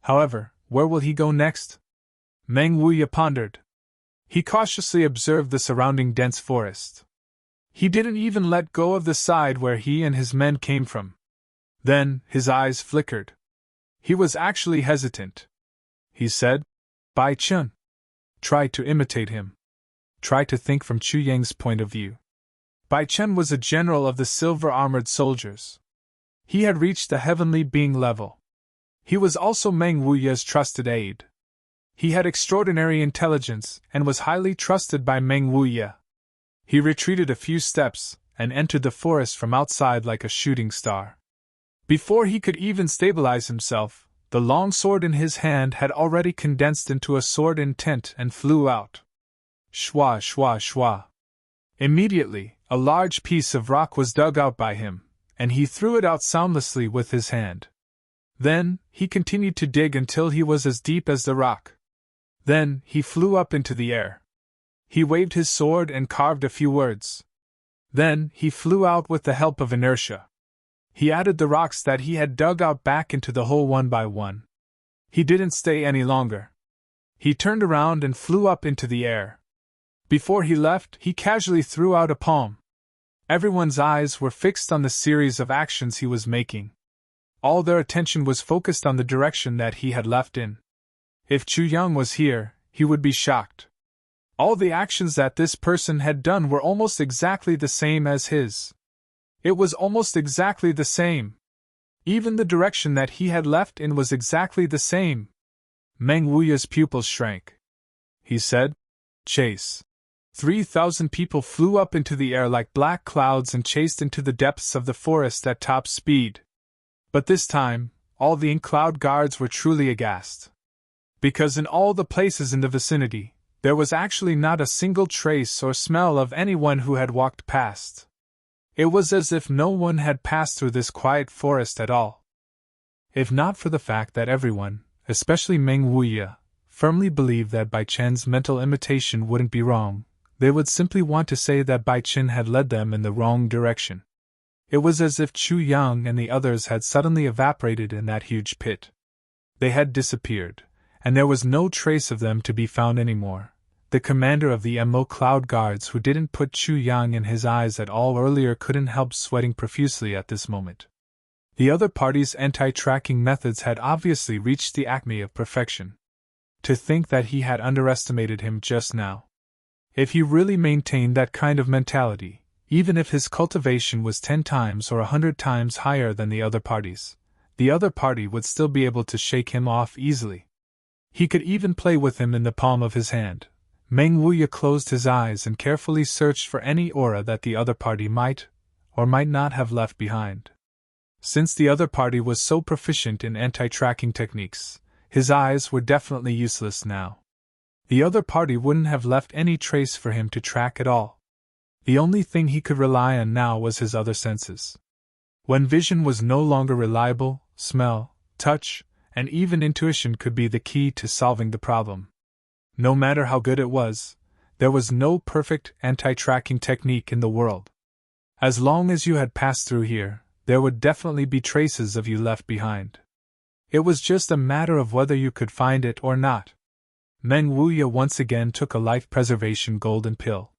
However, where will he go next? Meng Wuya pondered. He cautiously observed the surrounding dense forest. He didn't even let go of the side where he and his men came from. Then, his eyes flickered. He was actually hesitant. He said, Bai Chun. Try to imitate him. Try to think from Chu Yang's point of view. Bai Chun was a general of the silver-armored soldiers. He had reached the heavenly being level. He was also Meng Wuya's trusted aide. He had extraordinary intelligence and was highly trusted by Meng Wuya. He retreated a few steps and entered the forest from outside like a shooting star. Before he could even stabilize himself, the long sword in his hand had already condensed into a sword intent and flew out. Shwa, shwa, shwa. Immediately, a large piece of rock was dug out by him, and he threw it out soundlessly with his hand. Then, he continued to dig until he was as deep as the rock. Then, he flew up into the air. He waved his sword and carved a few words. Then, he flew out with the help of inertia. He added the rocks that he had dug out back into the hole one by one. He didn't stay any longer. He turned around and flew up into the air. Before he left, he casually threw out a palm. Everyone's eyes were fixed on the series of actions he was making. All their attention was focused on the direction that he had left in. If Chu Yang was here, he would be shocked. All the actions that this person had done were almost exactly the same as his. It was almost exactly the same. Even the direction that he had left in was exactly the same. Meng Wuya's pupils shrank. He said, Chase. 3,000 people flew up into the air like black clouds and chased into the depths of the forest at top speed. But this time, all the in-cloud guards were truly aghast. Because in all the places in the vicinity, there was actually not a single trace or smell of anyone who had walked past. It was as if no one had passed through this quiet forest at all. If not for the fact that everyone, especially Meng Wuya, firmly believed that Bai Chen's mental imitation wouldn't be wrong, they would simply want to say that Bai Chen had led them in the wrong direction. It was as if Chu Yang and the others had suddenly evaporated in that huge pit. They had disappeared, and there was no trace of them to be found anymore. The commander of the MO Cloud Guards who didn't put Chu Yang in his eyes at all earlier couldn't help sweating profusely at this moment. The other party's anti-tracking methods had obviously reached the acme of perfection. To think that he had underestimated him just now. If he really maintained that kind of mentality, even if his cultivation was 10 times or 100 times higher than the other party would still be able to shake him off easily. He could even play with him in the palm of his hand, Meng Wuya closed his eyes and carefully searched for any aura that the other party might or might not have left behind. Since the other party was so proficient in anti-tracking techniques, his eyes were definitely useless now. The other party wouldn't have left any trace for him to track at all. The only thing he could rely on now was his other senses. When vision was no longer reliable, smell, touch, and even intuition could be the key to solving the problem. No matter how good it was, there was no perfect anti-tracking technique in the world. As long as you had passed through here, there would definitely be traces of you left behind. It was just a matter of whether you could find it or not. Meng Wuya once again took a life-preservation golden pill.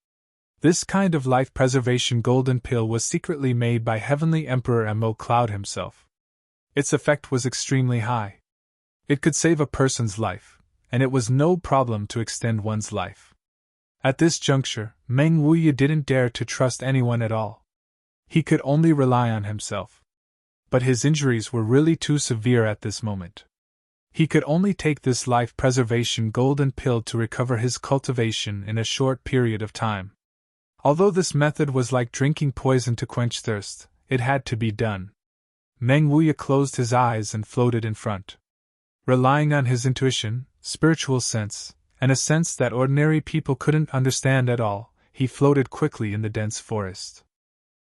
This kind of life-preservation golden pill was secretly made by Heavenly Emperor Mo Cloud himself. Its effect was extremely high. It could save a person's life, and it was no problem to extend one's life. At this juncture, Meng Wuya didn't dare to trust anyone at all. He could only rely on himself. But his injuries were really too severe at this moment. He could only take this life-preservation golden pill to recover his cultivation in a short period of time. Although this method was like drinking poison to quench thirst, it had to be done. Meng Wuya closed his eyes and floated in front. Relying on his intuition, spiritual sense, and a sense that ordinary people couldn't understand at all, he floated quickly in the dense forest.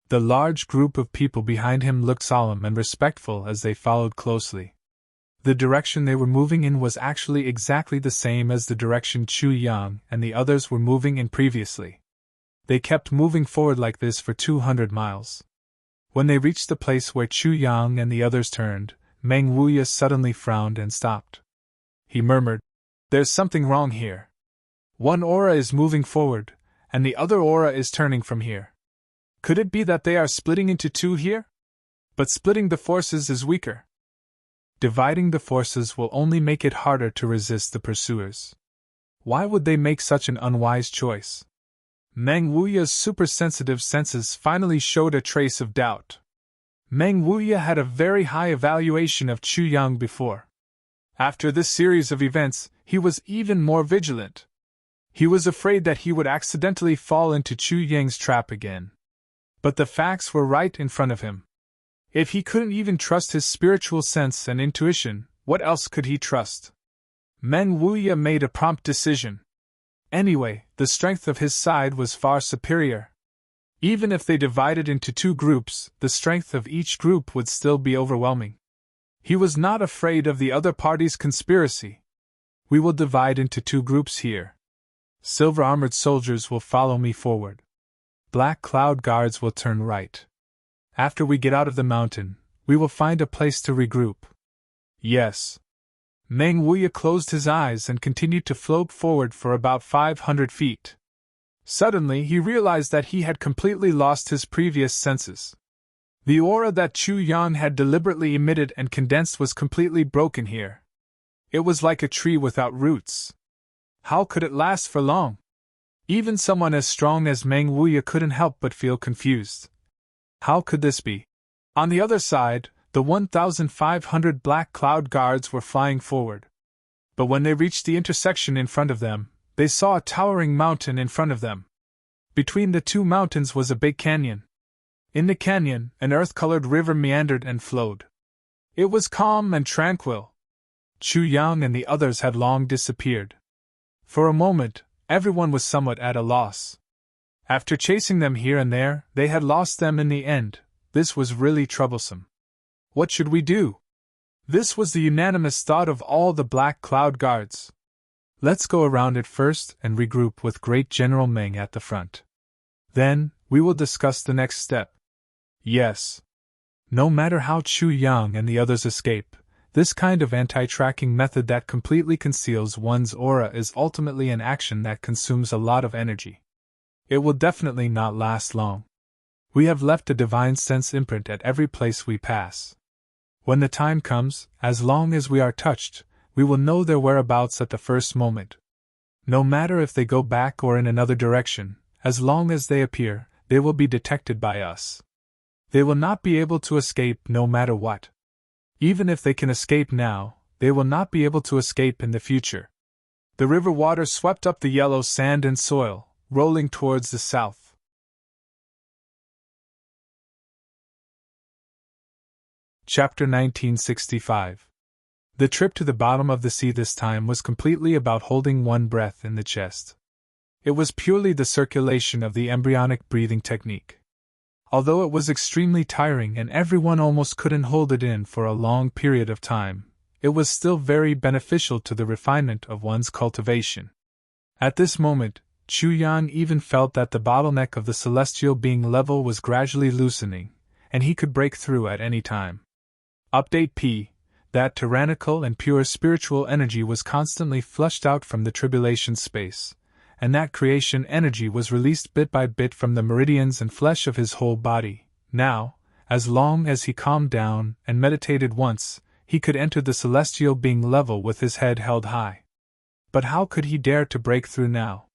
The large group of people behind him looked solemn and respectful as they followed closely. The direction they were moving in was actually exactly the same as the direction Chu Yang and the others were moving in previously. They kept moving forward like this for 200 miles. When they reached the place where Chu Yang and the others turned, Meng Wuya suddenly frowned and stopped. He murmured, "There's something wrong here. One aura is moving forward, and the other aura is turning from here. Could it be that they are splitting into two here? But splitting the forces is weaker. Dividing the forces will only make it harder to resist the pursuers. Why would they make such an unwise choice?" Meng Wuya's supersensitive senses finally showed a trace of doubt. Meng Wuya had a very high evaluation of Chu Yang before. After this series of events, he was even more vigilant. He was afraid that he would accidentally fall into Chu Yang's trap again. But the facts were right in front of him. If he couldn't even trust his spiritual sense and intuition, what else could he trust? Meng Wuya made a prompt decision. Anyway, the strength of his side was far superior. Even if they divided into two groups, the strength of each group would still be overwhelming. He was not afraid of the other party's conspiracy. We will divide into two groups here. Silver-armored soldiers will follow me forward. Black cloud guards will turn right. After we get out of the mountain, we will find a place to regroup. Yes. Meng Wuya closed his eyes and continued to float forward for about 500 feet. Suddenly he realized that he had completely lost his previous senses. The aura that Chu Yang had deliberately emitted and condensed was completely broken here. It was like a tree without roots. How could it last for long? Even someone as strong as Meng Wuya couldn't help but feel confused. How could this be? On the other side, the 1,500 black cloud guards were flying forward. But when they reached the intersection in front of them, they saw a towering mountain in front of them. Between the two mountains was a big canyon. In the canyon, an earth-colored river meandered and flowed. It was calm and tranquil. Chu Yang and the others had long disappeared. For a moment, everyone was somewhat at a loss. After chasing them here and there, they had lost them in the end. This was really troublesome. What should we do? This was the unanimous thought of all the Black Cloud Guards. Let's go around it first and regroup with Great General Meng at the front. Then, we will discuss the next step. Yes. No matter how Chu Yang and the others escape, this kind of anti-tracking method that completely conceals one's aura is ultimately an action that consumes a lot of energy. It will definitely not last long. We have left a divine sense imprint at every place we pass. When the time comes, as long as we are touched, we will know their whereabouts at the first moment. No matter if they go back or in another direction, as long as they appear, they will be detected by us. They will not be able to escape no matter what. Even if they can escape now, they will not be able to escape in the future. The river water swept up the yellow sand and soil, rolling towards the south. Chapter 1965. The trip to the bottom of the sea this time was completely about holding one breath in the chest. It was purely the circulation of the embryonic breathing technique. Although it was extremely tiring and everyone almost couldn't hold it in for a long period of time, it was still very beneficial to the refinement of one's cultivation. At this moment, Chu Yang even felt that the bottleneck of the celestial being level was gradually loosening, and he could break through at any time. Update P. That tyrannical and pure spiritual energy was constantly flushed out from the tribulation space, and that creation energy was released bit by bit from the meridians and flesh of his whole body. Now, as long as he calmed down and meditated once, he could enter the celestial being level with his head held high. But how could he dare to break through now?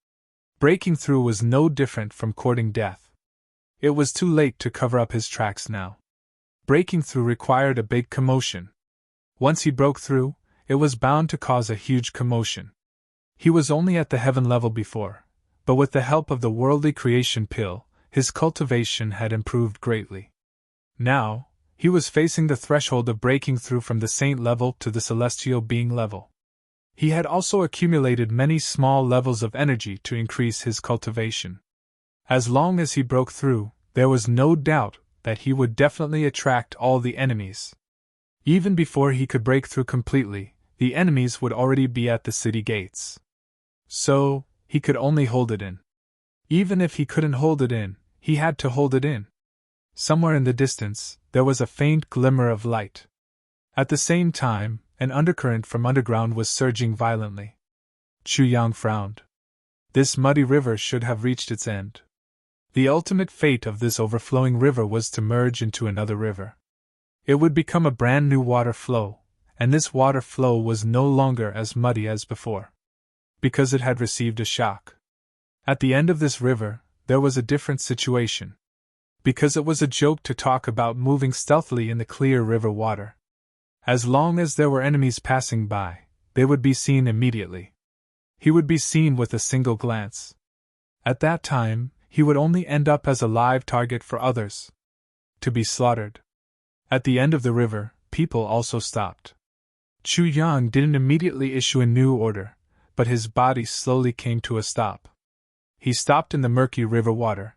Breaking through was no different from courting death. It was too late to cover up his tracks now. Breaking through required a big commotion. Once he broke through, it was bound to cause a huge commotion. He was only at the heaven level before, but with the help of the worldly creation pill, his cultivation had improved greatly. Now, he was facing the threshold of breaking through from the saint level to the celestial being level. He had also accumulated many small levels of energy to increase his cultivation. As long as he broke through, there was no doubt that he would definitely attract all the enemies. Even before he could break through completely, the enemies would already be at the city gates. So, he could only hold it in. Even if he couldn't hold it in, he had to hold it in. Somewhere in the distance, there was a faint glimmer of light. At the same time, an undercurrent from underground was surging violently. Chu Yang frowned. This muddy river should have reached its end. The ultimate fate of this overflowing river was to merge into another river. It would become a brand new water flow, and this water flow was no longer as muddy as before. Because it had received a shock. At the end of this river, there was a different situation. Because it was a joke to talk about moving stealthily in the clear river water. As long as there were enemies passing by, they would be seen immediately. He would be seen with a single glance. At that time, he would only end up as a live target for others. To be slaughtered. At the end of the river, people also stopped. Chu Yang didn't immediately issue a new order, but his body slowly came to a stop. He stopped in the murky river water.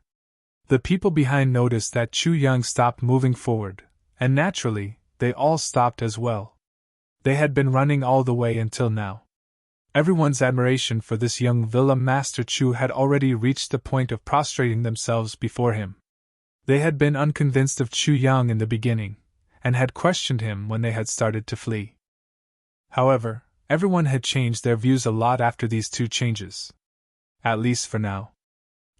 The people behind noticed that Chu Yang stopped moving forward, and naturally, they all stopped as well. They had been running all the way until now. Everyone's admiration for this young villa master Chu had already reached the point of prostrating themselves before him. They had been unconvinced of Chu Yang in the beginning, and had questioned him when they had started to flee. However, everyone had changed their views a lot after these two changes. At least for now.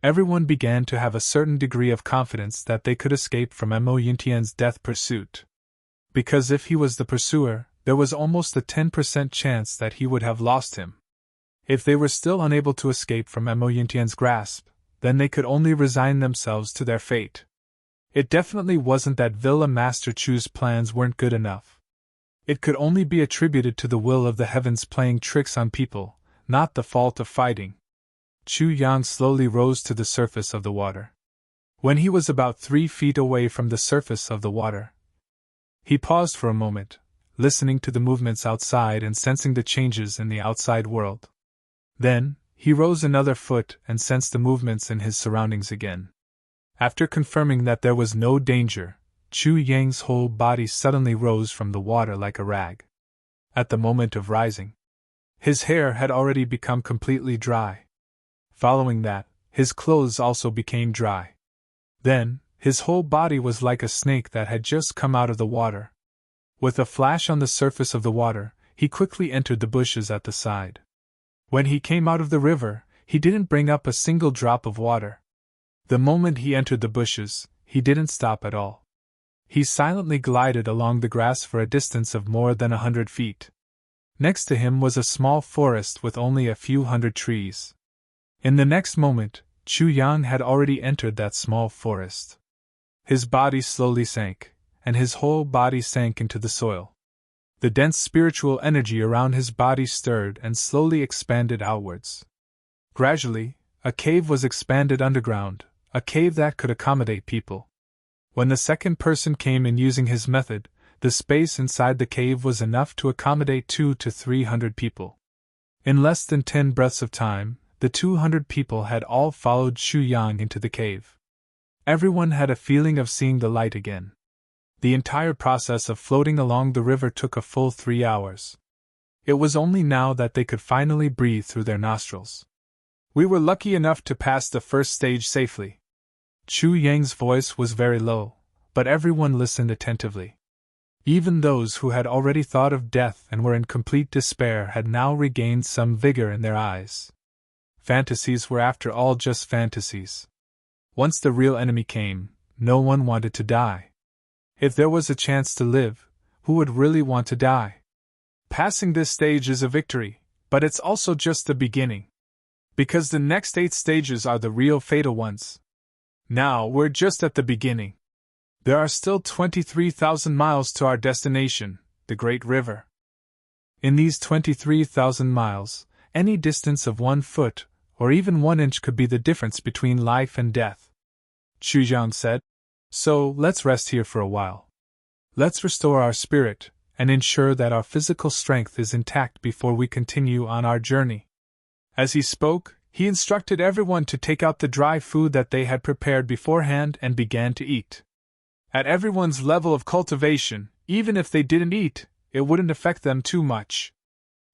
Everyone began to have a certain degree of confidence that they could escape from Mo Yintian's death pursuit. Because if he was the pursuer, there was almost a 10% chance that he would have lost him. If they were still unable to escape from Mo Yintian's grasp, then they could only resign themselves to their fate. It definitely wasn't that Villa Master Chu's plans weren't good enough. It could only be attributed to the will of the heavens playing tricks on people, not the fault of fighting. Chu Yang slowly rose to the surface of the water. When he was about 3 feet away from the surface of the water, he paused for a moment, listening to the movements outside and sensing the changes in the outside world. Then, he rose another foot and sensed the movements in his surroundings again. After confirming that there was no danger, Chu Yang's whole body suddenly rose from the water like a rag. At the moment of rising, his hair had already become completely dry. Following that, his clothes also became dry. Then, his whole body was like a snake that had just come out of the water. With a flash on the surface of the water, he quickly entered the bushes at the side. When he came out of the river, he didn't bring up a single drop of water. The moment he entered the bushes, he didn't stop at all. He silently glided along the grass for a distance of more than 100 feet. Next to him was a small forest with only a few hundred trees. In the next moment, Chu Yang had already entered that small forest. His body slowly sank, and his whole body sank into the soil. The dense spiritual energy around his body stirred and slowly expanded outwards. Gradually, a cave was expanded underground, a cave that could accommodate people. When the second person came in using his method, the space inside the cave was enough to accommodate 200 to 300 people. In less than 10 breaths of time, the 200 people had all followed Xu Yang into the cave. Everyone had a feeling of seeing the light again. The entire process of floating along the river took a full 3 hours. It was only now that they could finally breathe through their nostrils. We were lucky enough to pass the first stage safely. Chu Yang's voice was very low, but everyone listened attentively. Even those who had already thought of death and were in complete despair had now regained some vigor in their eyes. Fantasies were after all just fantasies. Once the real enemy came, no one wanted to die. If there was a chance to live, who would really want to die? Passing this stage is a victory, but it's also just the beginning. Because the next 8 stages are the real fatal ones. Now we're just at the beginning. There are still 23,000 miles to our destination, the Great River. In these 23,000 miles, any distance of 1 foot, or even 1 inch could be the difference between life and death. Xu Zhang said. So, let's rest here for a while. Let's restore our spirit, and ensure that our physical strength is intact before we continue on our journey. As he spoke, he instructed everyone to take out the dry food that they had prepared beforehand and began to eat. At everyone's level of cultivation, even if they didn't eat, it wouldn't affect them too much.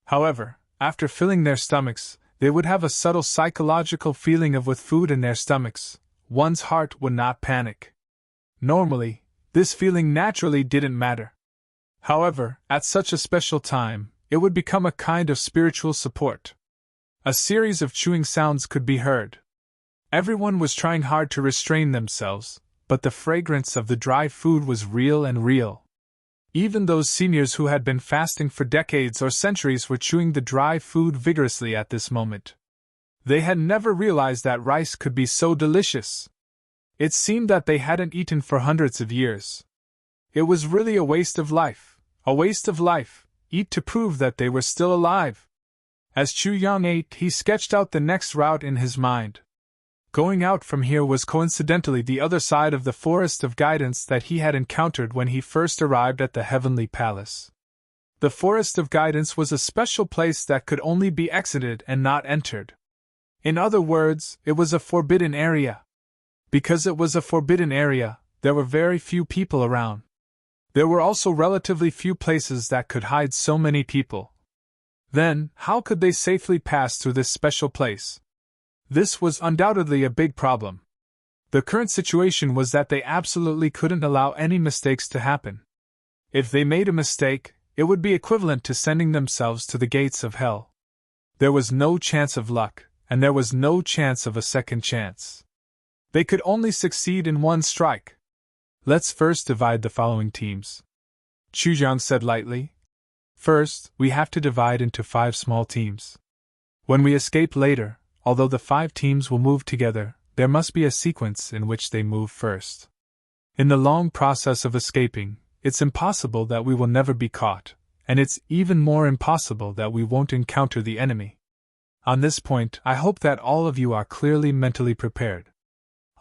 However, after filling their stomachs, they would have a subtle psychological feeling of with food in their stomachs, one's heart would not panic. Normally, this feeling naturally didn't matter. However, at such a special time, it would become a kind of spiritual support. A series of chewing sounds could be heard. Everyone was trying hard to restrain themselves, but the fragrance of the dry food was real and real. Even those seniors who had been fasting for decades or centuries were chewing the dry food vigorously at this moment. They had never realized that rice could be so delicious. It seemed that they hadn't eaten for hundreds of years. It was really a waste of life. Eat to prove that they were still alive. As Chu Yang ate, he sketched out the next route in his mind. Going out from here was coincidentally the other side of the forest of guidance that he had encountered when he first arrived at the Heavenly Palace. The forest of guidance was a special place that could only be exited and not entered. In other words, it was a forbidden area. Because it was a forbidden area, there were very few people around. There were also relatively few places that could hide so many people. Then, how could they safely pass through this special place? This was undoubtedly a big problem. The current situation was that they absolutely couldn't allow any mistakes to happen. If they made a mistake, it would be equivalent to sending themselves to the gates of hell. There was no chance of luck, and there was no chance of a second chance. They could only succeed in one strike. Let's first divide the following teams. Chu Zhang said lightly. First, we have to divide into 5 small teams. When we escape later, although the 5 teams will move together, there must be a sequence in which they move first. In the long process of escaping, it's impossible that we will never be caught, and it's even more impossible that we won't encounter the enemy. On this point, I hope that all of you are clearly mentally prepared.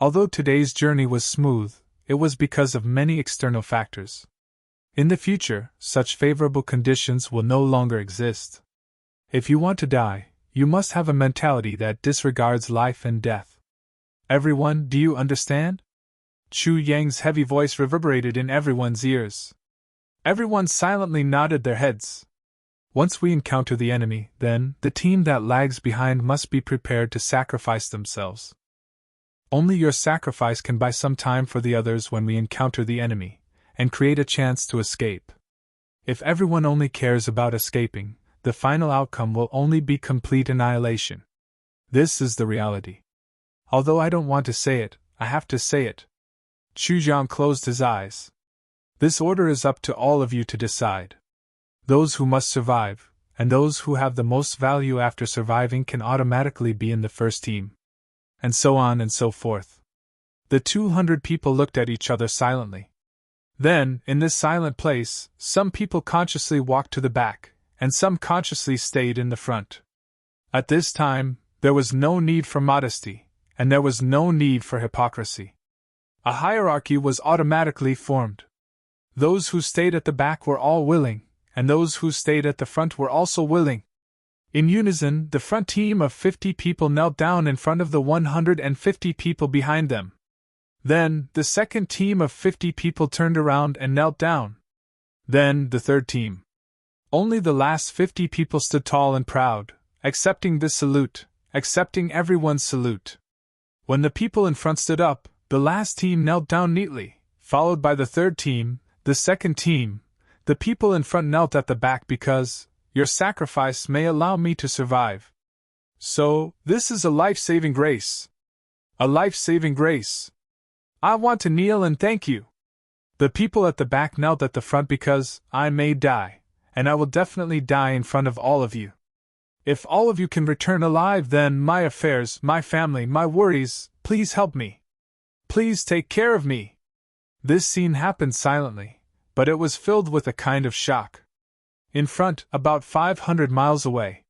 Although today's journey was smooth, it was because of many external factors. In the future, such favorable conditions will no longer exist. If you want to die, you must have a mentality that disregards life and death. Everyone, do you understand? Chu Yang's heavy voice reverberated in everyone's ears. Everyone silently nodded their heads. Once we encounter the enemy, then, the team that lags behind must be prepared to sacrifice themselves. Only your sacrifice can buy some time for the others when we encounter the enemy, and create a chance to escape. If everyone only cares about escaping, the final outcome will only be complete annihilation. This is the reality. Although I don't want to say it, I have to say it. Chu Zhang closed his eyes. This order is up to all of you to decide. Those who must survive, and those who have the most value after surviving can automatically be in the first team. And so on and so forth. The 200 people looked at each other silently. Then, in this silent place, some people consciously walked to the back, and some consciously stayed in the front. At this time, there was no need for modesty, and there was no need for hypocrisy. A hierarchy was automatically formed. Those who stayed at the back were all willing, and those who stayed at the front were also willing. In unison, the front team of 50 people knelt down in front of the 150 people behind them. Then, the second team of 50 people turned around and knelt down. Then, the third team. Only the last 50 people stood tall and proud, accepting this salute, accepting everyone's salute. When the people in front stood up, the last team knelt down neatly, followed by the third team, the second team. The people in front knelt at the back because, your sacrifice may allow me to survive. So, this is a life-saving grace. A life-saving grace. I want to kneel and thank you. The people at the back knelt at the front because I may die, and I will definitely die in front of all of you. If all of you can return alive, then my affairs, my family, my worries, please help me. Please take care of me. This scene happened silently, but it was filled with a kind of shock. In front, about 500 miles away,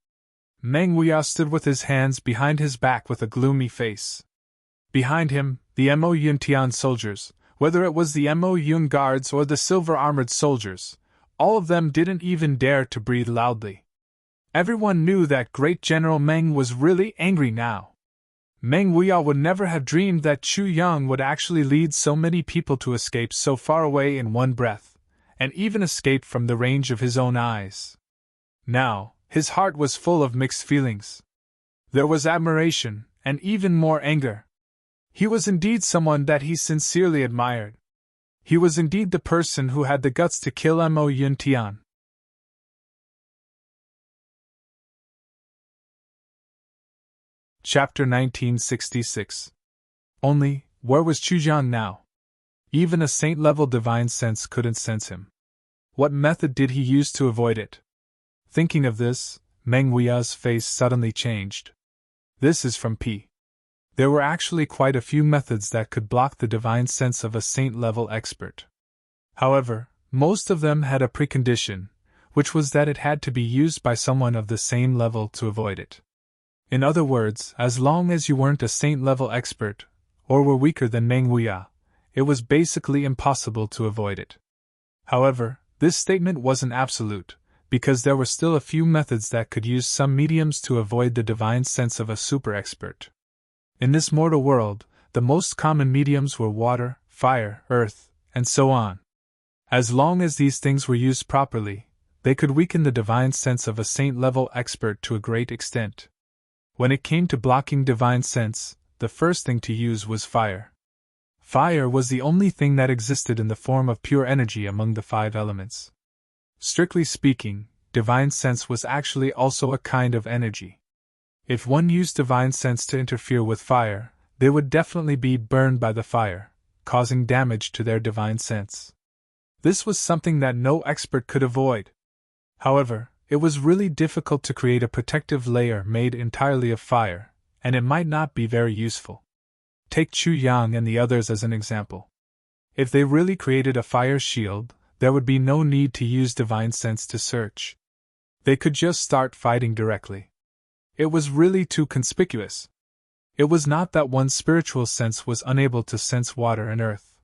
Meng Huya stood with his hands behind his back with a gloomy face. Behind him, the Mo Yuntian soldiers, whether it was the Mo Yun guards or the silver-armored soldiers, all of them didn't even dare to breathe loudly. Everyone knew that great General Meng was really angry now. Meng Huya would never have dreamed that Chu Yang would actually lead so many people to escape so far away in one breath, and even escape from the range of his own eyes. Now, his heart was full of mixed feelings. There was admiration, and even more anger. He was indeed someone that he sincerely admired. He was indeed the person who had the guts to kill Mo Yuntian. Chapter 1966. Only, where was Chu Jiang now? Even a saint-level divine sense couldn't sense him. What method did he use to avoid it? Thinking of this, Meng Huya's face suddenly changed. This is from P. There were actually quite a few methods that could block the divine sense of a saint-level expert. However, most of them had a precondition, which was that it had to be used by someone of the same level to avoid it. In other words, as long as you weren't a saint-level expert, or were weaker than Meng Huya, it was basically impossible to avoid it. However, this statement wasn't absolute, because there were still a few methods that could use some mediums to avoid the divine sense of a super-expert. In this mortal world, the most common mediums were water, fire, earth, and so on. As long as these things were used properly, they could weaken the divine sense of a saint-level expert to a great extent. When it came to blocking divine sense, the first thing to use was fire. Fire was the only thing that existed in the form of pure energy among the 5 elements. Strictly speaking, divine sense was actually also a kind of energy. If one used divine sense to interfere with fire, they would definitely be burned by the fire, causing damage to their divine sense. This was something that no expert could avoid. However, it was really difficult to create a protective layer made entirely of fire, and it might not be very useful. Take Chu Yang and the others as an example. If they really created a fire shield, there would be no need to use divine sense to search. They could just start fighting directly. It was really too conspicuous. It was not that one's spiritual sense was unable to sense water and earth.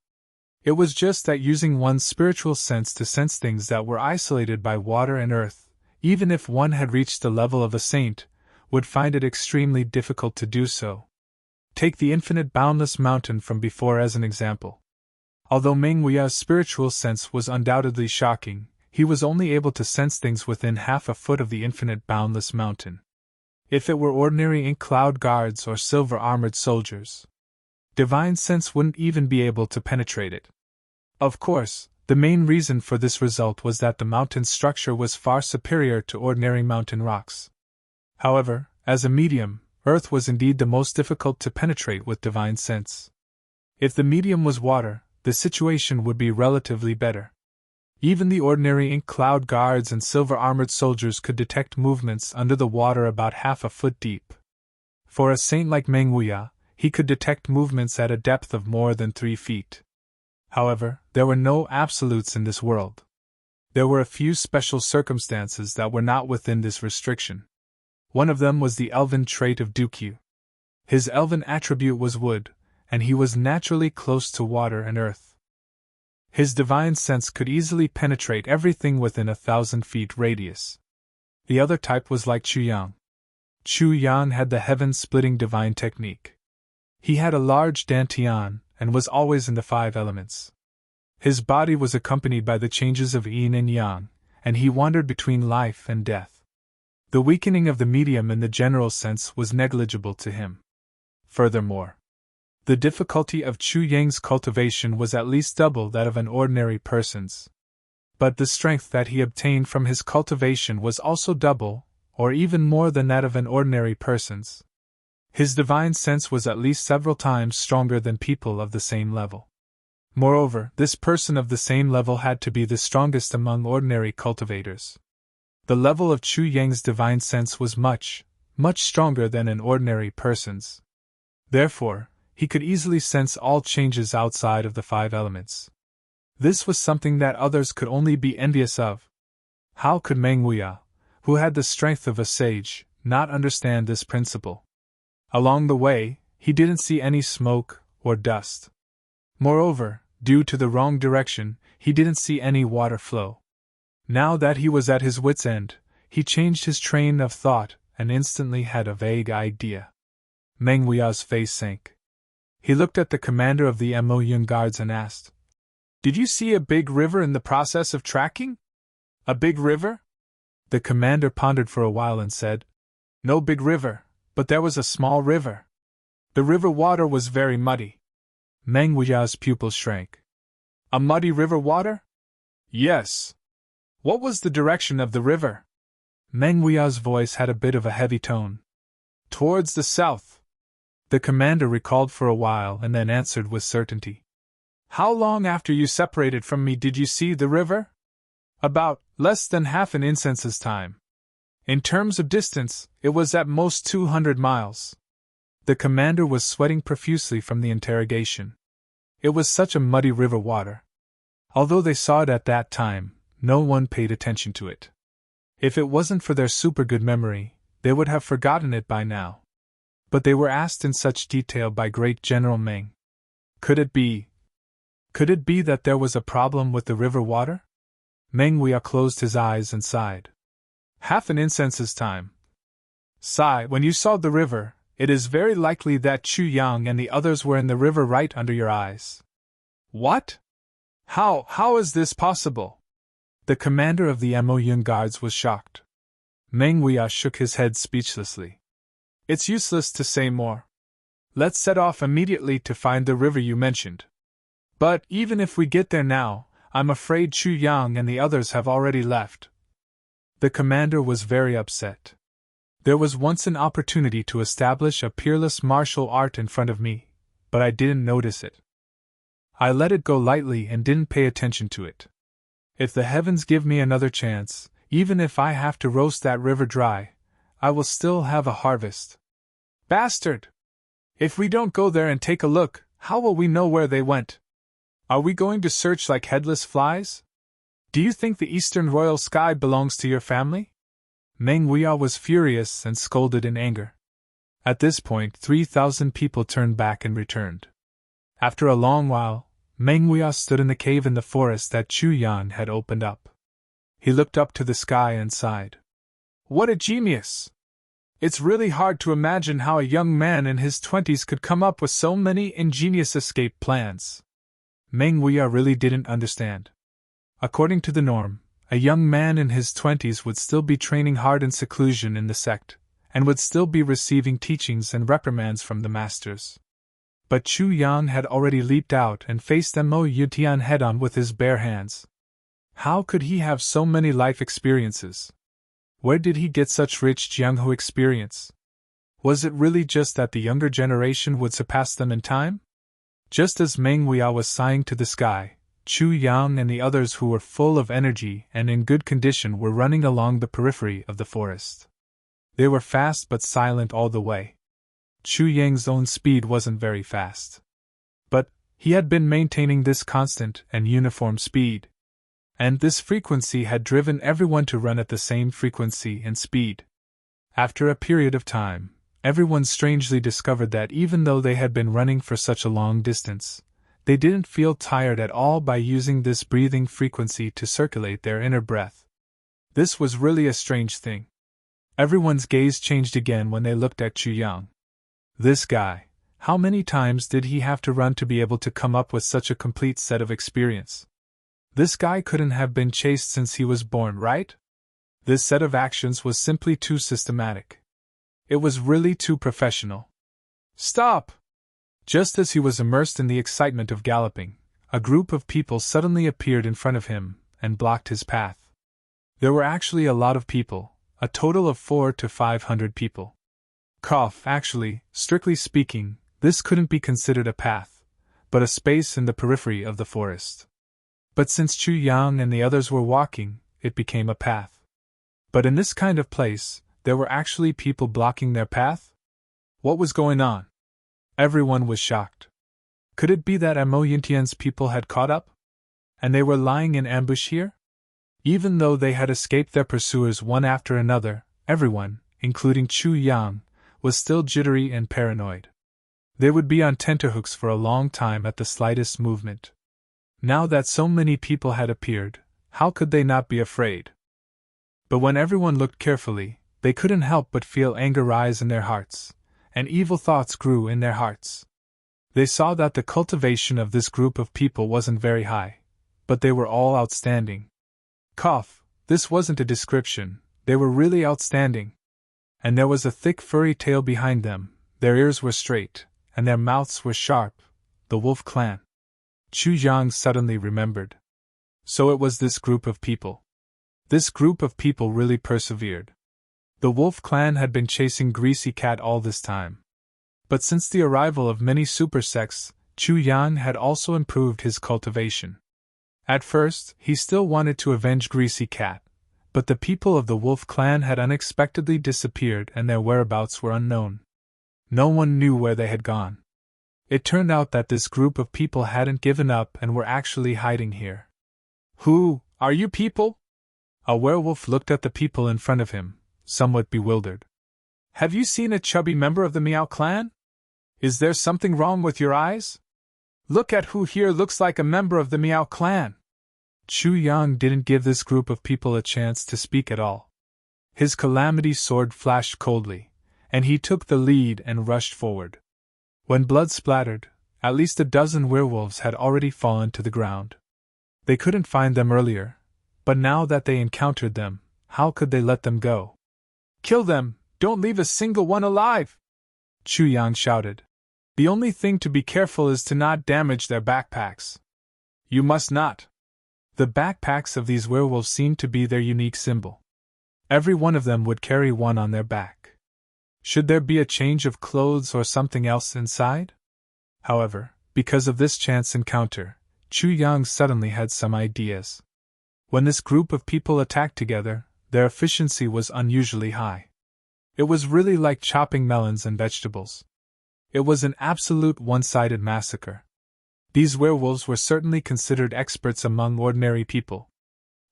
It was just that using one's spiritual sense to sense things that were isolated by water and earth, even if one had reached the level of a saint, would find it extremely difficult to do so. Take the infinite boundless mountain from before as an example. Although Meng Huya's spiritual sense was undoubtedly shocking, he was only able to sense things within half a foot of the infinite boundless mountain. If it were ordinary ink cloud guards or silver-armored soldiers, divine sense wouldn't even be able to penetrate it. Of course, the main reason for this result was that the mountain's structure was far superior to ordinary mountain rocks. However, as a medium, earth was indeed the most difficult to penetrate with divine sense. If the medium was water, the situation would be relatively better. Even the ordinary ink cloud guards and silver-armored soldiers could detect movements under the water about half a foot deep. For a saint like Meng Huya, he could detect movements at a depth of more than 3 feet. However, there were no absolutes in this world. There were a few special circumstances that were not within this restriction. One of them was the elven trait of Dukyu. His elven attribute was wood, and he was naturally close to water and earth. His divine sense could easily penetrate everything within 1,000 feet radius. The other type was like Chuyang. Chuyang had the heaven-splitting divine technique. He had a large dantian and was always in the 5 elements. His body was accompanied by the changes of yin and yang, and he wandered between life and death. The weakening of the medium in the general sense was negligible to him. Furthermore, the difficulty of Chuyang's cultivation was at least double that of an ordinary person's. But the strength that he obtained from his cultivation was also double, or even more than that of an ordinary person's. His divine sense was at least several times stronger than people of the same level. Moreover, this person of the same level had to be the strongest among ordinary cultivators. The level of Chuyang's divine sense was much, much stronger than an ordinary person's. Therefore, he could easily sense all changes outside of the 5 elements. This was something that others could only be envious of. How could Meng Wuya, who had the strength of a sage, not understand this principle? Along the way, he didn't see any smoke or dust. Moreover, due to the wrong direction, he didn't see any water flow. Now that he was at his wit's end, he changed his train of thought and instantly had a vague idea. Meng Wuya's face sank. He looked at the commander of the Mo Guards and asked, "Did you see a big river in the process of tracking?" "A big river?" The commander pondered for a while and said, "No big river, but there was a small river. The river water was very muddy." Meng Wuya's pupils shrank. "A muddy river water?" "Yes." "What was the direction of the river?" Meng Wuya's voice had a bit of a heavy tone. "Towards the south." The commander recalled for a while and then answered with certainty. "How long after you separated from me did you see the river?" "About less than half an incense's time. In terms of distance, it was at most 200 miles. The commander was sweating profusely from the interrogation. It was such a muddy river water. Although they saw it at that time, no one paid attention to it. If it wasn't for their super good memory, they would have forgotten it by now. But they were asked in such detail by Great General Meng. Could it be that there was a problem with the river water? Meng Wuya closed his eyes and sighed. "Half an incense's time. Sigh, when you saw the river, it is very likely that Chuyang and the others were in the river right under your eyes." "What? How is this possible?" The commander of the Mo Guards was shocked. Meng Wuya shook his head speechlessly. "It's useless to say more. Let's set off immediately to find the river you mentioned. But even if we get there now, I'm afraid Chuyang and the others have already left." The commander was very upset. "There was once an opportunity to establish a peerless martial art in front of me, but I didn't notice it. I let it go lightly and didn't pay attention to it. If the heavens give me another chance, even if I have to roast that river dry, I will still have a harvest." "Bastard! If we don't go there and take a look, how will we know where they went? Are we going to search like headless flies? Do you think the eastern royal sky belongs to your family?" Meng Wuya was furious and scolded in anger. At this point, 3,000 people turned back and returned. After a long while, Meng Wuya stood in the cave in the forest that Chuyang had opened up. He looked up to the sky and sighed. "What a genius! It's really hard to imagine how a young man in his 20s could come up with so many ingenious escape plans." Meng Wuya really didn't understand. According to the norm, a young man in his 20s would still be training hard in seclusion in the sect, and would still be receiving teachings and reprimands from the masters. But Chuyang had already leaped out and faced Mo Yutian head-on with his bare hands. How could he have so many life experiences? Where did he get such rich Jianghu experience? Was it really just that the younger generation would surpass them in time? Just as Meng Wuya was sighing to the sky, Chuyang and the others who were full of energy and in good condition were running along the periphery of the forest. They were fast but silent all the way. Chuyang's own speed wasn't very fast. But He had been maintaining this constant and uniform speed. And this frequency had driven everyone to run at the same frequency and speed. After a period of time, everyone strangely discovered that even though they had been running for such a long distance, they didn't feel tired at all by using this breathing frequency to circulate their inner breath. This was really a strange thing. Everyone's gaze changed again when they looked at Chu Yang. This guy, how many times did he have to run to be able to come up with such a complete set of experience? This guy couldn't have been chased since he was born, right? This set of actions was simply too systematic. It was really too professional. Stop! Just as he was immersed in the excitement of galloping, a group of people suddenly appeared in front of him and blocked his path. There were actually a lot of people, a total of 400 to 500 people. Actually, strictly speaking, this couldn't be considered a path, but a space in the periphery of the forest. But since Chu Yang and the others were walking, it became a path. But in this kind of place, there were actually people blocking their path? What was going on? Everyone was shocked. Could it be that Amo Yintian's people had caught up? And they were lying in ambush here? Even though they had escaped their pursuers one after another, everyone, including Chu Yang, was still jittery and paranoid. They would be on tenterhooks for a long time at the slightest movement. Now that so many people had appeared, how could they not be afraid? But when everyone looked carefully, they couldn't help but feel anger rise in their hearts, and evil thoughts grew in their hearts. They saw that the cultivation of this group of people wasn't very high, but they were all outstanding. This wasn't a description, they were really outstanding. And there was a thick furry tail behind them, their ears were straight, and their mouths were sharp, the wolf clan. Chu Yang suddenly remembered. So it was this group of people. This group of people really persevered. The wolf clan had been chasing Greasy Cat all this time. But since the arrival of many super sects, Chu Yang had also improved his cultivation. At first, he still wanted to avenge Greasy Cat, but the people of the wolf clan had unexpectedly disappeared and their whereabouts were unknown. No one knew where they had gone. It turned out that this group of people hadn't given up and were actually hiding here. Who are you people? A werewolf looked at the people in front of him, somewhat bewildered. Have you seen a chubby member of the Meow clan? Is there something wrong with your eyes? Look at who here looks like a member of the Meow clan. Chu Yang didn't give this group of people a chance to speak at all. His calamity sword flashed coldly, and he took the lead and rushed forward. When blood splattered, at least a dozen werewolves had already fallen to the ground. They couldn't find them earlier, but now that they encountered them, how could they let them go? Kill them! Don't leave a single one alive! Chu Yang shouted. The only thing to be careful is to not damage their backpacks. You must not. The backpacks of these werewolves seemed to be their unique symbol. Every one of them would carry one on their back. Should there be a change of clothes or something else inside? However, because of this chance encounter, Chu Yang suddenly had some ideas. When this group of people attacked together, their efficiency was unusually high. It was really like chopping melons and vegetables. It was an absolute one-sided massacre. These werewolves were certainly considered experts among ordinary people.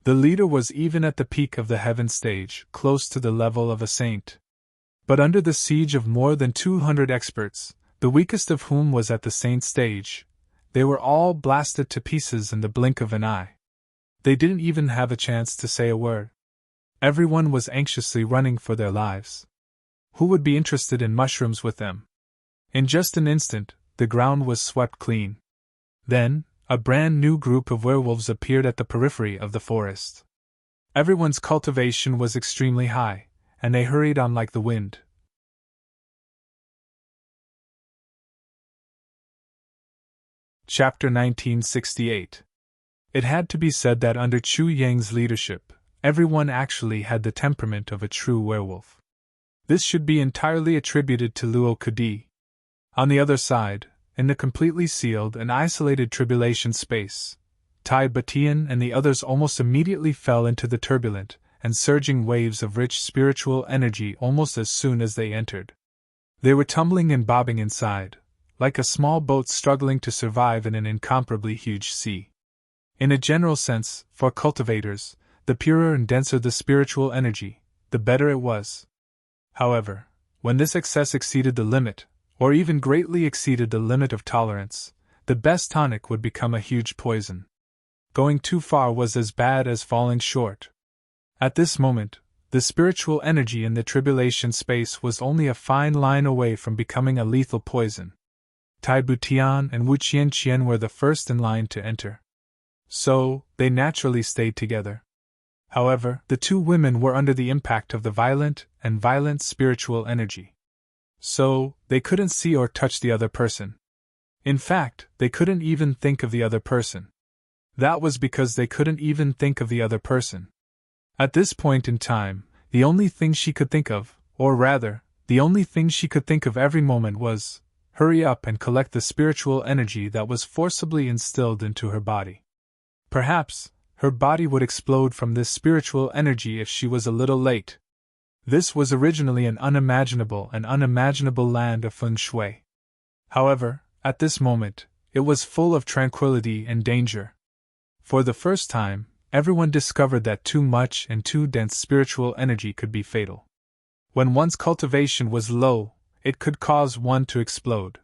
The leader was even at the peak of the heaven stage, close to the level of a saint. But under the siege of more than 200 experts, the weakest of whom was at the saint stage, they were all blasted to pieces in the blink of an eye. They didn't even have a chance to say a word. Everyone was anxiously running for their lives. Who would be interested in mushrooms with them? In just an instant, the ground was swept clean. Then, a brand new group of werewolves appeared at the periphery of the forest. Everyone's cultivation was extremely high, and they hurried on like the wind. Chapter 1968. It had to be said that under Chu Yang's leadership, everyone actually had the temperament of a true werewolf. This should be entirely attributed to Luo Kudi. On the other side, in the completely sealed and isolated tribulation space, Tai Batian and the others almost immediately fell into the turbulent and surging waves of rich spiritual energy almost as soon as they entered. They were tumbling and bobbing inside, like a small boat struggling to survive in an incomparably huge sea. In a general sense, for cultivators, the purer and denser the spiritual energy, the better it was. However, when this excess exceeded the limit, or even greatly exceeded the limit of tolerance, the best tonic would become a huge poison. Going too far was as bad as falling short. At this moment, the spiritual energy in the tribulation space was only a fine line away from becoming a lethal poison. Tai Butian and Wu Qianqian were the first in line to enter. So, they naturally stayed together. However, the two women were under the impact of the violent spiritual energy. So, they couldn't see or touch the other person. In fact, they couldn't even think of the other person. That was because they couldn't even think of the other person. At this point in time, the only thing she could think of, or rather, the only thing she could think of every moment was, hurry up and collect the spiritual energy that was forcibly instilled into her body. Perhaps, her body would explode from this spiritual energy if she was a little late. This was originally an unimaginable land of feng shui. However, at this moment, it was full of tranquility and danger. For the first time, everyone discovered that too much and too dense spiritual energy could be fatal. When one's cultivation was low, it could cause one to explode.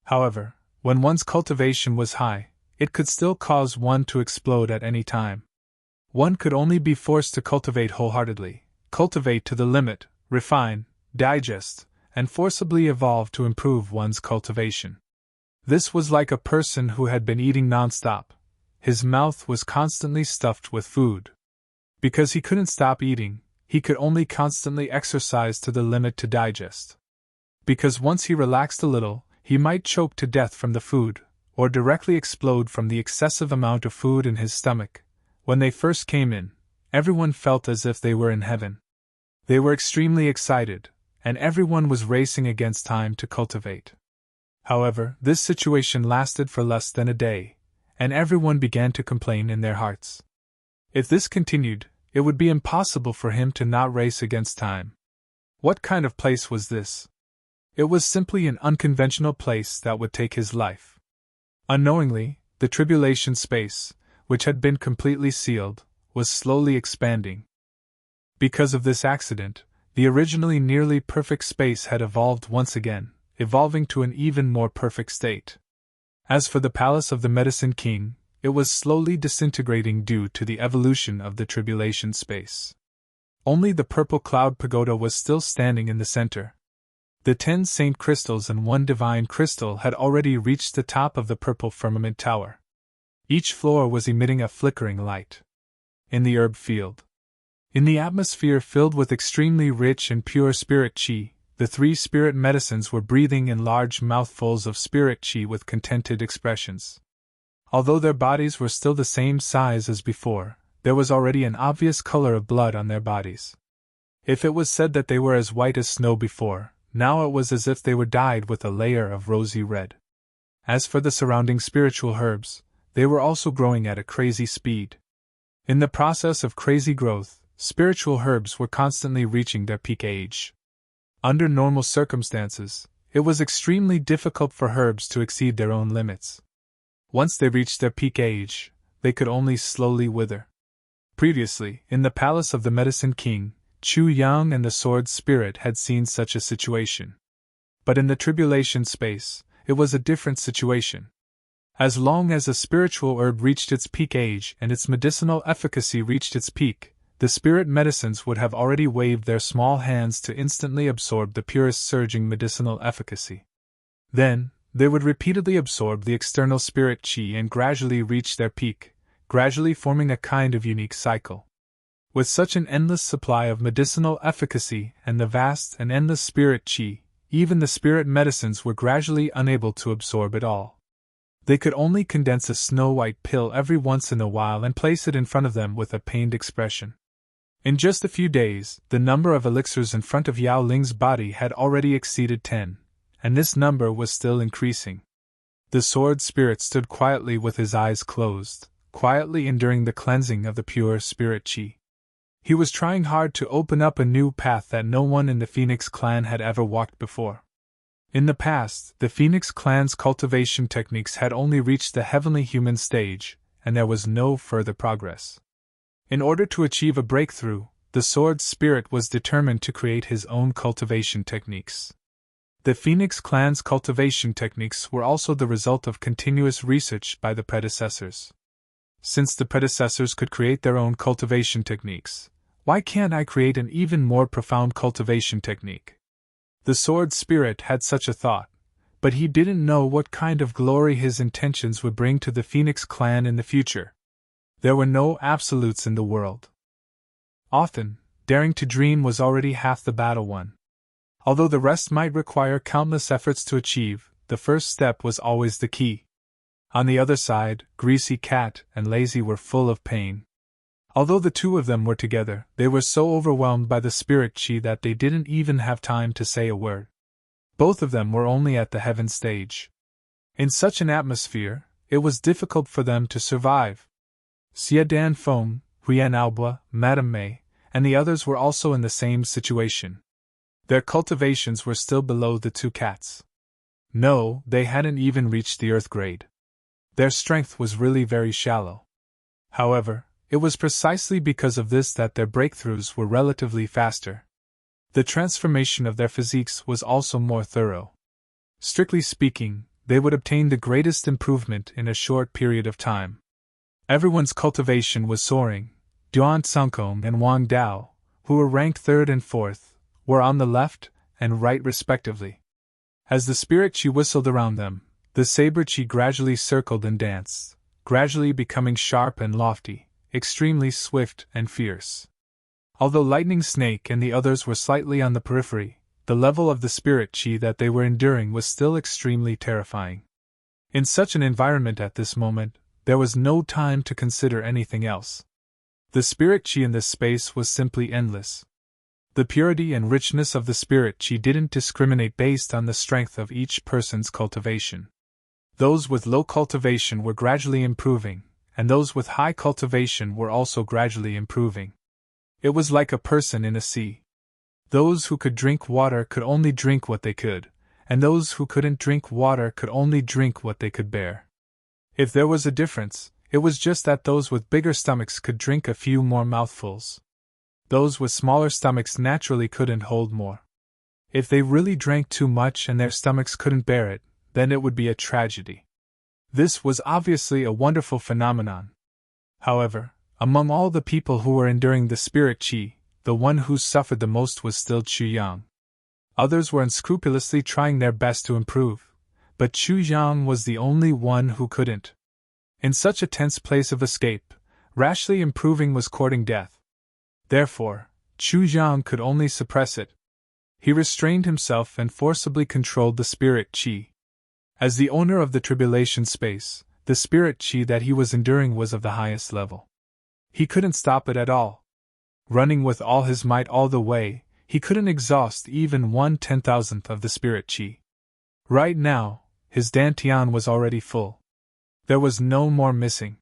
However, when one's cultivation was high, it could still cause one to explode at any time. One could only be forced to cultivate wholeheartedly, cultivate to the limit, refine, digest, and forcibly evolve to improve one's cultivation. This was like a person who had been eating non-stop. His mouth was constantly stuffed with food. Because he couldn't stop eating, he could only constantly exercise to the limit to digest. Because once he relaxed a little, he might choke to death from the food, or directly explode from the excessive amount of food in his stomach. When they first came in, everyone felt as if they were in heaven. They were extremely excited, and everyone was racing against time to cultivate. However, this situation lasted for less than a day, and everyone began to complain in their hearts. If this continued, it would be impossible for him to not race against time. What kind of place was this? It was simply an unconventional place that would take his life. Unknowingly, the tribulation space, which had been completely sealed, was slowly expanding. Because of this accident, the originally nearly perfect space had evolved once again, evolving to an even more perfect state. As for the palace of the Medicine King, it was slowly disintegrating due to the evolution of the tribulation space. Only the purple cloud pagoda was still standing in the center. The 10 saint crystals and 1 divine crystal had already reached the top of the purple firmament tower. Each floor was emitting a flickering light. In the herb field, in the atmosphere filled with extremely rich and pure spirit chi, the 3 spirit medicines were breathing in large mouthfuls of spirit chi with contented expressions. Although their bodies were still the same size as before, there was already an obvious color of blood on their bodies. If it was said that they were as white as snow before, now it was as if they were dyed with a layer of rosy red. As for the surrounding spiritual herbs, they were also growing at a crazy speed. In the process of crazy growth, spiritual herbs were constantly reaching their peak age. Under normal circumstances, it was extremely difficult for herbs to exceed their own limits. Once they reached their peak age, they could only slowly wither. Previously, in the palace of the Medicine King, Chu Yang and the Sword Spirit had seen such a situation. But in the tribulation space, it was a different situation. As long as a spiritual herb reached its peak age and its medicinal efficacy reached its peak, the spirit medicines would have already waved their small hands to instantly absorb the purest surging medicinal efficacy. Then, they would repeatedly absorb the external spirit chi and gradually reach their peak, gradually forming a kind of unique cycle. With such an endless supply of medicinal efficacy and the vast and endless spirit chi, even the spirit medicines were gradually unable to absorb it all. They could only condense a snow-white pill every once in a while and place it in front of them with a pained expression. In just a few days, the number of elixirs in front of Yao Ling's body had already exceeded 10, and this number was still increasing. The Sword Spirit stood quietly with his eyes closed, quietly enduring the cleansing of the pure spirit chi. He was trying hard to open up a new path that no one in the Phoenix clan had ever walked before. In the past, the Phoenix clan's cultivation techniques had only reached the heavenly human stage, and there was no further progress. In order to achieve a breakthrough, the sword spirit was determined to create his own cultivation techniques. The Phoenix clan's cultivation techniques were also the result of continuous research by the predecessors. Since the predecessors could create their own cultivation techniques, why can't I create an even more profound cultivation technique? The sword spirit had such a thought, but he didn't know what kind of glory his intentions would bring to the Phoenix clan in the future. There were no absolutes in the world. Often, daring to dream was already half the battle won. Although the rest might require countless efforts to achieve, the first step was always the key. On the other side, Greasy Cat and Lazy were full of pain. Although the two of them were together, they were so overwhelmed by the spirit chi that they didn't even have time to say a word. Both of them were only at the heaven stage. In such an atmosphere, it was difficult for them to survive. Xia Dan Feng, Huyan Aoba, Madame Mei, and the others were also in the same situation. Their cultivations were still below the two cats. No, they hadn't even reached the earth grade. Their strength was really very shallow. However, it was precisely because of this that their breakthroughs were relatively faster. The transformation of their physiques was also more thorough. Strictly speaking, they would obtain the greatest improvement in a short period of time. Everyone's cultivation was soaring. Duan Tsangkong and Wang Dao, who were ranked third and fourth, were on the left and right respectively. As the spirit chi whistled around them, the saber chi gradually circled and danced, gradually becoming sharp and lofty, extremely swift and fierce. Although Lightning Snake and the others were slightly on the periphery, the level of the spirit chi that they were enduring was still extremely terrifying. In such an environment at this moment, there was no time to consider anything else. The spirit chi in this space was simply endless. The purity and richness of the spirit chi didn't discriminate based on the strength of each person's cultivation. Those with low cultivation were gradually improving, and those with high cultivation were also gradually improving. It was like a person in a sea. Those who could drink water could only drink what they could, and those who couldn't drink water could only drink what they could bear. If there was a difference, it was just that those with bigger stomachs could drink a few more mouthfuls. Those with smaller stomachs naturally couldn't hold more. If they really drank too much and their stomachs couldn't bear it, then it would be a tragedy. This was obviously a wonderful phenomenon. However, among all the people who were enduring the spirit chi, the one who suffered the most was still Chu Yang. Others were unscrupulously trying their best to improve, but Chu Yang was the only one who couldn't. In such a tense place of escape, rashly improving was courting death. Therefore, Chu Yang could only suppress it. He restrained himself and forcibly controlled the spirit chi. As the owner of the tribulation space, the spirit chi that he was enduring was of the highest level. He couldn't stop it at all. Running with all his might all the way, he couldn't exhaust even 1/10,000th of the spirit chi. Right now, his dantian was already full. There was no more missing.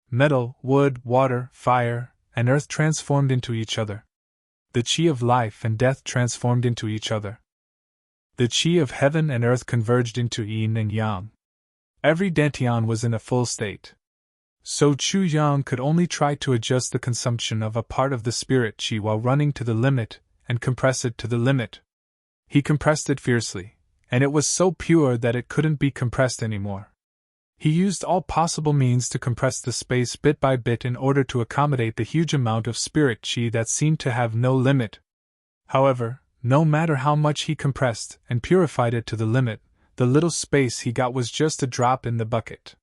Metal, wood, water, fire, and earth transformed into each other. The chi of life and death transformed into each other. The chi of heaven and earth converged into yin and yang. Every dantian was in a full state. So Chu Yang could only try to adjust the consumption of a part of the spirit chi while running to the limit, and compress it to the limit. He compressed it fiercely, and it was so pure that it couldn't be compressed anymore. He used all possible means to compress the space bit by bit in order to accommodate the huge amount of spirit chi that seemed to have no limit. However, no matter how much he compressed and purified it to the limit, the little space he got was just a drop in the bucket.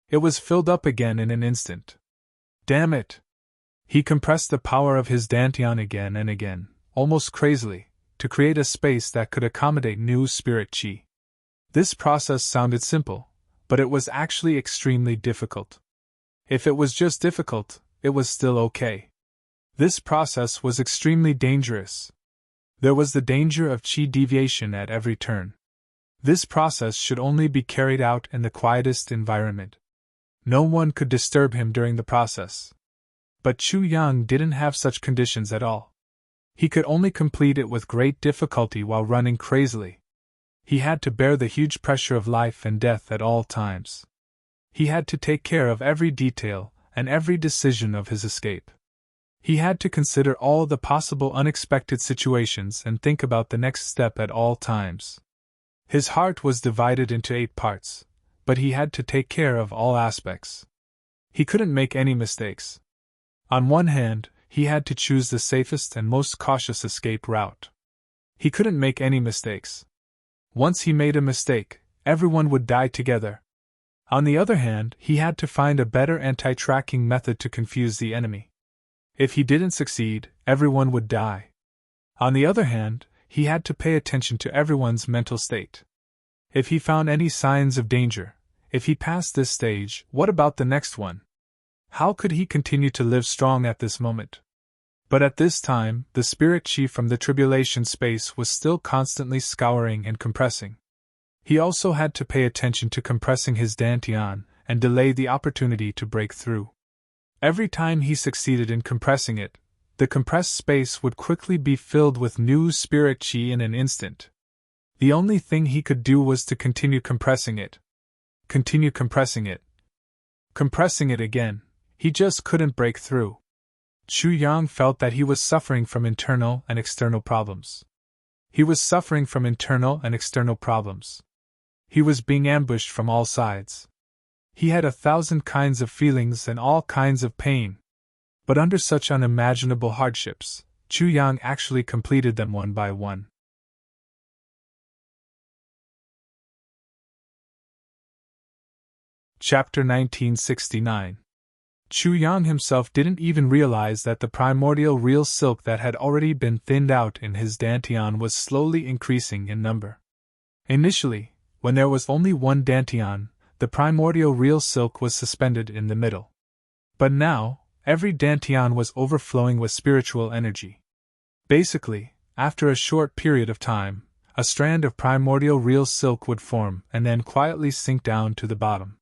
It was filled up again in an instant. Damn it! He compressed the power of his dantian again and again, almost crazily, to create a space that could accommodate new spirit chi. This process sounded simple, but it was actually extremely difficult. If it was just difficult, it was still okay. This process was extremely dangerous. There was the danger of chi deviation at every turn. This process should only be carried out in the quietest environment. No one could disturb him during the process. But Chu Yang didn't have such conditions at all. He could only complete it with great difficulty while running crazily. He had to bear the huge pressure of life and death at all times. He had to take care of every detail and every decision of his escape. He had to consider all the possible unexpected situations and think about the next step at all times. His heart was divided into 8 parts, but he had to take care of all aspects. He couldn't make any mistakes. On one hand, he had to choose the safest and most cautious escape route. He couldn't make any mistakes. Once he made a mistake, everyone would die together. On the other hand, he had to find a better anti-tracking method to confuse the enemy. If he didn't succeed, everyone would die. On the other hand, he had to pay attention to everyone's mental state. If he found any signs of danger, if he passed this stage, what about the next one? How could he continue to live strong at this moment? But at this time, the spirit chief from the tribulation space was still constantly scouring and compressing. He also had to pay attention to compressing his dantian and delay the opportunity to break through. Every time he succeeded in compressing it, the compressed space would quickly be filled with new spirit chi in an instant. The only thing he could do was to continue compressing it. Continue compressing it. Compressing it again. He just couldn't break through. Chu Yang felt that he was suffering from internal and external problems. He was suffering from internal and external problems. He was being ambushed from all sides. He had 1,000 kinds of feelings and all kinds of pain. But under such unimaginable hardships, Chu Yang actually completed them one by one. Chapter 1969. Chu Yang himself didn't even realize that the primordial real silk that had already been thinned out in his dantian was slowly increasing in number. Initially, when there was only one dantian, the primordial real silk was suspended in the middle. But now, every dantian was overflowing with spiritual energy. Basically, after a short period of time, a strand of primordial real silk would form and then quietly sink down to the bottom.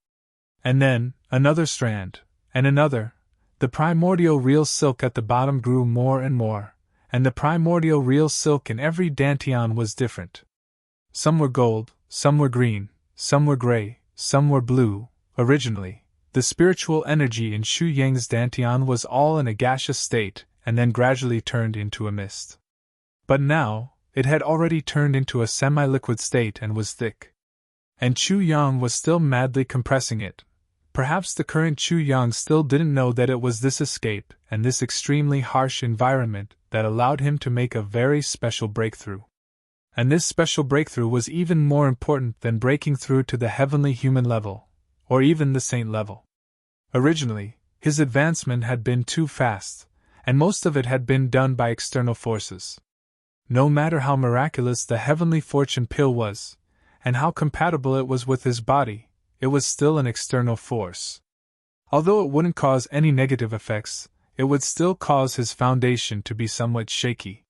And then, another strand, and another. The primordial real silk at the bottom grew more and more, and the primordial real silk in every dantian was different. Some were gold, some were green, some were gray, some were blue. Originally, the spiritual energy in Xu Yang's dantian was all in a gaseous state and then gradually turned into a mist. But now, it had already turned into a semi-liquid state and was thick. And Chu Yang was still madly compressing it. Perhaps the current Chu Yang still didn't know that it was this escape and this extremely harsh environment that allowed him to make a very special breakthrough. And this special breakthrough was even more important than breaking through to the heavenly human level, or even the saint level. Originally, his advancement had been too fast, and most of it had been done by external forces. No matter how miraculous the heavenly fortune pill was, and how compatible it was with his body, it was still an external force. Although it wouldn't cause any negative effects, it would still cause his foundation to be somewhat shaky.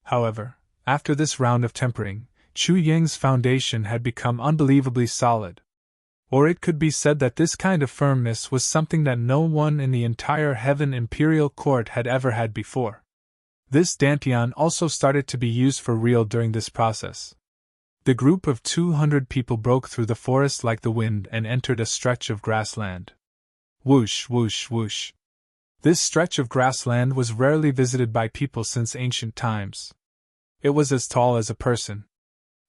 However, after this round of tempering, Chu Yang's foundation had become unbelievably solid. Or it could be said that this kind of firmness was something that no one in the entire Heaven Imperial Court had ever had before. This dantian also started to be used for real during this process. The group of 200 people broke through the forest like the wind and entered a stretch of grassland. Whoosh, whoosh, whoosh. This stretch of grassland was rarely visited by people since ancient times. It was as tall as a person.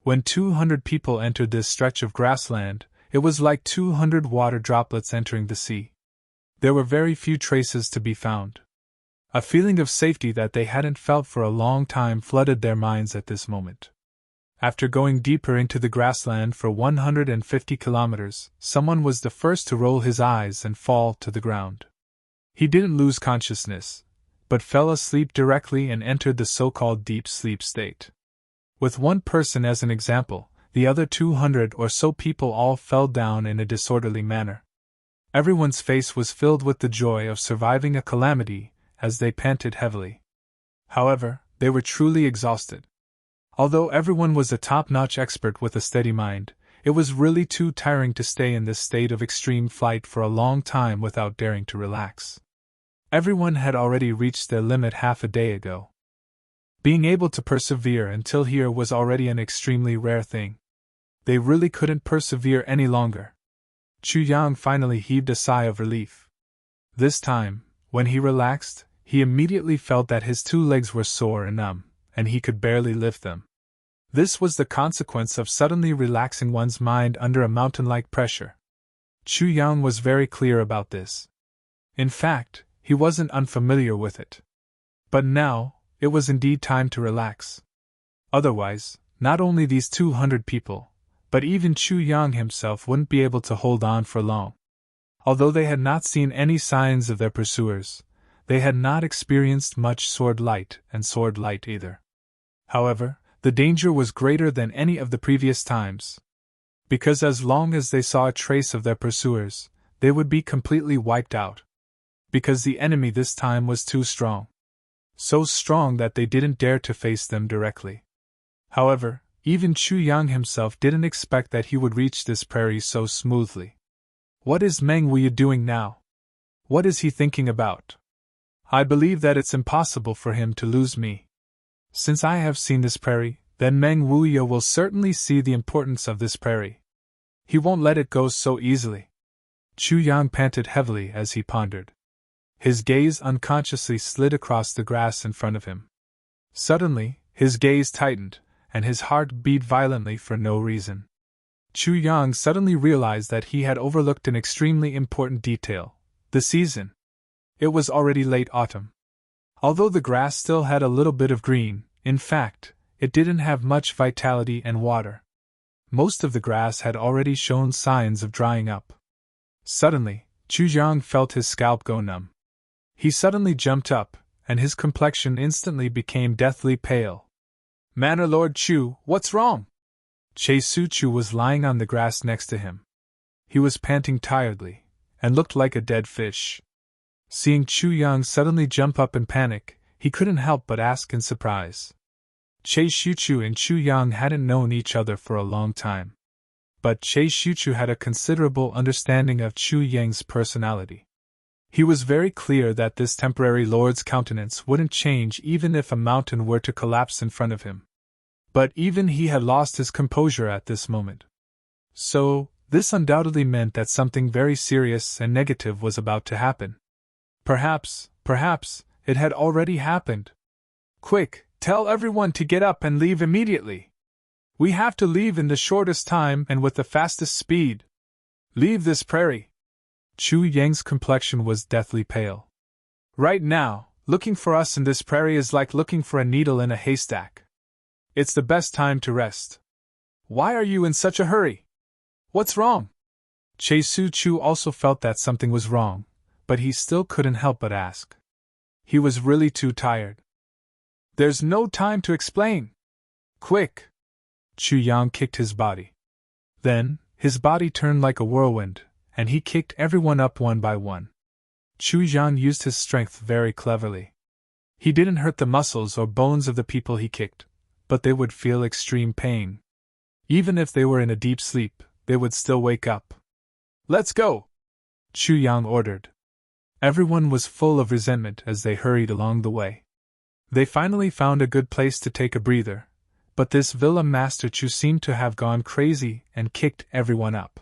When 200 people entered this stretch of grassland, it was like 200 water droplets entering the sea. There were very few traces to be found. A feeling of safety that they hadn't felt for a long time flooded their minds at this moment. After going deeper into the grassland for 150 kilometers, someone was the first to roll his eyes and fall to the ground. He didn't lose consciousness, but fell asleep directly and entered the so-called deep sleep state. With one person as an example, the other 200 or so people all fell down in a disorderly manner. Everyone's face was filled with the joy of surviving a calamity as they panted heavily. However, they were truly exhausted. Although everyone was a top-notch expert with a steady mind, it was really too tiring to stay in this state of extreme flight for a long time without daring to relax. Everyone had already reached their limit half a day ago. Being able to persevere until here was already an extremely rare thing. They really couldn't persevere any longer. Chu Yang finally heaved a sigh of relief. This time, when he relaxed, he immediately felt that his two legs were sore and numb, and he could barely lift them. This was the consequence of suddenly relaxing one's mind under a mountain-like pressure. Chu Yang was very clear about this. In fact, he wasn't unfamiliar with it. But now, it was indeed time to relax. Otherwise, not only these 200 people, but even Chu Yang himself wouldn't be able to hold on for long. Although they had not seen any signs of their pursuers, they had not experienced much sword light either. However, the danger was greater than any of the previous times. Because as long as they saw a trace of their pursuers, they would be completely wiped out. Because the enemy this time was too strong. So strong that they didn't dare to face them directly. However, even Chu Yang himself didn't expect that he would reach this prairie so smoothly. What is Meng Wuya doing now? What is he thinking about? I believe that it's impossible for him to lose me. Since I have seen this prairie, then Meng Wuya will certainly see the importance of this prairie. He won't let it go so easily. Chu Yang panted heavily as he pondered. His gaze unconsciously slid across the grass in front of him. Suddenly, his gaze tightened, and his heart beat violently for no reason. Chu Yang suddenly realized that he had overlooked an extremely important detail: the season. It was already late autumn. Although the grass still had a little bit of green, in fact, it didn't have much vitality and water. Most of the grass had already shown signs of drying up. Suddenly, Chu Yang felt his scalp go numb. He suddenly jumped up, and his complexion instantly became deathly pale. Manor Lord Chu, what's wrong? Che Su Chu was lying on the grass next to him. He was panting tiredly, and looked like a dead fish. Seeing Chu Yang suddenly jump up in panic, he couldn't help but ask in surprise. Che Shuchu and Chu Yang hadn't known each other for a long time. But Che Shuchu had a considerable understanding of Chu Yang's personality. He was very clear that this temporary lord's countenance wouldn't change even if a mountain were to collapse in front of him. But even he had lost his composure at this moment. So, this undoubtedly meant that something very serious and negative was about to happen. Perhaps, it had already happened. Quick, tell everyone to get up and leave immediately. We have to leave in the shortest time and with the fastest speed. Leave this prairie. Chu Yang's complexion was deathly pale. Right now, looking for us in this prairie is like looking for a needle in a haystack. It's the best time to rest. Why are you in such a hurry? What's wrong? Che Su Chu also felt that something was wrong, but he still couldn't help but ask. He was really too tired. There's no time to explain. Quick! Chu Yang kicked his body. Then, his body turned like a whirlwind, and he kicked everyone up one by one. Chu Yang used his strength very cleverly. He didn't hurt the muscles or bones of the people he kicked, but they would feel extreme pain. Even if they were in a deep sleep, they would still wake up. Let's go! Chu Yang ordered. Everyone was full of resentment as they hurried along the way. They finally found a good place to take a breather, but this villa master Chu seemed to have gone crazy and kicked everyone up.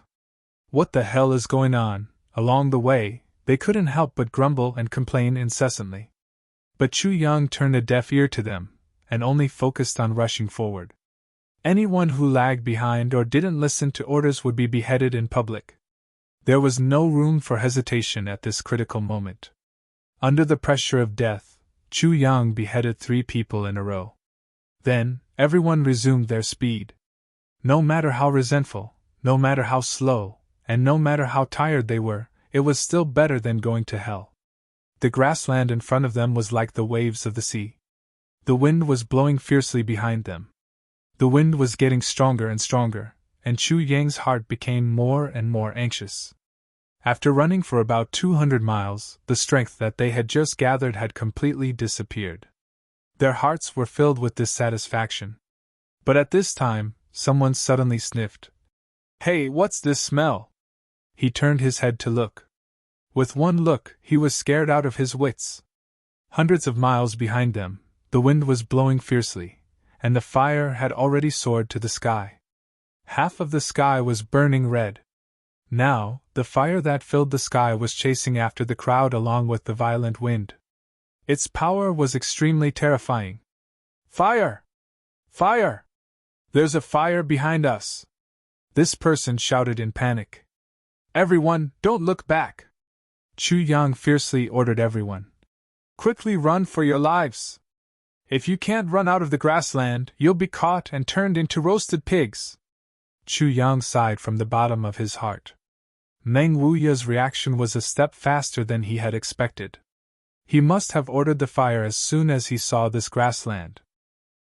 What the hell is going on? Along the way, they couldn't help but grumble and complain incessantly. But Chu Yang turned a deaf ear to them, and only focused on rushing forward. Anyone who lagged behind or didn't listen to orders would be beheaded in public. There was no room for hesitation at this critical moment. Under the pressure of death, Chu Yang beheaded 3 people in a row. Then, everyone resumed their speed. No matter how resentful, no matter how slow, and no matter how tired they were, it was still better than going to hell. The grassland in front of them was like the waves of the sea. The wind was blowing fiercely behind them. The wind was getting stronger and stronger, and Chu Yang's heart became more and more anxious. After running for about 200 miles, the strength that they had just gathered had completely disappeared. Their hearts were filled with dissatisfaction. But at this time, someone suddenly sniffed. Hey, what's this smell? He turned his head to look. With one look, he was scared out of his wits. Hundreds of miles behind them, the wind was blowing fiercely, and the fire had already soared to the sky. Half of the sky was burning red. Now, the fire that filled the sky was chasing after the crowd along with the violent wind. Its power was extremely terrifying. Fire! Fire! There's a fire behind us! This person shouted in panic. Everyone, don't look back! Chu Yang fiercely ordered everyone. Quickly run for your lives! If you can't run out of the grassland, you'll be caught and turned into roasted pigs! Chu Yang sighed from the bottom of his heart. Meng Wuya's reaction was a step faster than he had expected. He must have ordered the fire as soon as he saw this grassland.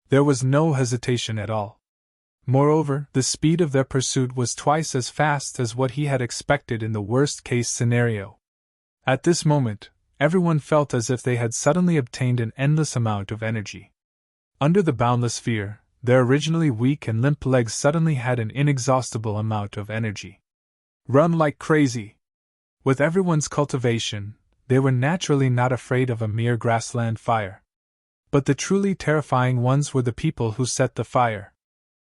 There was no hesitation at all. Moreover, the speed of their pursuit was twice as fast as what he had expected in the worst-case scenario. At this moment, everyone felt as if they had suddenly obtained an endless amount of energy. Under the boundless fear, their originally weak and limp legs suddenly had an inexhaustible amount of energy. Run like crazy! With everyone's cultivation, they were naturally not afraid of a mere grassland fire. But the truly terrifying ones were the people who set the fire.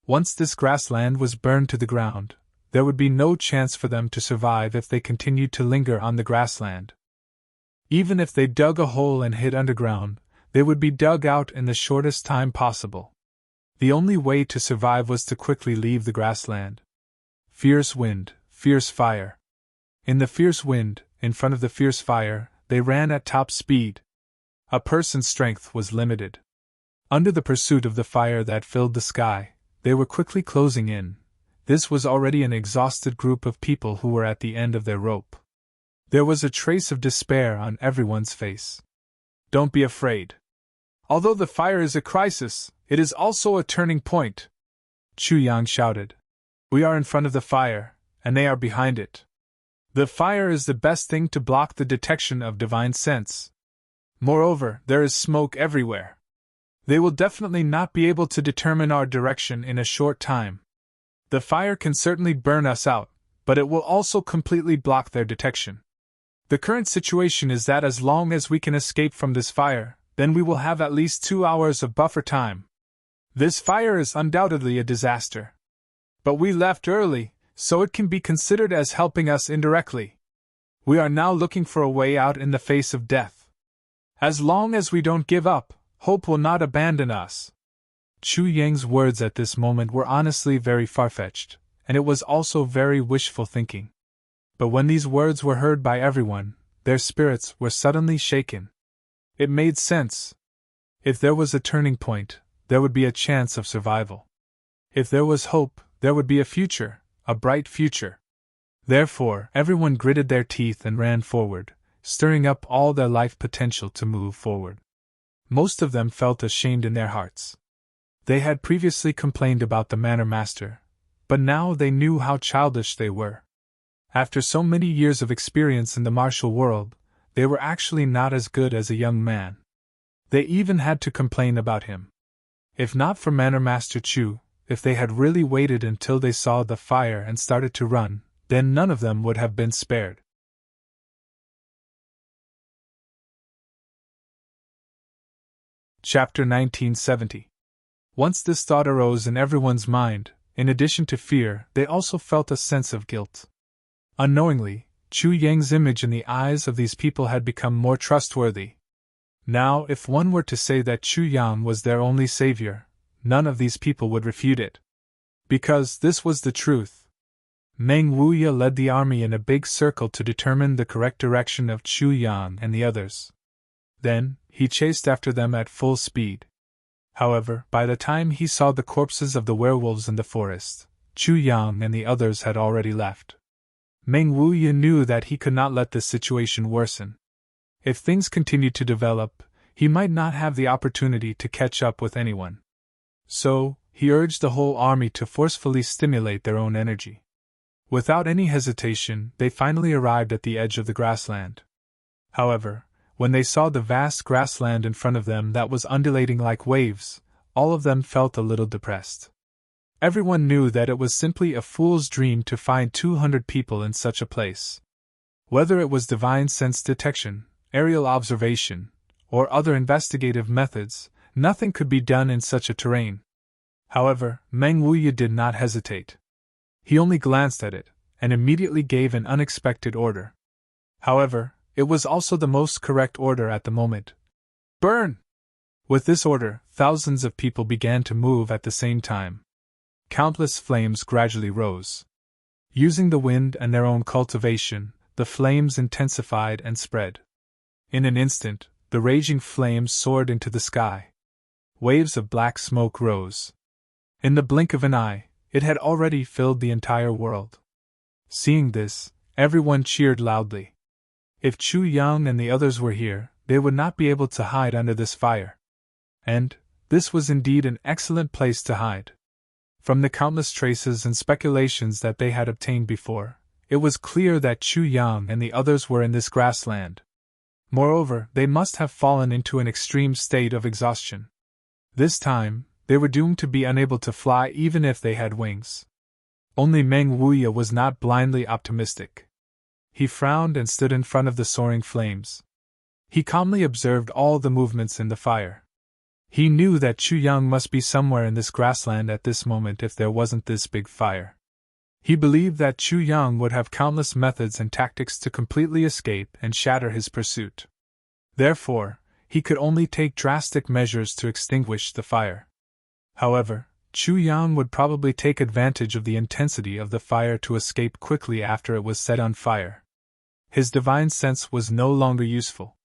Once this grassland was burned to the ground, there would be no chance for them to survive if they continued to linger on the grassland. Even if they dug a hole and hid underground, they would be dug out in the shortest time possible. The only way to survive was to quickly leave the grassland. Fierce wind, fierce fire. In the fierce wind, in front of the fierce fire, they ran at top speed. A person's strength was limited. Under the pursuit of the fire that filled the sky, they were quickly closing in. This was already an exhausted group of people who were at the end of their rope. There was a trace of despair on everyone's face. Don't be afraid. Although the fire is a crisis, it is also a turning point, Chu Yang shouted. We are in front of the fire, and they are behind it. The fire is the best thing to block the detection of divine sense. Moreover, there is smoke everywhere. They will definitely not be able to determine our direction in a short time. The fire can certainly burn us out, but it will also completely block their detection. The current situation is that as long as we can escape from this fire, then we will have at least 2 hours of buffer time. This fire is undoubtedly a disaster. But we left early, so it can be considered as helping us indirectly. We are now looking for a way out in the face of death. As long as we don't give up, hope will not abandon us. Chu Yang's words at this moment were honestly very far-fetched, and it was also very wishful thinking. But when these words were heard by everyone, their spirits were suddenly shaken. It made sense. If there was a turning point, there would be a chance of survival. If there was hope, there would be a future, a bright future. Therefore, everyone gritted their teeth and ran forward, stirring up all their life potential to move forward. Most of them felt ashamed in their hearts. They had previously complained about the Manor Master, but now they knew how childish they were. After so many years of experience in the martial world, they were actually not as good as a young man. They even had to complain about him. If not for Manor Master Chu, if they had really waited until they saw the fire and started to run, then none of them would have been spared. Chapter 1970. Once this thought arose in everyone's mind, in addition to fear, they also felt a sense of guilt. Unknowingly, Chu Yang's image in the eyes of these people had become more trustworthy. Now, if one were to say that Chu Yang was their only savior, none of these people would refute it. Because this was the truth. Meng Wuya led the army in a big circle to determine the correct direction of Chu Yang and the others. Then, he chased after them at full speed. However, by the time he saw the corpses of the werewolves in the forest, Chu Yang and the others had already left. Meng Wuya knew that he could not let this situation worsen. If things continued to develop, he might not have the opportunity to catch up with anyone. So, he urged the whole army to forcefully stimulate their own energy. Without any hesitation, they finally arrived at the edge of the grassland. However, when they saw the vast grassland in front of them that was undulating like waves, all of them felt a little depressed. Everyone knew that it was simply a fool's dream to find 200 people in such a place. Whether it was divine sense detection, aerial observation, or other investigative methods, nothing could be done in such a terrain. However, Meng Wuya did not hesitate. He only glanced at it, and immediately gave an unexpected order. However, it was also the most correct order at the moment. Burn! With this order, thousands of people began to move at the same time. Countless flames gradually rose. Using the wind and their own cultivation, the flames intensified and spread. In an instant, the raging flames soared into the sky. Waves of black smoke rose. In the blink of an eye, it had already filled the entire world. Seeing this, everyone cheered loudly. If Chu Yang and the others were here, they would not be able to hide under this fire. And this was indeed an excellent place to hide. From the countless traces and speculations that they had obtained before, it was clear that Chu Yang and the others were in this grassland. Moreover, they must have fallen into an extreme state of exhaustion. This time, they were doomed to be unable to fly even if they had wings. Only Meng Wuya was not blindly optimistic. He frowned and stood in front of the soaring flames. He calmly observed all the movements in the fire. He knew that Chu Yang must be somewhere in this grassland at this moment if there wasn't this big fire. He believed that Chu Yang would have countless methods and tactics to completely escape and shatter his pursuit. Therefore, he could only take drastic measures to extinguish the fire. However, Chu Yang would probably take advantage of the intensity of the fire to escape quickly after it was set on fire. His divine sense was no longer useful.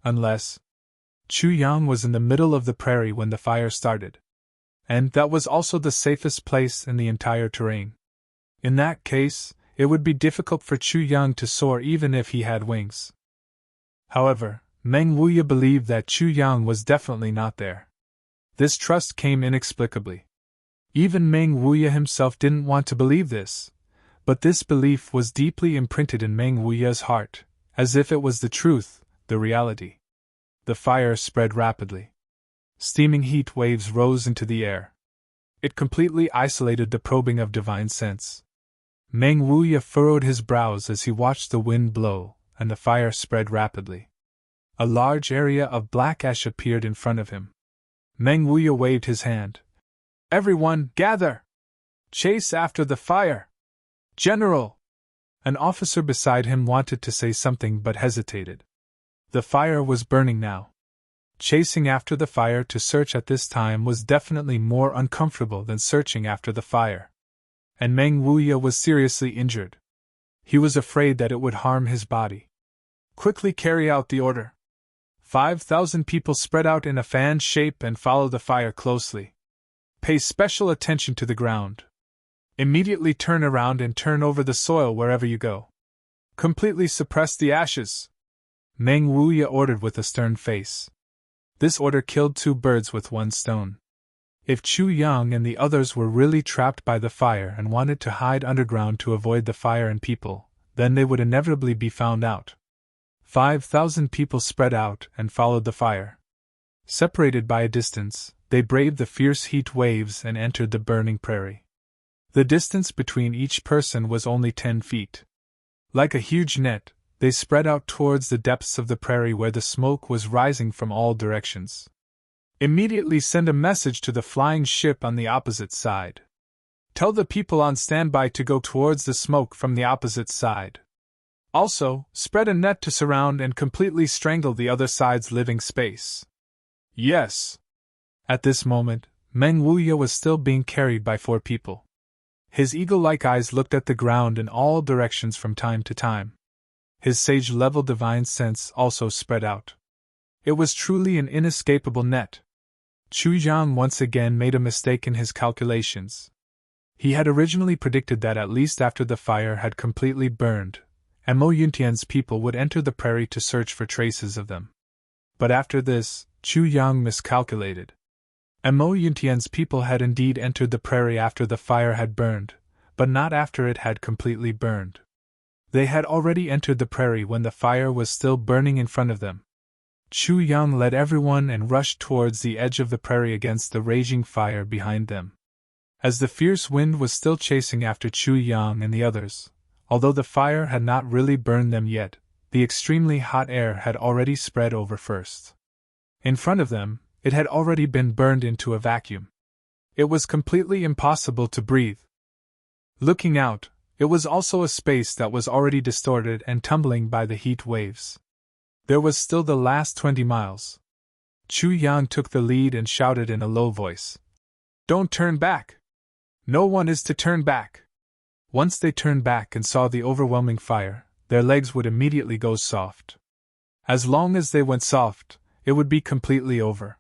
Unless Chu Yang was in the middle of the prairie when the fire started. And that was also the safest place in the entire terrain. In that case, it would be difficult for Chu Yang to soar even if he had wings. However, Meng Wuya believed that Chu Yang was definitely not there. This trust came inexplicably. Even Meng Wuya himself didn't want to believe this, but this belief was deeply imprinted in Meng Wuya's heart, as if it was the truth, the reality. The fire spread rapidly. Steaming heat waves rose into the air. It completely isolated the probing of divine sense. Meng Wuya furrowed his brows as he watched the wind blow, and the fire spread rapidly. A large area of black ash appeared in front of him. Meng Wuya waved his hand. "Everyone, gather! Chase after the fire! General!" An officer beside him wanted to say something but hesitated. The fire was burning now. Chasing after the fire to search at this time was definitely more uncomfortable than searching after the fire. And Meng Wuya was seriously injured. He was afraid that it would harm his body. "Quickly carry out the order. 5,000 people spread out in a fan shape and follow the fire closely. Pay special attention to the ground. Immediately turn around and turn over the soil wherever you go. Completely suppress the ashes," Meng Wuya ordered with a stern face. This order killed 2 birds with 1 stone. If Chu Yang and the others were really trapped by the fire and wanted to hide underground to avoid the fire and people, then they would inevitably be found out. 5,000 people spread out and followed the fire. Separated by a distance, they braved the fierce heat waves and entered the burning prairie. The distance between each person was only 10 feet. Like a huge net, they spread out towards the depths of the prairie where the smoke was rising from all directions. "Immediately send a message to the flying ship on the opposite side. Tell the people on standby to go towards the smoke from the opposite side. Also, spread a net to surround and completely strangle the other side's living space." "Yes." At this moment, Meng Wuya was still being carried by 4 people. His eagle-like eyes looked at the ground in all directions from time to time. His sage-level divine sense also spread out. It was truly an inescapable net. Chu Yang once again made a mistake in his calculations. He had originally predicted that at least after the fire had completely burned, Mo Yuntian's people would enter the prairie to search for traces of them. But after this, Chu Yang miscalculated. Mo Yuntian's people had indeed entered the prairie after the fire had burned, but not after it had completely burned. They had already entered the prairie when the fire was still burning in front of them. Chu Yang led everyone and rushed towards the edge of the prairie against the raging fire behind them. As the fierce wind was still chasing after Chu Yang and the others, although the fire had not really burned them yet, the extremely hot air had already spread over first. In front of them, it had already been burned into a vacuum. It was completely impossible to breathe. Looking out, it was also a space that was already distorted and tumbling by the heat waves. There was still the last 20 miles. Chu Yang took the lead and shouted in a low voice. Don't turn back! No one is to turn back! Once they turned back and saw the overwhelming fire, their legs would immediately go soft. As long as they went soft, it would be completely over.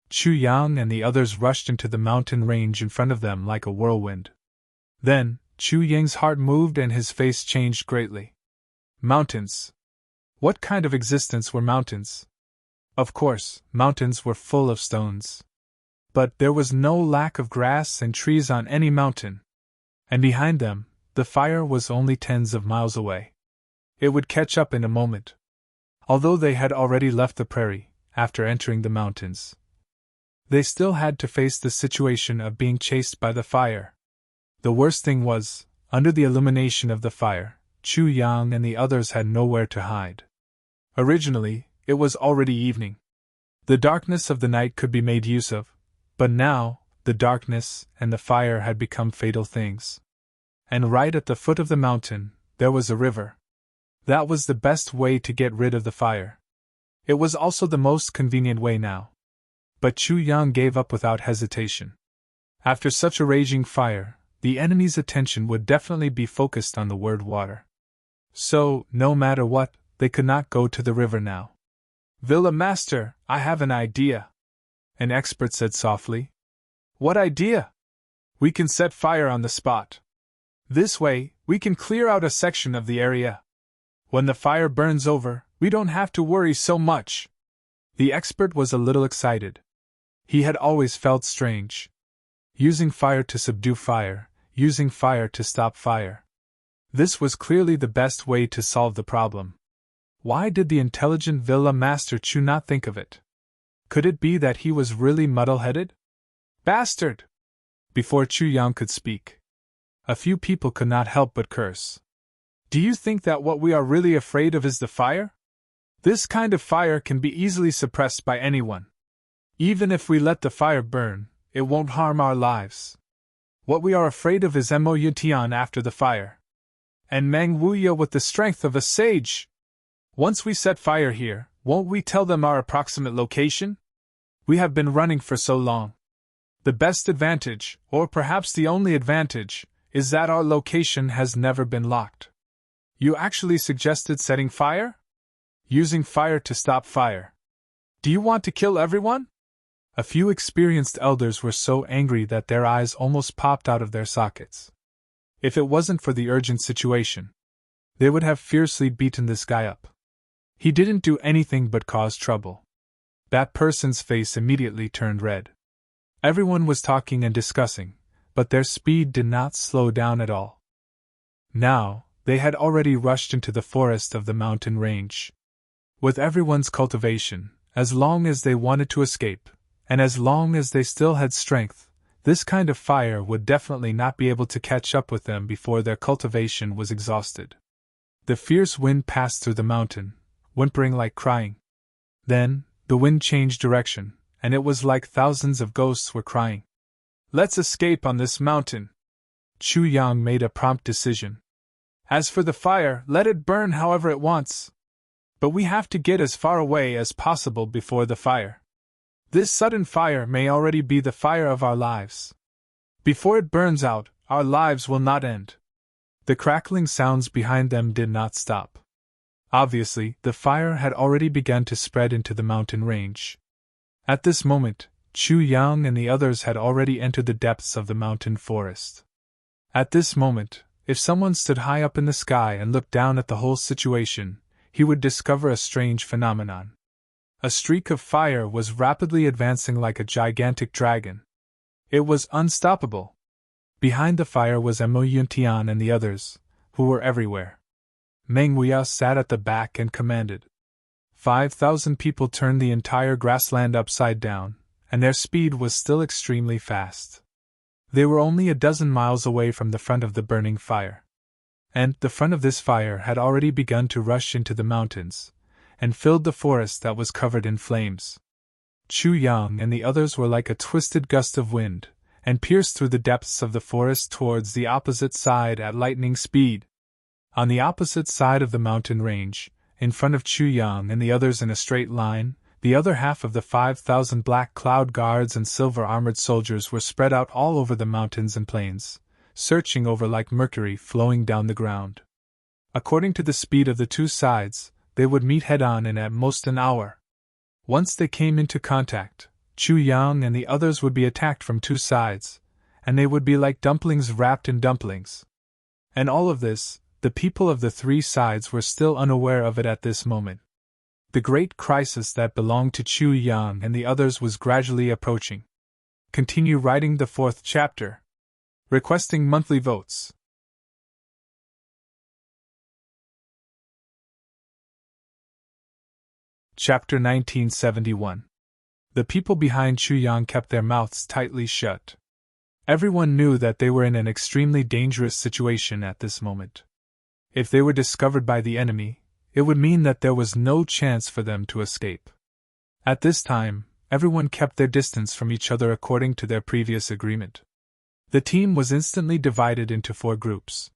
Chu Yang and the others rushed into the mountain range in front of them like a whirlwind. Then, Chu Yang's heart moved and his face changed greatly. Mountains. What kind of existence were mountains? Of course, mountains were full of stones. But there was no lack of grass and trees on any mountain. And behind them, the fire was only tens of miles away. It would catch up in a moment. Although they had already left the prairie, after entering the mountains, they still had to face the situation of being chased by the fire. The worst thing was, under the illumination of the fire, Chu Yang and the others had nowhere to hide. Originally, it was already evening. The darkness of the night could be made use of, but now, the darkness and the fire had become fatal things. And right at the foot of the mountain, there was a river. That was the best way to get rid of the fire. It was also the most convenient way now. But Chu Yang gave up without hesitation. After such a raging fire, the enemy's attention would definitely be focused on the word water. So, no matter what, they could not go to the river now. Villa Master, I have an idea, an expert said softly. What idea? We can set fire on the spot. This way, we can clear out a section of the area. When the fire burns over, we don't have to worry so much. The expert was a little excited. He had always felt strange. Using fire to subdue fire, using fire to stop fire. This was clearly the best way to solve the problem. Why did the intelligent Villa Master Chu not think of it? Could it be that he was really muddle-headed? Bastard! Before Chu Yang could speak, a few people could not help but curse. Do you think that what we are really afraid of is the fire? This kind of fire can be easily suppressed by anyone. Even if we let the fire burn, it won't harm our lives. What we are afraid of is Mo Yutian after the fire. And Mang Wuya with the strength of a sage. Once we set fire here, won't we tell them our approximate location? We have been running for so long. The best advantage, or perhaps the only advantage, is that our location has never been locked. You actually suggested setting fire? Using fire to stop fire. Do you want to kill everyone? A few experienced elders were so angry that their eyes almost popped out of their sockets. If it wasn't for the urgent situation, they would have fiercely beaten this guy up. He didn't do anything but cause trouble. That person's face immediately turned red. Everyone was talking and discussing, but their speed did not slow down at all. Now, they had already rushed into the forest of the mountain range. With everyone's cultivation, as long as they wanted to escape, and as long as they still had strength, this kind of fire would definitely not be able to catch up with them before their cultivation was exhausted. The fierce wind passed through the mountain, whimpering like crying. Then, the wind changed direction, and it was like thousands of ghosts were crying. Let's escape on this mountain. Chu Yang made a prompt decision. As for the fire, let it burn however it wants. But we have to get as far away as possible before the fire. This sudden fire may already be the fire of our lives. Before it burns out, our lives will not end. The crackling sounds behind them did not stop. Obviously, the fire had already begun to spread into the mountain range. At this moment, Chu Yang and the others had already entered the depths of the mountain forest. At this moment, if someone stood high up in the sky and looked down at the whole situation, he would discover a strange phenomenon. A streak of fire was rapidly advancing like a gigantic dragon. It was unstoppable. Behind the fire was Mo Yuntian and the others, who were everywhere. Meng Wuya sat at the back and commanded. 5,000 people turned the entire grassland upside down, and their speed was still extremely fast. They were only a dozen miles away from the front of the burning fire. And the front of this fire had already begun to rush into the mountains, and filled the forest that was covered in flames. Chu Yang and the others were like a twisted gust of wind, and pierced through the depths of the forest towards the opposite side at lightning speed. On the opposite side of the mountain range, in front of Chu Yang and the others in a straight line, the other half of the 5,000 black cloud guards and silver-armored soldiers were spread out all over the mountains and plains, searching over like mercury flowing down the ground. According to the speed of the two sides, they would meet head-on in at most an hour. Once they came into contact, Chu Yang and the others would be attacked from two sides, and they would be like dumplings wrapped in dumplings. And all of this, the people of the three sides were still unaware of it at this moment. The great crisis that belonged to Chu Yang and the others was gradually approaching. Continue writing the 4th chapter. Requesting monthly votes. Chapter 1971. The people behind Chu Yang kept their mouths tightly shut. Everyone knew that they were in an extremely dangerous situation at this moment. If they were discovered by the enemy, it would mean that there was no chance for them to escape. At this time, everyone kept their distance from each other according to their previous agreement. The team was instantly divided into 4 groups.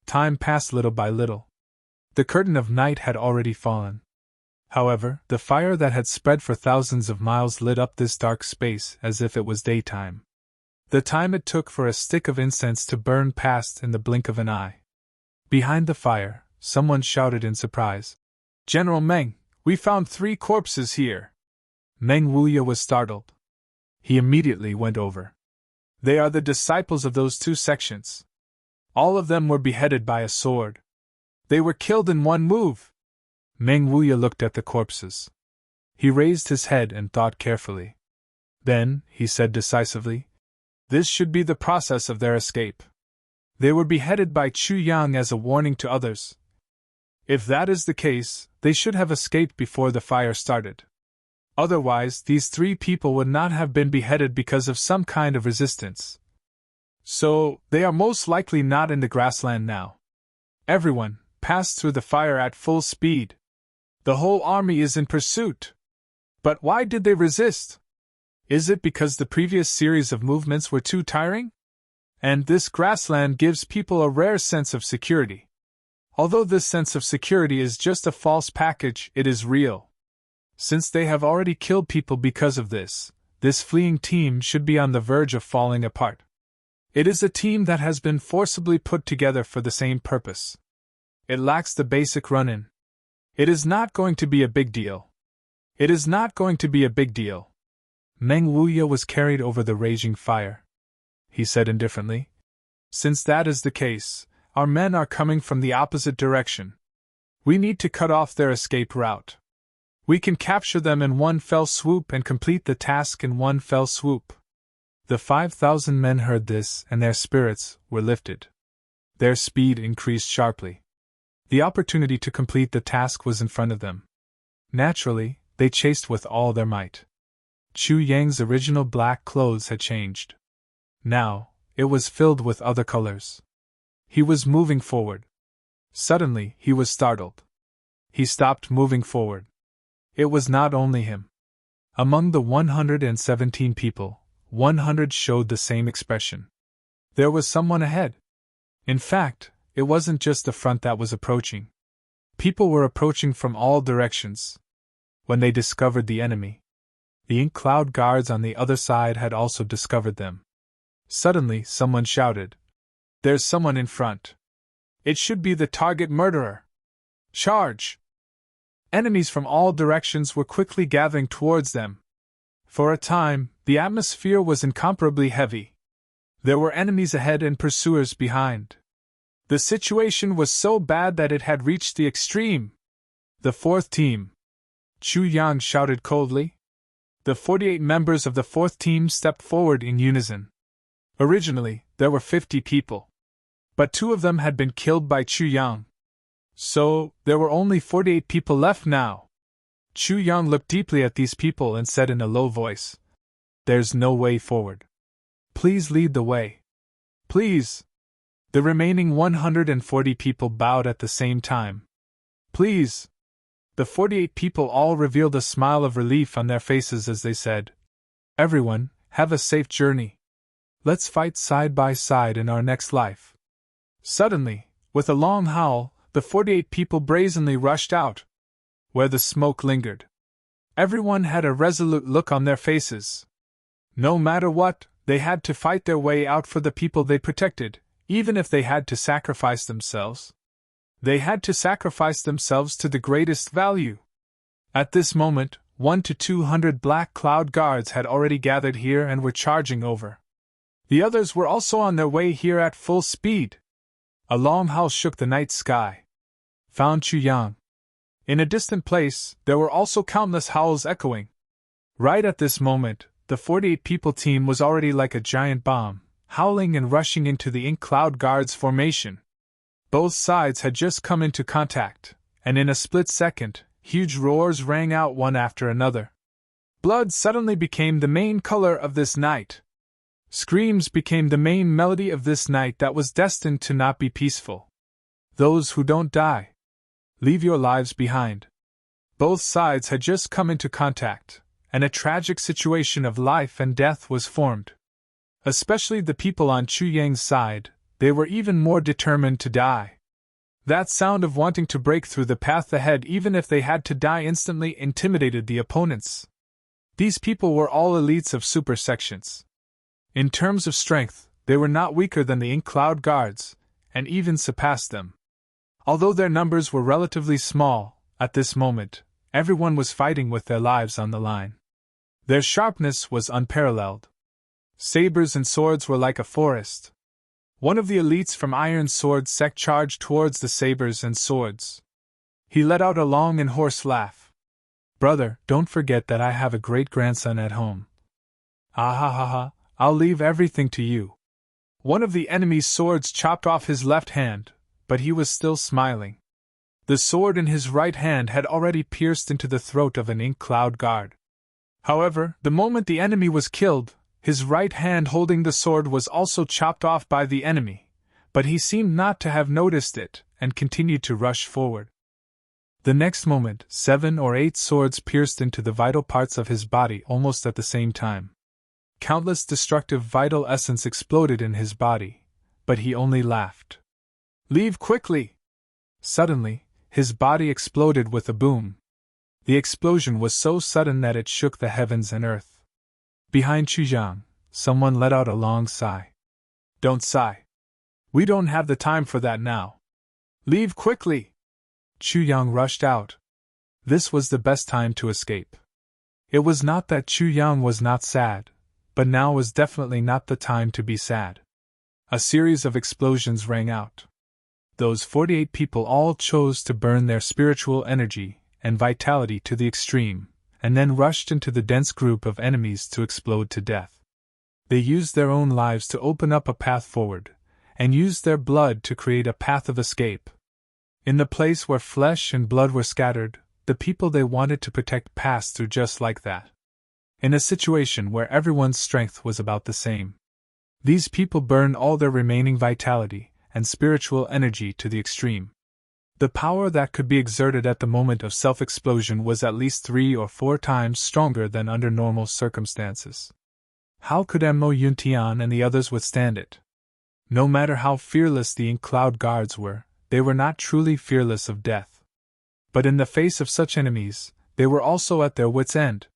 Time passed little by little. The curtain of night had already fallen. However, the fire that had spread for thousands of miles lit up this dark space as if it was daytime. The time it took for a stick of incense to burn passed in the blink of an eye. Behind the fire, someone shouted in surprise, "General Meng, we found 3 corpses here." Meng Wuya was startled. He immediately went over. "They are the disciples of those 2 sections. All of them were beheaded by a sword. They were killed in one move." Meng Wuya looked at the corpses. He raised his head and thought carefully. Then, he said decisively, "This should be the process of their escape. They were beheaded by Chu Yang as a warning to others. If that is the case, they should have escaped before the fire started. Otherwise, these 3 people would not have been beheaded because of some kind of resistance. So, they are most likely not in the grassland now. Everyone, passed through the fire at full speed. The whole army is in pursuit. But why did they resist? Is it because the previous series of movements were too tiring? And this grassland gives people a rare sense of security. Although this sense of security is just a false package, it is real. Since they have already killed people because of this fleeing team should be on the verge of falling apart. It is a team that has been forcibly put together for the same purpose. It lacks the basic run-in. It is not going to be a big deal. It is not going to be a big deal." Meng Wuya was carried over the raging fire. He said indifferently, "Since that is the case, our men are coming from the opposite direction. We need to cut off their escape route. We can capture them in one fell swoop and complete the task in one fell swoop." The 5,000 men heard this and their spirits were lifted. Their speed increased sharply. The opportunity to complete the task was in front of them. Naturally, they chased with all their might. Chu Yang's original black clothes had changed. Now, it was filled with other colors. He was moving forward. Suddenly, he was startled. He stopped moving forward. It was not only him. Among the 117 people, 100 showed the same expression. There was someone ahead. In fact, it wasn't just the front that was approaching. People were approaching from all directions. When they discovered the enemy, the ink cloud guards on the other side had also discovered them. Suddenly, someone shouted, "There's someone in front. It should be the target murderer. Charge!" Enemies from all directions were quickly gathering towards them. For a time, the atmosphere was incomparably heavy. There were enemies ahead and pursuers behind. The situation was so bad that it had reached the extreme. "The 4th team!" Chu Yang shouted coldly. The 48 members of the 4th team stepped forward in unison. Originally, there were 50 people. But 2 of them had been killed by Chu Yang. So, there were only 48 people left now. Chu Yang looked deeply at these people and said in a low voice, "There's no way forward. Please lead the way. Please." The remaining 140 people bowed at the same time. "Please." The 48 people all revealed a smile of relief on their faces as they said, "Everyone, have a safe journey." Let's fight side by side in our next life. Suddenly, with a long howl, the 48 people brazenly rushed out, where the smoke lingered. Everyone had a resolute look on their faces. No matter what, they had to fight their way out for the people they protected, even if they had to sacrifice themselves. They had to sacrifice themselves to the greatest value. At this moment, 100 to 200 black cloud guards had already gathered here and were charging over. The others were also on their way here at full speed. A long howl shook the night sky. Found Chuyang. In a distant place, there were also countless howls echoing. Right at this moment, the 48 people team was already like a giant bomb, howling and rushing into the Ink Cloud Guards formation. Both sides had just come into contact, and in a split second, huge roars rang out one after another. Blood suddenly became the main color of this night. Screams became the main melody of this night that was destined to not be peaceful. Those who don't die, leave your lives behind. Both sides had just come into contact, and a tragic situation of life and death was formed. Especially the people on Chuyang's side, they were even more determined to die. That sound of wanting to break through the path ahead even if they had to die instantly intimidated the opponents. These people were all elites of super sections. In terms of strength, they were not weaker than the Ink Cloud Guards, and even surpassed them. Although their numbers were relatively small, at this moment, everyone was fighting with their lives on the line. Their sharpness was unparalleled. Sabers and swords were like a forest. One of the elites from Iron Sword Sect charged towards the sabers and swords. He let out a long and hoarse laugh. Brother, don't forget that I have a great-grandson at home. Ah ha ha ha, I'll leave everything to you. One of the enemy's swords chopped off his left hand, but he was still smiling. The sword in his right hand had already pierced into the throat of an Ink Cloud Guard. However, the moment the enemy was killed, his right hand holding the sword was also chopped off by the enemy, but he seemed not to have noticed it, and continued to rush forward. The next moment, 7 or 8 swords pierced into the vital parts of his body almost at the same time. Countless destructive vital essence exploded in his body, but he only laughed. Leave quickly! Suddenly, his body exploded with a boom. The explosion was so sudden that it shook the heavens and earth. Behind Chuyang, someone let out a long sigh. Don't sigh. We don't have the time for that now. Leave quickly! Chuyang rushed out. This was the best time to escape. It was not that Chuyang was not sad, but now was definitely not the time to be sad. A series of explosions rang out. Those 48 people all chose to burn their spiritual energy and vitality to the extreme, and then rushed into the dense group of enemies to explode to death. They used their own lives to open up a path forward, and used their blood to create a path of escape. In the place where flesh and blood were scattered, the people they wanted to protect passed through just like that. In a situation where everyone's strength was about the same, these people burned all their remaining vitality and spiritual energy to the extreme. The power that could be exerted at the moment of self-explosion was at least 3 or 4 times stronger than under normal circumstances. How could Mo Yuntian and the others withstand it? No matter how fearless the Ink Cloud Guards were, they were not truly fearless of death. But in the face of such enemies, they were also at their wits' end.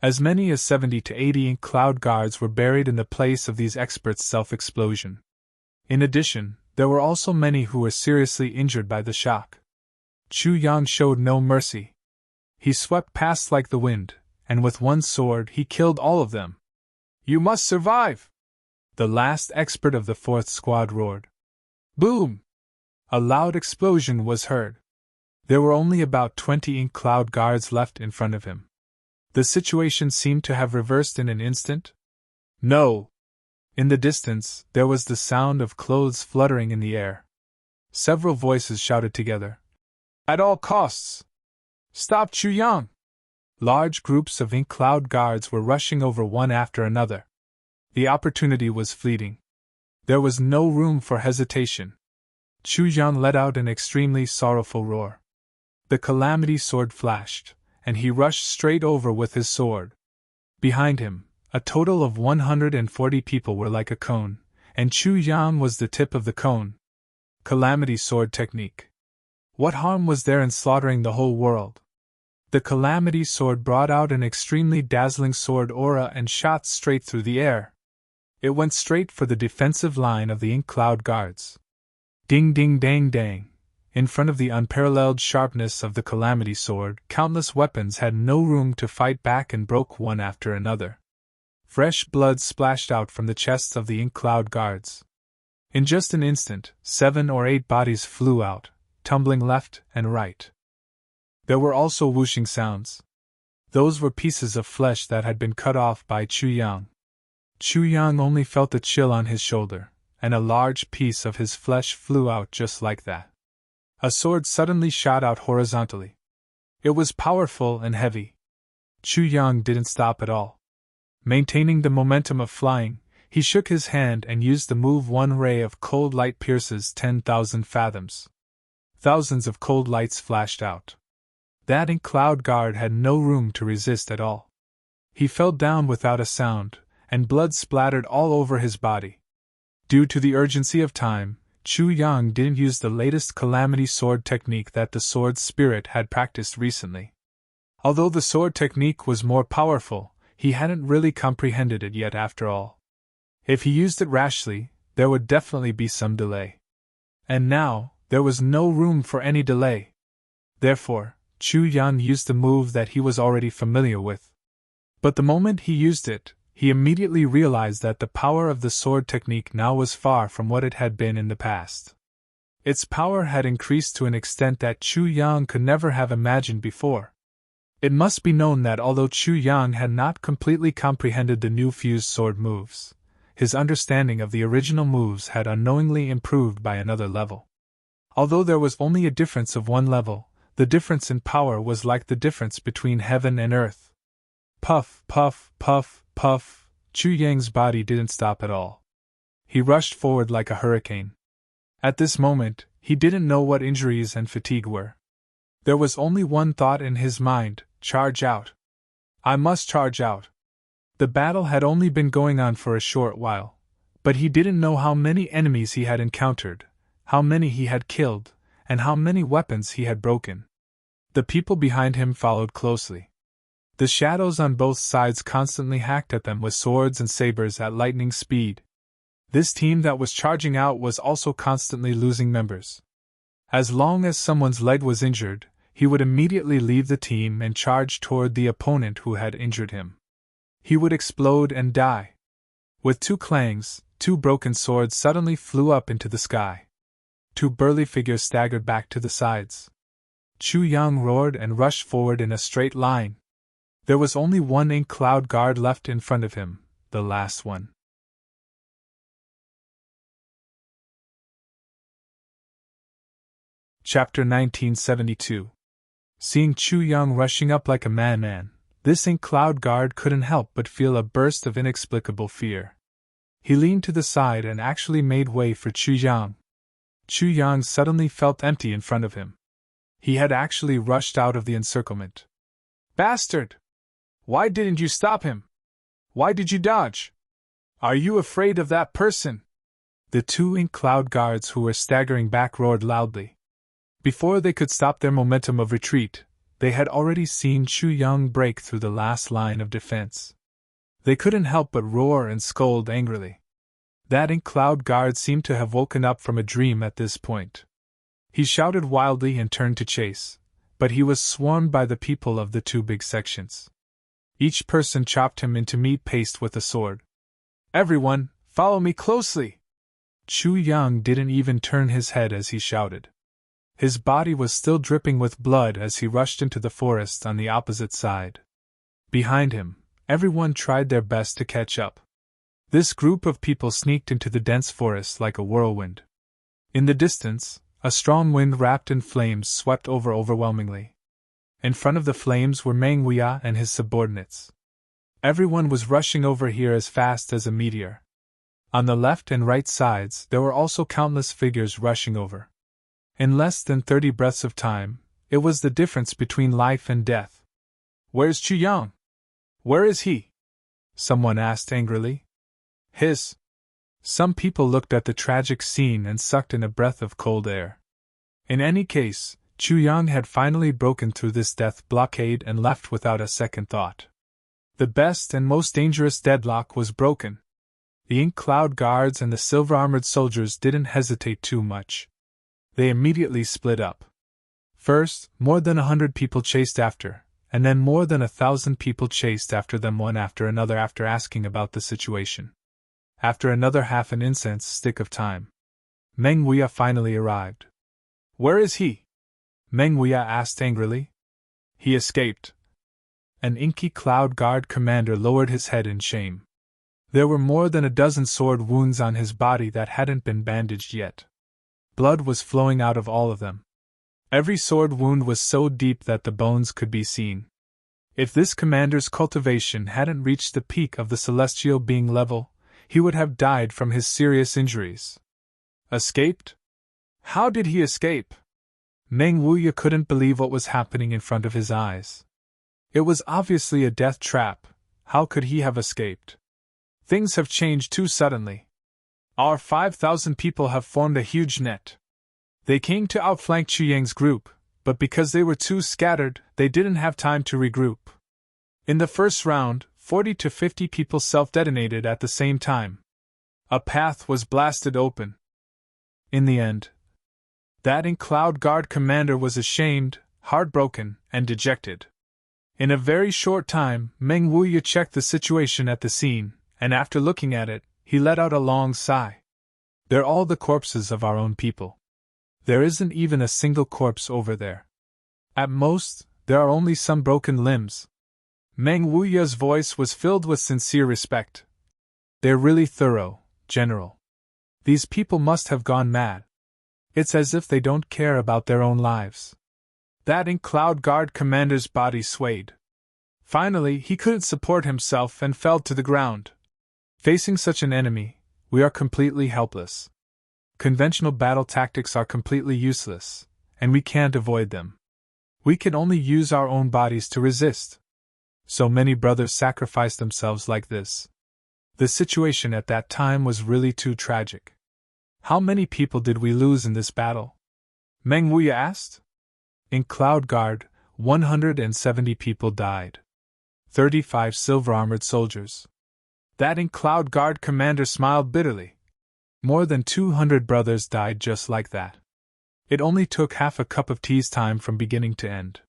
As many as 70 to 80 Ink Cloud Guards were buried in the place of these experts' self-explosion. In addition, there were also many who were seriously injured by the shock. Chuyang showed no mercy. He swept past like the wind, and with one sword he killed all of them. You must survive! The last expert of the 4th squad roared. Boom! A loud explosion was heard. There were only about 20 Ink Cloud Guards left in front of him. The situation seemed to have reversed in an instant. No! In the distance, there was the sound of clothes fluttering in the air. Several voices shouted together. At all costs! Stop Chuyang! Large groups of Ink Cloud Guards were rushing over one after another. The opportunity was fleeting. There was no room for hesitation. Chuyang let out an extremely sorrowful roar. The calamity sword flashed, and he rushed straight over with his sword. Behind him, A total of 140 people were like a cone, and Chu Yang was the tip of the cone. Calamity sword technique. What harm was there in slaughtering the whole world? The Calamity sword brought out an extremely dazzling sword aura and shot straight through the air. It went straight for the defensive line of the Ink Cloud guards. Ding ding dang dang. In front of the unparalleled sharpness of the Calamity sword, countless weapons had no room to fight back and broke one after another. Fresh blood splashed out from the chests of the Ink Cloud guards. In just an instant, 7 or 8 bodies flew out, tumbling left and right. There were also whooshing sounds. Those were pieces of flesh that had been cut off by Chu Yang. Chu Yang only felt a chill on his shoulder, and a large piece of his flesh flew out just like that. A sword suddenly shot out horizontally. It was powerful and heavy. Chu Yang didn't stop at all. Maintaining the momentum of flying, he shook his hand and used the move one ray of cold light pierces 10,000 fathoms. Thousands of cold lights flashed out. That Ink Cloud guard had no room to resist at all. He fell down without a sound, and blood splattered all over his body. Due to the urgency of time, Chu Yang didn't use the latest Calamity sword technique that the sword spirit had practiced recently. Although the sword technique was more powerful, he hadn't really comprehended it yet after all. If he used it rashly, there would definitely be some delay. And now, there was no room for any delay. Therefore, Chu Yang used the move that he was already familiar with. But the moment he used it, he immediately realized that the power of the sword technique now was far from what it had been in the past. Its power had increased to an extent that Chu Yang could never have imagined before. It must be known that although Chu Yang had not completely comprehended the new fused sword moves, his understanding of the original moves had unknowingly improved by another level. Although there was only a difference of one level, the difference in power was like the difference between heaven and earth. Puff, puff, puff, puff, Chu Yang's body didn't stop at all. He rushed forward like a hurricane. At this moment, he didn't know what injuries and fatigue were. There was only one thought in his mind: charge out. I must charge out. The battle had only been going on for a short while, but he didn't know how many enemies he had encountered, how many he had killed, and how many weapons he had broken. The people behind him followed closely. The shadows on both sides constantly hacked at them with swords and sabers at lightning speed. This team that was charging out was also constantly losing members. As long as someone's leg was injured, he would immediately leave the team and charge toward the opponent who had injured him. He would explode and die. With 2 clangs, 2 broken swords suddenly flew up into the sky. 2 burly figures staggered back to the sides. Chu Yang roared and rushed forward in a straight line. There was only one Ink Cloud guard left in front of him, the last one. Chapter 1972. Seeing Chu Yang rushing up like a madman, this Ink Cloud guard couldn't help but feel a burst of inexplicable fear. He leaned to the side and actually made way for Chu Yang. Chu Yang suddenly felt empty in front of him. He had actually rushed out of the encirclement. Bastard! Why didn't you stop him? Why did you dodge? Are you afraid of that person? The 2 Ink Cloud guards who were staggering back roared loudly. Before they could stop their momentum of retreat, they had already seen Chu Yang break through the last line of defense. They couldn't help but roar and scold angrily. That Ink Cloud guard seemed to have woken up from a dream at this point. He shouted wildly and turned to chase, but he was swarmed by the people of the 2 big sections. Each person chopped him into meat paste with a sword. Everyone, follow me closely! Chu Yang didn't even turn his head as he shouted. His body was still dripping with blood as he rushed into the forest on the opposite side. Behind him, everyone tried their best to catch up. This group of people sneaked into the dense forest like a whirlwind. In the distance, a strong wind wrapped in flames swept over overwhelmingly. In front of the flames were Meng Huiya and his subordinates. Everyone was rushing over here as fast as a meteor. On the left and right sides, there were also countless figures rushing over. In less than 30 breaths of time, it was the difference between life and death. Where's Chu Yang? Where is he? someone asked angrily. Hiss. Some people looked at the tragic scene and sucked in a breath of cold air. In any case, Chu Yang had finally broken through this death blockade and left without a second thought. The best and most dangerous deadlock was broken. The ink cloud guards and the silver-armored soldiers didn't hesitate too much. They immediately split up. First, more than 100 people chased after, and then more than 1,000 people chased after them one after another after asking about the situation. After another half an incense stick of time, Meng Huiya finally arrived. Where is he? Meng Huiya asked angrily. He escaped. An inky cloud guard commander lowered his head in shame. There were more than a dozen sword wounds on his body that hadn't been bandaged yet. Blood was flowing out of all of them. Every sword wound was so deep that the bones could be seen. If this commander's cultivation hadn't reached the peak of the celestial being level, he would have died from his serious injuries. Escaped? How did he escape? Meng Huiya couldn't believe what was happening in front of his eyes. It was obviously a death trap. How could he have escaped? Things have changed too suddenly. Our 5,000 people have formed a huge net. They came to outflank Chu Yang's group, but because they were too scattered, they didn't have time to regroup. In the first round, 40 to 50 people self-detonated at the same time. A path was blasted open. In the end, that ink cloud guard commander was ashamed, heartbroken, and dejected. In a very short time, Meng Huiya checked the situation at the scene, and after looking at it, he let out a long sigh. They're all the corpses of our own people. There isn't even a single corpse over there. At most, there are only some broken limbs. Meng Huiya's voice was filled with sincere respect. They're really thorough, General. These people must have gone mad. It's as if they don't care about their own lives. That ink cloud guard commander's body swayed. Finally, he couldn't support himself and fell to the ground. Facing such an enemy, we are completely helpless. Conventional battle tactics are completely useless, and we can't avoid them. We can only use our own bodies to resist. So many brothers sacrificed themselves like this. The situation at that time was really too tragic. How many people did we lose in this battle? Meng Huiya asked. In Cloud Guard, 170 people died. 35 silver-armored soldiers. That ink cloud guard commander smiled bitterly. More than 200 brothers died just like that. It only took half a cup of tea's time from beginning to end.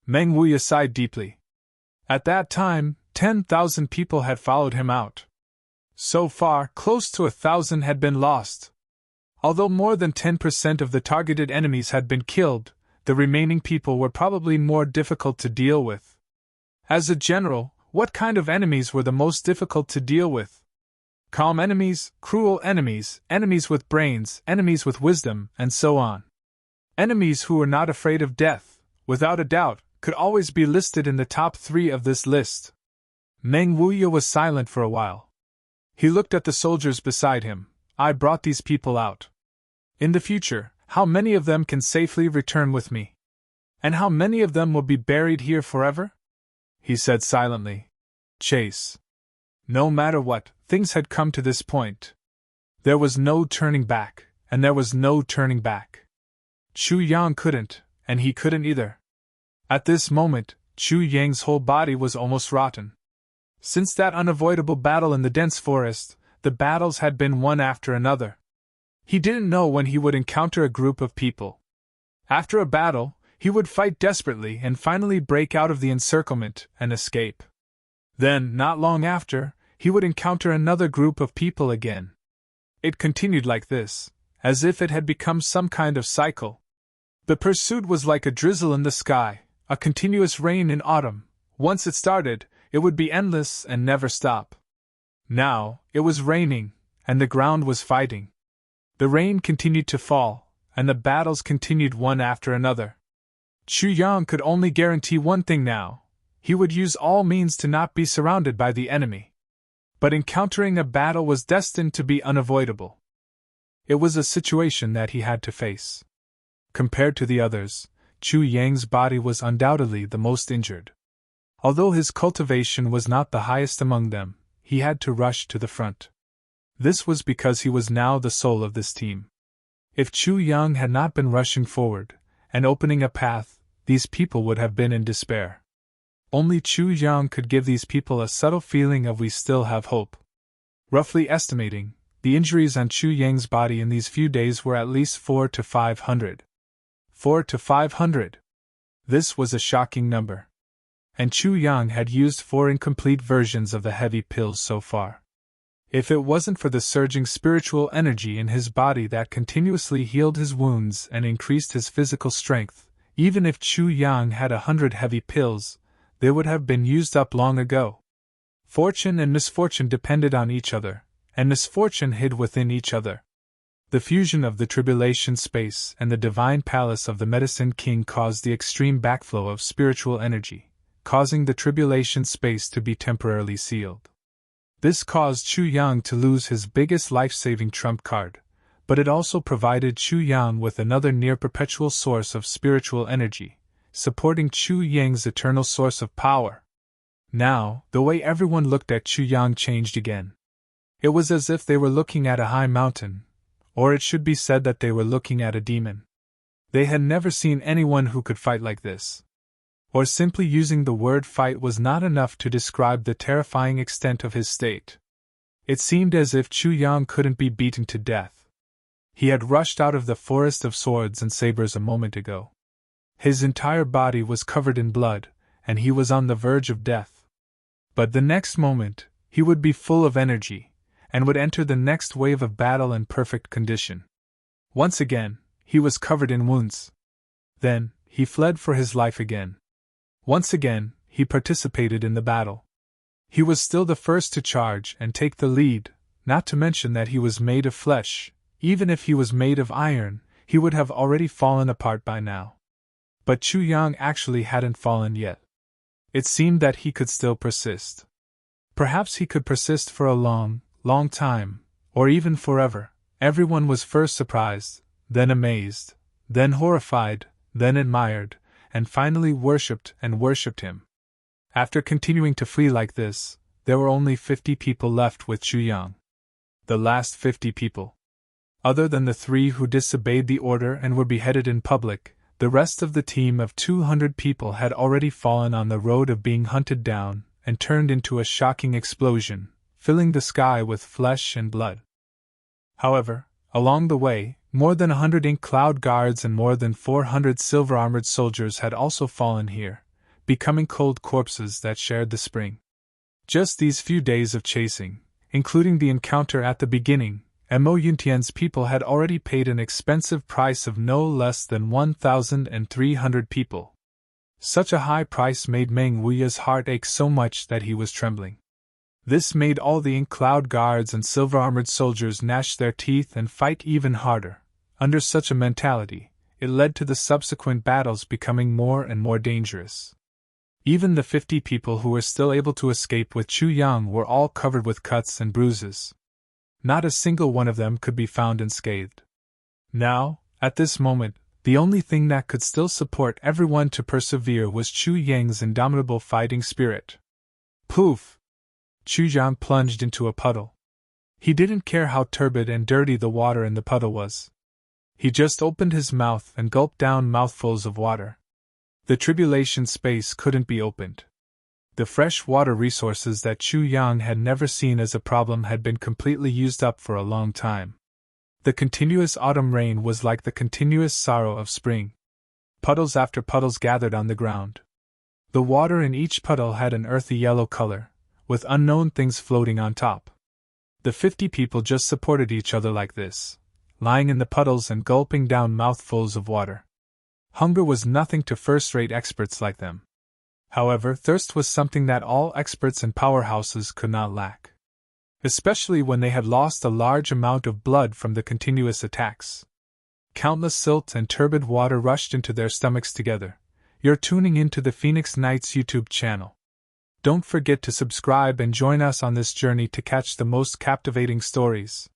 Meng Huiya sighed deeply. At that time, 10,000 people had followed him out. So far, close to 1,000 had been lost. Although more than 10% of the targeted enemies had been killed, the remaining people were probably more difficult to deal with. As a general, what kind of enemies were the most difficult to deal with? Calm enemies, cruel enemies, enemies with brains, enemies with wisdom, and so on. Enemies who were not afraid of death, without a doubt, could always be listed in the top 3 of this list. Meng Huiya was silent for a while. He looked at the soldiers beside him. I brought these people out. In the future, how many of them can safely return with me? And how many of them will be buried here forever? He said silently. Chase. No matter what, things had come to this point. There was no turning back, and there was no turning back. Chu Yang couldn't, and he couldn't either. At this moment, Chu Yang's whole body was almost rotten. Since that unavoidable battle in the dense forest, the battles had been one after another. He didn't know when he would encounter a group of people. After a battle, he would fight desperately and finally break out of the encirclement and escape. Then, not long after, he would encounter another group of people again. It continued like this, as if it had become some kind of cycle. The pursuit was like a drizzle in the sky, a continuous rain in autumn. Once it started, it would be endless and never stop. Now, it was raining, and the ground was fighting. The rain continued to fall, and the battles continued one after another. Chu Yang could only guarantee one thing now. He would use all means to not be surrounded by the enemy. But encountering a battle was destined to be unavoidable. It was a situation that he had to face. Compared to the others, Chu Yang's body was undoubtedly the most injured. Although his cultivation was not the highest among them, he had to rush to the front. This was because he was now the soul of this team. If Chu Yang had not been rushing forward and opening a path, these people would have been in despair. Only Chu Yang could give these people a subtle feeling of "we still have hope." Roughly estimating, the injuries on Chu Yang's body in these few days were at least 400 to 500. 400 to 500. This was a shocking number. And Chu Yang had used 4 incomplete versions of the heavy pills so far. If it wasn't for the surging spiritual energy in his body that continuously healed his wounds and increased his physical strength, even if Chu Yang had 100 heavy pills, they would have been used up long ago. Fortune and misfortune depended on each other, and misfortune hid within each other. The fusion of the tribulation space and the divine palace of the Medicine King caused the extreme backflow of spiritual energy, causing the tribulation space to be temporarily sealed. This caused Chu Yang to lose his biggest life-saving trump card, but it also provided Chu Yang with another near-perpetual source of spiritual energy, supporting Chu Yang's eternal source of power. Now, the way everyone looked at Chu Yang changed again. It was as if they were looking at a high mountain, or it should be said that they were looking at a demon. They had never seen anyone who could fight like this. Or simply using the word fight was not enough to describe the terrifying extent of his state. It seemed as if Chu Yang couldn't be beaten to death. He had rushed out of the forest of swords and sabers a moment ago. His entire body was covered in blood, and he was on the verge of death. But the next moment, he would be full of energy, and would enter the next wave of battle in perfect condition. Once again, he was covered in wounds. Then, he fled for his life again. Once again, he participated in the battle. He was still the first to charge and take the lead, not to mention that he was made of flesh. Even if he was made of iron, he would have already fallen apart by now. But Chu Yang actually hadn't fallen yet. It seemed that he could still persist. Perhaps he could persist for a long time, or even forever. Everyone was first surprised, then amazed, then horrified, then admired, and finally worshipped him. After continuing to flee like this, there were only 50 people left with Chu Yang. The last 50 people. Other than the 3 who disobeyed the order and were beheaded in public, the rest of the team of 200 people had already fallen on the road of being hunted down and turned into a shocking explosion, filling the sky with flesh and blood. However, along the way, more than 100 ink cloud guards and more than 400 silver-armored soldiers had also fallen here, becoming cold corpses that shared the spring. Just these few days of chasing, including the encounter at the beginning, Mo Yuntian's people had already paid an expensive price of no less than 1,300 people. Such a high price made Meng Wuya's heart ache so much that he was trembling. This made all the ink cloud guards and silver-armored soldiers gnash their teeth and fight even harder. Under such a mentality, it led to the subsequent battles becoming more and more dangerous. Even the 50 people who were still able to escape with Chu Yang were all covered with cuts and bruises. Not a single one of them could be found unscathed. Now, at this moment, the only thing that could still support everyone to persevere was Chu Yang's indomitable fighting spirit. Poof! Chu Yang plunged into a puddle. He didn't care how turbid and dirty the water in the puddle was. He just opened his mouth and gulped down mouthfuls of water. The tribulation space couldn't be opened. The fresh water resources that Chu Yang had never seen as a problem had been completely used up for a long time. The continuous autumn rain was like the continuous sorrow of spring. Puddles after puddles gathered on the ground. The water in each puddle had an earthy yellow color, with unknown things floating on top. The 50 people just supported each other like this, lying in the puddles and gulping down mouthfuls of water. Hunger was nothing to first-rate experts like them. However, thirst was something that all experts and powerhouses could not lack. Especially when they had lost a large amount of blood from the continuous attacks. Countless silt and turbid water rushed into their stomachs together. You're tuning into the Phoenix Nights YouTube channel. Don't forget to subscribe and join us on this journey to catch the most captivating stories.